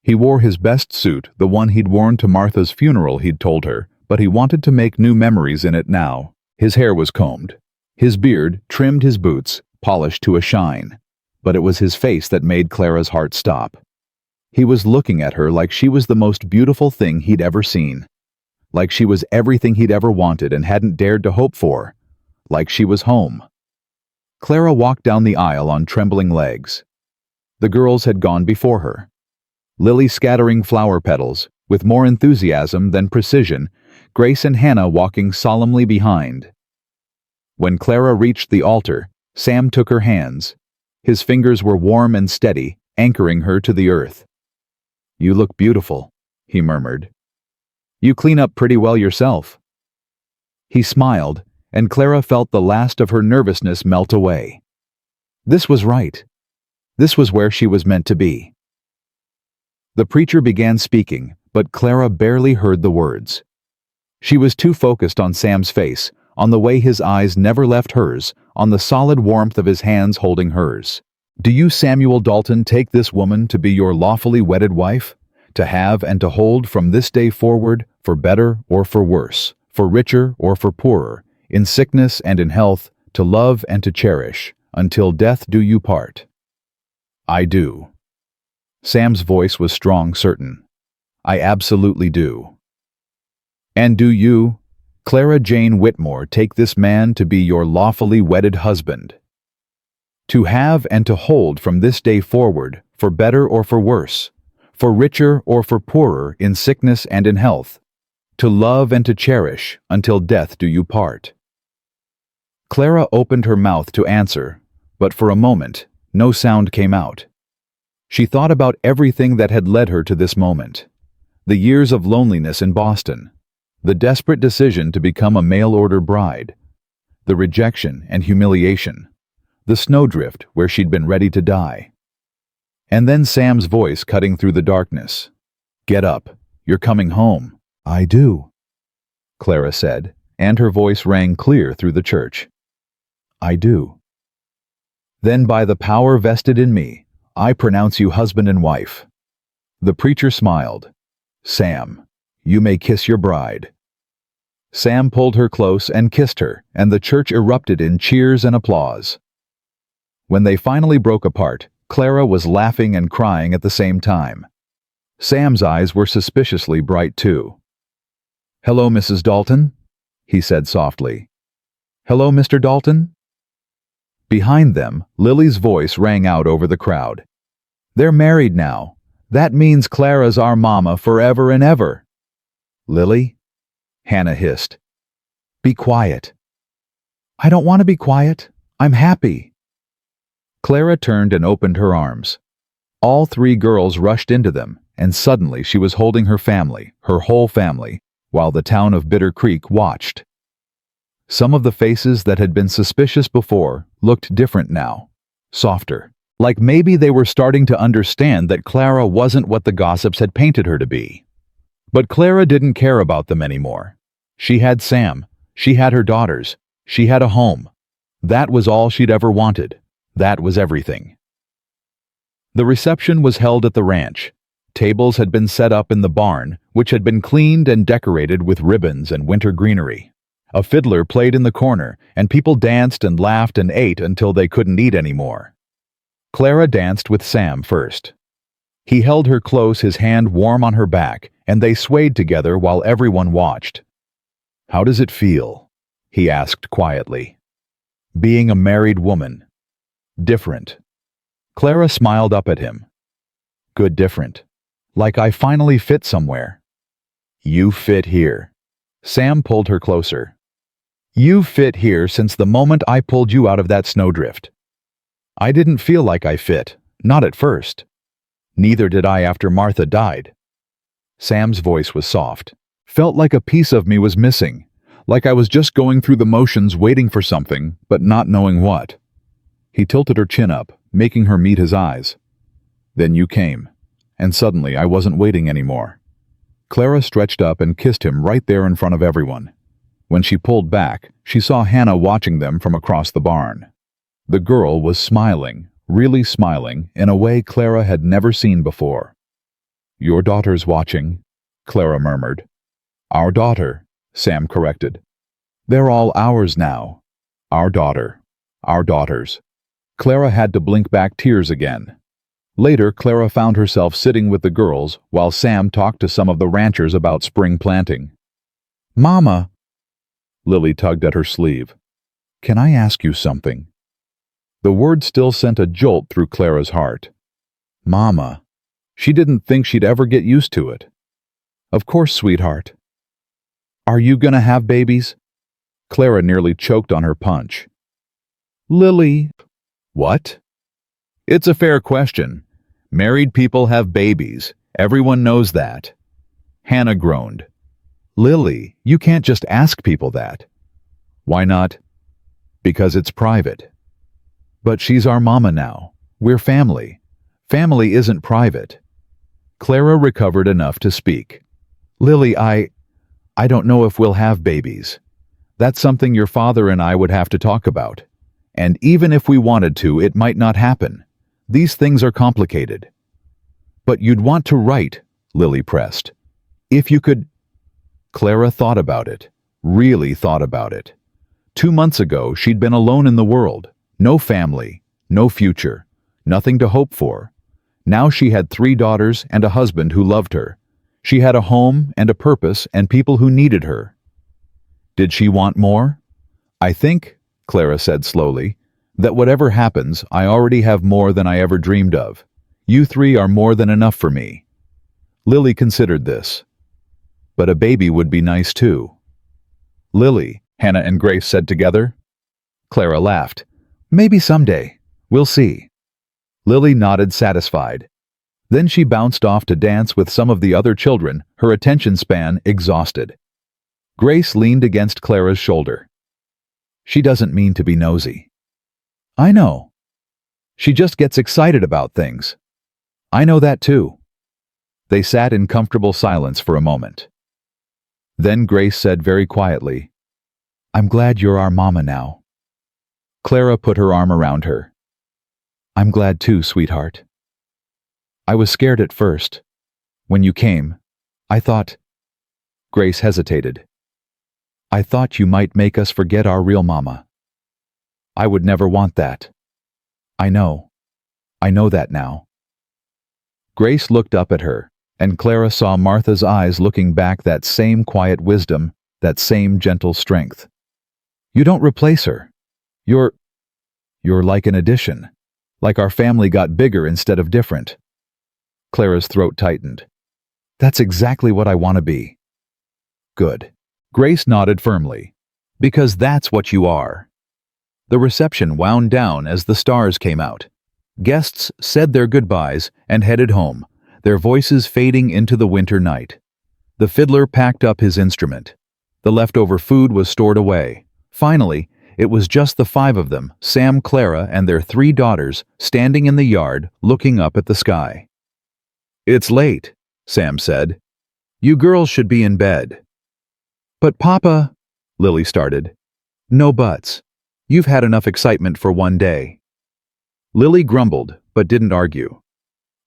He wore his best suit, the one he'd worn to Martha's funeral, he'd told her, but he wanted to make new memories in it now. His hair was combed. His beard trimmed, his boots polished to a shine. But it was his face that made Clara's heart stop. He was looking at her like she was the most beautiful thing he'd ever seen. Like she was everything he'd ever wanted and hadn't dared to hope for. Like she was home. Clara walked down the aisle on trembling legs. The girls had gone before her. Lily scattering flower petals, with more enthusiasm than precision, Grace and Hannah walking solemnly behind. When Clara reached the altar, Sam took her hands. His fingers were warm and steady, anchoring her to the earth. You look beautiful, he murmured. You clean up pretty well yourself. He smiled, and Clara felt the last of her nervousness melt away. This was right. This was where she was meant to be. The preacher began speaking, but Clara barely heard the words. She was too focused on Sam's face, on the way his eyes never left hers, on the solid warmth of his hands holding hers. Do you, Samuel Dalton, take this woman to be your lawfully wedded wife, to have and to hold from this day forward, for better or for worse, for richer or for poorer, in sickness and in health, to love and to cherish, until death do you part? I do. Sam's voice was strong, certain. I absolutely do. And do you, Clara Jane Whitmore, take this man to be your lawfully wedded husband? To have and to hold from this day forward, for better or for worse, for richer or for poorer, in sickness and in health, to love and to cherish, until death do you part? Clara opened her mouth to answer, but for a moment, no sound came out. She thought about everything that had led her to this moment. The years of loneliness in Boston. The desperate decision to become a mail-order bride. The rejection and humiliation. The snowdrift where she'd been ready to die. And then Sam's voice cutting through the darkness. "Get up. You're coming home." "I do," Clara said, and her voice rang clear through the church. "I do." "Then by the power vested in me, I pronounce you husband and wife." The preacher smiled. "Sam, you may kiss your bride." Sam pulled her close and kissed her, and the church erupted in cheers and applause. When they finally broke apart, Clara was laughing and crying at the same time. Sam's eyes were suspiciously bright too. "Hello, Mrs. Dalton," he said softly. "Hello, Mr. Dalton?" Behind them, Lily's voice rang out over the crowd. "They're married now. That means Clara's our mama forever and ever." "Lily?" Hannah hissed. "Be quiet." "I don't want to be quiet. I'm happy." Clara turned and opened her arms. All three girls rushed into them, and suddenly she was holding her family, her whole family, while the town of Bitter Creek watched. Some of the faces that had been suspicious before looked different now, softer, like maybe they were starting to understand that Clara wasn't what the gossips had painted her to be. But Clara didn't care about them anymore. She had Sam, she had her daughters, she had a home. That was all she'd ever wanted. That was everything. The reception was held at the ranch. Tables had been set up in the barn, which had been cleaned and decorated with ribbons and winter greenery. A fiddler played in the corner, and people danced and laughed and ate until they couldn't eat anymore. Clara danced with Sam first. He held her close, his hand warm on her back, and they swayed together while everyone watched. "How does it feel?" he asked quietly. "Being a married woman. Different." Clara smiled up at him. "Good different. Like I finally fit somewhere." "You fit here." Sam pulled her closer. "You fit here since the moment I pulled you out of that snowdrift." "I didn't feel like I fit, not at first." "Neither did I after Martha died." Sam's voice was soft. "Felt like a piece of me was missing, like I was just going through the motions waiting for something, but not knowing what." He tilted her chin up, making her meet his eyes. "Then you came, and suddenly I wasn't waiting anymore." Clara stretched up and kissed him right there in front of everyone. When she pulled back, she saw Hannah watching them from across the barn. The girl was smiling, really smiling, in a way Clara had never seen before. "Your daughter's watching," Clara murmured. "Our daughter," Sam corrected. "They're all ours now. Our daughter. Our daughters." Clara had to blink back tears again. Later, Clara found herself sitting with the girls while Sam talked to some of the ranchers about spring planting. "Mama," Lily tugged at her sleeve. "Can I ask you something?" The word still sent a jolt through Clara's heart. Mama. She didn't think she'd ever get used to it. "Of course, sweetheart." "Are you gonna have babies?" Clara nearly choked on her punch. "Lily." "What?" "It's a fair question. Married people have babies. Everyone knows that." Hannah groaned. "Lily, you can't just ask people that." "Why not?" "Because it's private." "But she's our mama now. We're family. Family isn't private." Clara recovered enough to speak. "Lily, I don't know if we'll have babies. That's something your father and I would have to talk about. And even if we wanted to, it might not happen. These things are complicated." "But you'd want to write," Lily pressed. "If you could—" Clara thought about it, really thought about it. 2 months ago, she'd been alone in the world. No family, no future, nothing to hope for. Now she had 3 daughters and a husband who loved her. She had a home and a purpose and people who needed her. Did she want more? "I think," Clara said slowly, "that whatever happens, I already have more than I ever dreamed of. You 3 are more than enough for me." Lily considered this. "But a baby would be nice too." "Lily," Hannah and Grace said together. Clara laughed. "Maybe someday. We'll see." Lily nodded satisfied. Then she bounced off to dance with some of the other children, her attention span exhausted. Grace leaned against Clara's shoulder. She doesn't mean to be nosy. I know. She just gets excited about things. I know that too. They sat in comfortable silence for a moment. Then Grace said very quietly, I'm glad you're our mama now. Clara put her arm around her. I'm glad too, sweetheart. I was scared at first. When you came, I thought... Grace hesitated. I thought you might make us forget our real mama. I would never want that. I know. I know that now. Grace looked up at her, and Clara saw Martha's eyes looking back, that same quiet wisdom, that same gentle strength. You don't replace her. You're like an addition. Like our family got bigger instead of different. Clara's throat tightened. That's exactly what I want to be. Good. Grace nodded firmly. Because that's what you are. The reception wound down as the stars came out. Guests said their goodbyes and headed home, their voices fading into the winter night. The fiddler packed up his instrument. The leftover food was stored away. Finally, it was just the five of them, Sam, Clara, and their three daughters, standing in the yard, looking up at the sky. It's late, Sam said. You girls should be in bed. But Papa, Lily started. No buts. You've had enough excitement for one day. Lily grumbled, but didn't argue.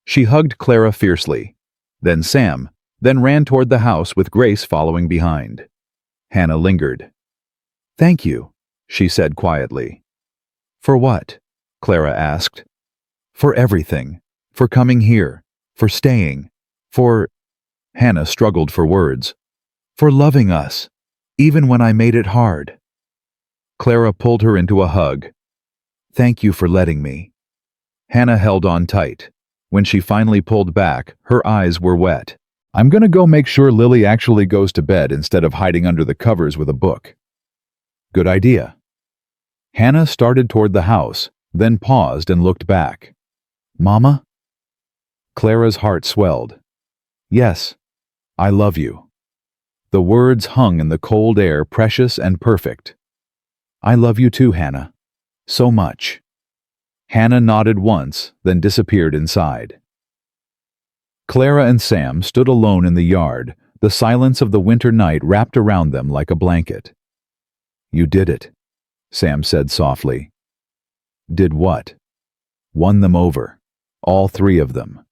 She hugged Clara fiercely, then Sam, then ran toward the house with Grace following behind. Hannah lingered. Thank you, she said quietly. For what? Clara asked. For everything. For coming here. For staying. For... Hannah struggled for words. For loving us, even when I made it hard. Clara pulled her into a hug. Thank you for letting me. Hannah held on tight. When she finally pulled back, her eyes were wet. I'm gonna go make sure Lily actually goes to bed instead of hiding under the covers with a book. Good idea. Hannah started toward the house, then paused and looked back. Mama? Clara's heart swelled. Yes, I love you. The words hung in the cold air, precious and perfect. I love you too, Hannah. So much. Hannah nodded once, then disappeared inside. Clara and Sam stood alone in the yard, the silence of the winter night wrapped around them like a blanket. You did it, Sam said softly. Did what? Won them over. All three of them.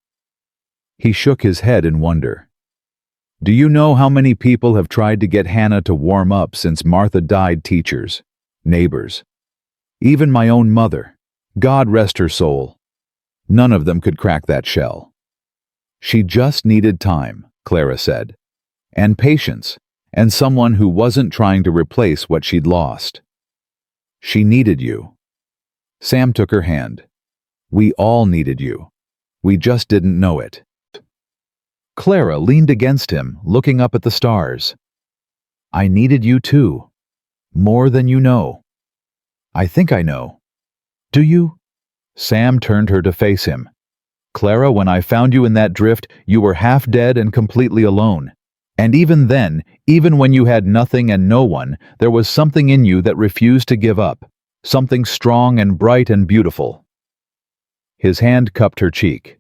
He shook his head in wonder. Do you know how many people have tried to get Hannah to warm up since Martha died? Teachers, neighbors, even my own mother, God rest her soul. None of them could crack that shell. She just needed time, Clara said, and patience, and someone who wasn't trying to replace what she'd lost. She needed you. Sam took her hand. We all needed you. We just didn't know it. Clara leaned against him, looking up at the stars. I needed you too. More than you know. I think I know. Do you? Sam turned her to face him. Clara, when I found you in that drift, you were half dead and completely alone. And even then, even when you had nothing and no one, there was something in you that refused to give up. Something strong and bright and beautiful. His hand cupped her cheek.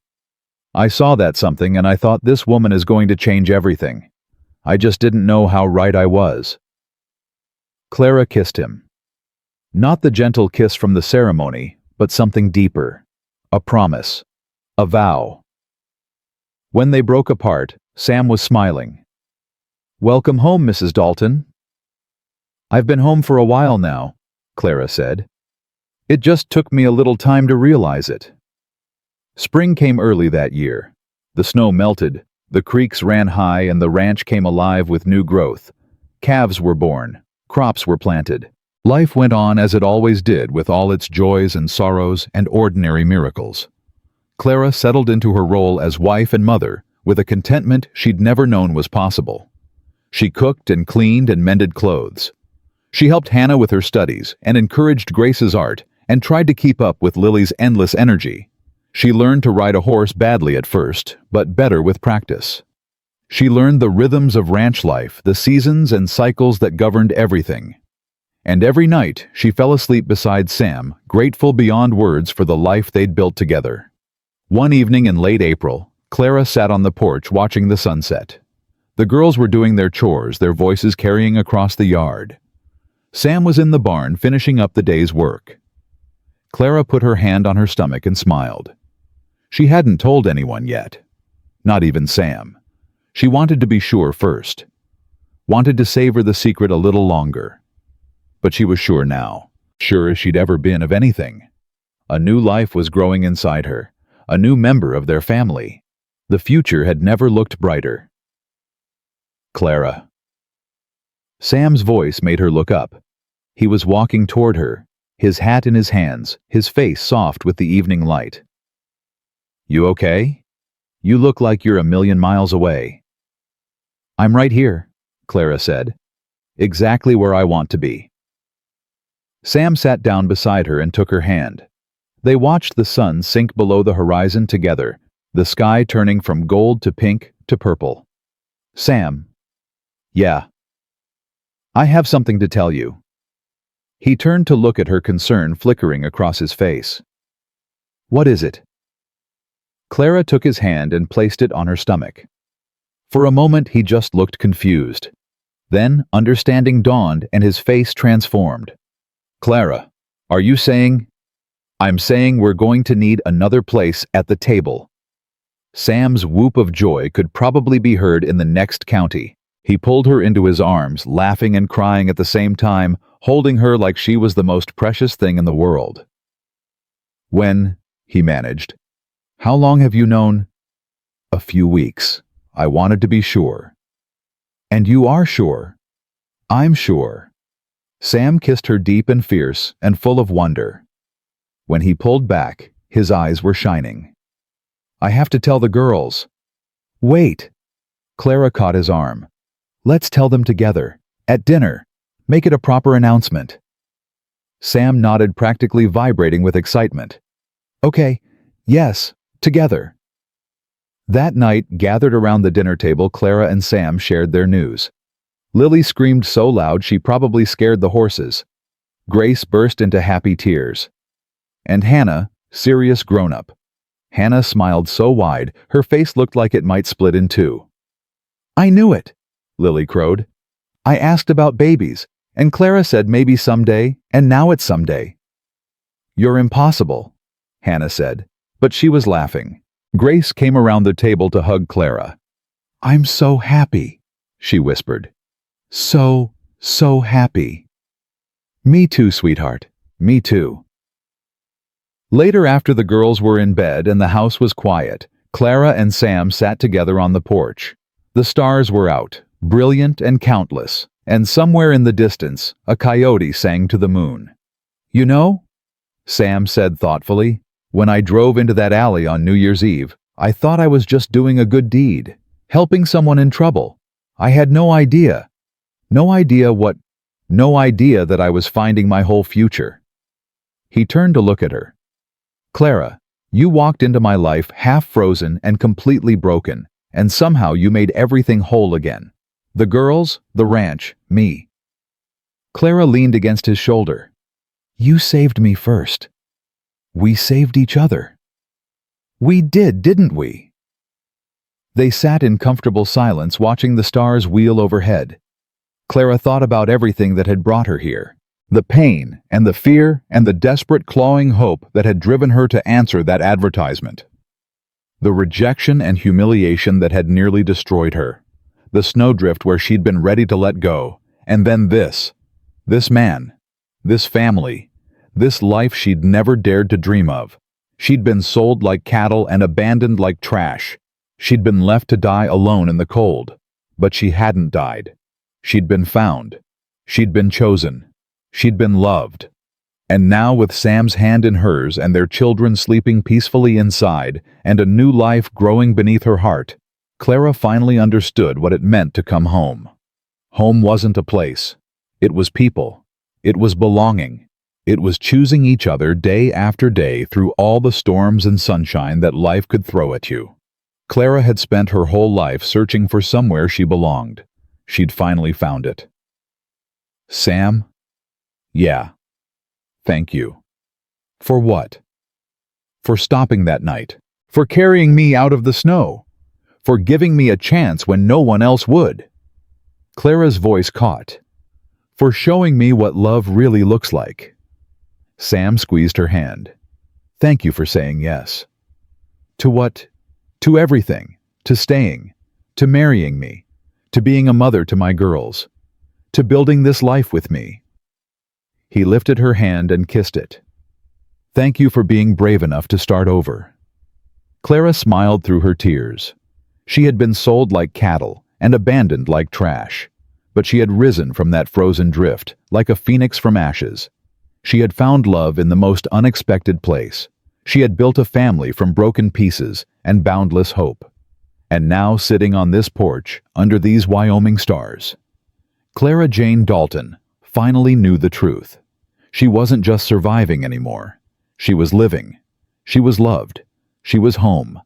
I saw that something and I thought this woman is going to change everything. I just didn't know how right I was. Clara kissed him. Not the gentle kiss from the ceremony, but something deeper. A promise. A vow. When they broke apart, Sam was smiling. Welcome home, Mrs. Dalton. I've been home for a while now, Clara said. It just took me a little time to realize it. Spring came early that year. The snow melted, the creeks ran high, and the ranch came alive with new growth. Calves were born, crops were planted. Life went on as it always did, with all its joys and sorrows and ordinary miracles. Clara settled into her role as wife and mother with a contentment she'd never known was possible. She cooked and cleaned and mended clothes. She helped Hannah with her studies and encouraged Grace's art and tried to keep up with Lily's endless energy. She learned to ride a horse badly at first, but better with practice. She learned the rhythms of ranch life, the seasons and cycles that governed everything. And every night, she fell asleep beside Sam, grateful beyond words for the life they'd built together. One evening in late April, Clara sat on the porch watching the sunset. The girls were doing their chores, their voices carrying across the yard. Sam was in the barn finishing up the day's work. Clara put her hand on her stomach and smiled. She hadn't told anyone yet. Not even Sam. She wanted to be sure first. Wanted to savor the secret a little longer. But she was sure now. Sure as she'd ever been of anything. A new life was growing inside her. A new member of their family. The future had never looked brighter. Clara. Sam's voice made her look up. He was walking toward her, his hat in his hands, his face soft with the evening light. You okay? You look like you're a million miles away. I'm right here, Clara said. Exactly where I want to be. Sam sat down beside her and took her hand. They watched the sun sink below the horizon together, the sky turning from gold to pink to purple. Sam. Yeah. I have something to tell you. He turned to look at her, concern flickering across his face. What is it? Clara took his hand and placed it on her stomach. For a moment he just looked confused. Then understanding dawned and his face transformed. Clara, are you saying? I'm saying we're going to need another place at the table. Sam's whoop of joy could probably be heard in the next county. He pulled her into his arms, laughing and crying at the same time, holding her like she was the most precious thing in the world. When, he managed. How long have you known? A few weeks. I wanted to be sure. And you are sure? I'm sure. Sam kissed her deep and fierce and full of wonder. When he pulled back, his eyes were shining. I have to tell the girls. Wait. Clara caught his arm. Let's tell them together. At dinner. Make it a proper announcement. Sam nodded, practically vibrating with excitement. Okay. Yes. Together. That night, gathered around the dinner table, Clara and Sam shared their news. Lily screamed so loud she probably scared the horses. Grace burst into happy tears. And Hannah, serious grown-up. Hannah smiled so wide, her face looked like it might split in two. I knew it, Lily crowed. I asked about babies, and Clara said maybe someday, and now it's someday. You're impossible, Hannah said, but she was laughing. Grace came around the table to hug Clara. I'm so happy, she whispered. So happy. Me too, sweetheart. Me too. Later, after the girls were in bed and the house was quiet, Clara and Sam sat together on the porch. The stars were out, brilliant and countless, and somewhere in the distance, a coyote sang to the moon. You know, Sam said thoughtfully, when I drove into that alley on New Year's Eve, I thought I was just doing a good deed, helping someone in trouble. I had no idea. No idea that I was finding my whole future. He turned to look at her. Clara, you walked into my life half frozen and completely broken, and somehow you made everything whole again. The girls, the ranch, me. Clara leaned against his shoulder. You saved me first. We saved each other. We did, didn't we? They sat in comfortable silence, watching the stars wheel overhead. Clara thought about everything that had brought her here. The pain and the fear and the desperate clawing hope that had driven her to answer that advertisement. The rejection and humiliation that had nearly destroyed her. The snowdrift where she'd been ready to let go. And then this man, this family, this life she'd never dared to dream of. She'd been sold like cattle and abandoned like trash. She'd been left to die alone in the cold. But she hadn't died. She'd been found. She'd been chosen. She'd been loved. And now, with Sam's hand in hers and their children sleeping peacefully inside, and a new life growing beneath her heart, Clara finally understood what it meant to come home. Home wasn't a place. It was people. It was belonging. It was choosing each other day after day through all the storms and sunshine that life could throw at you. Clara had spent her whole life searching for somewhere she belonged. She'd finally found it. Sam? Yeah. Thank you. For what? For stopping that night. For carrying me out of the snow. For giving me a chance when no one else would. Clara's voice caught. For showing me what love really looks like. Sam squeezed her hand. Thank you for saying yes. To what? To everything. To staying. To marrying me. To being a mother to my girls. To building this life with me. He lifted her hand and kissed it. Thank you for being brave enough to start over. Clara smiled through her tears. She had been sold like cattle and abandoned like trash, but she had risen from that frozen drift like a phoenix from ashes. She had found love in the most unexpected place. She had built a family from broken pieces and boundless hope. And now sitting on this porch under these Wyoming stars, Clara Jane Dalton finally knew the truth. She wasn't just surviving anymore. She was living. She was loved. She was home.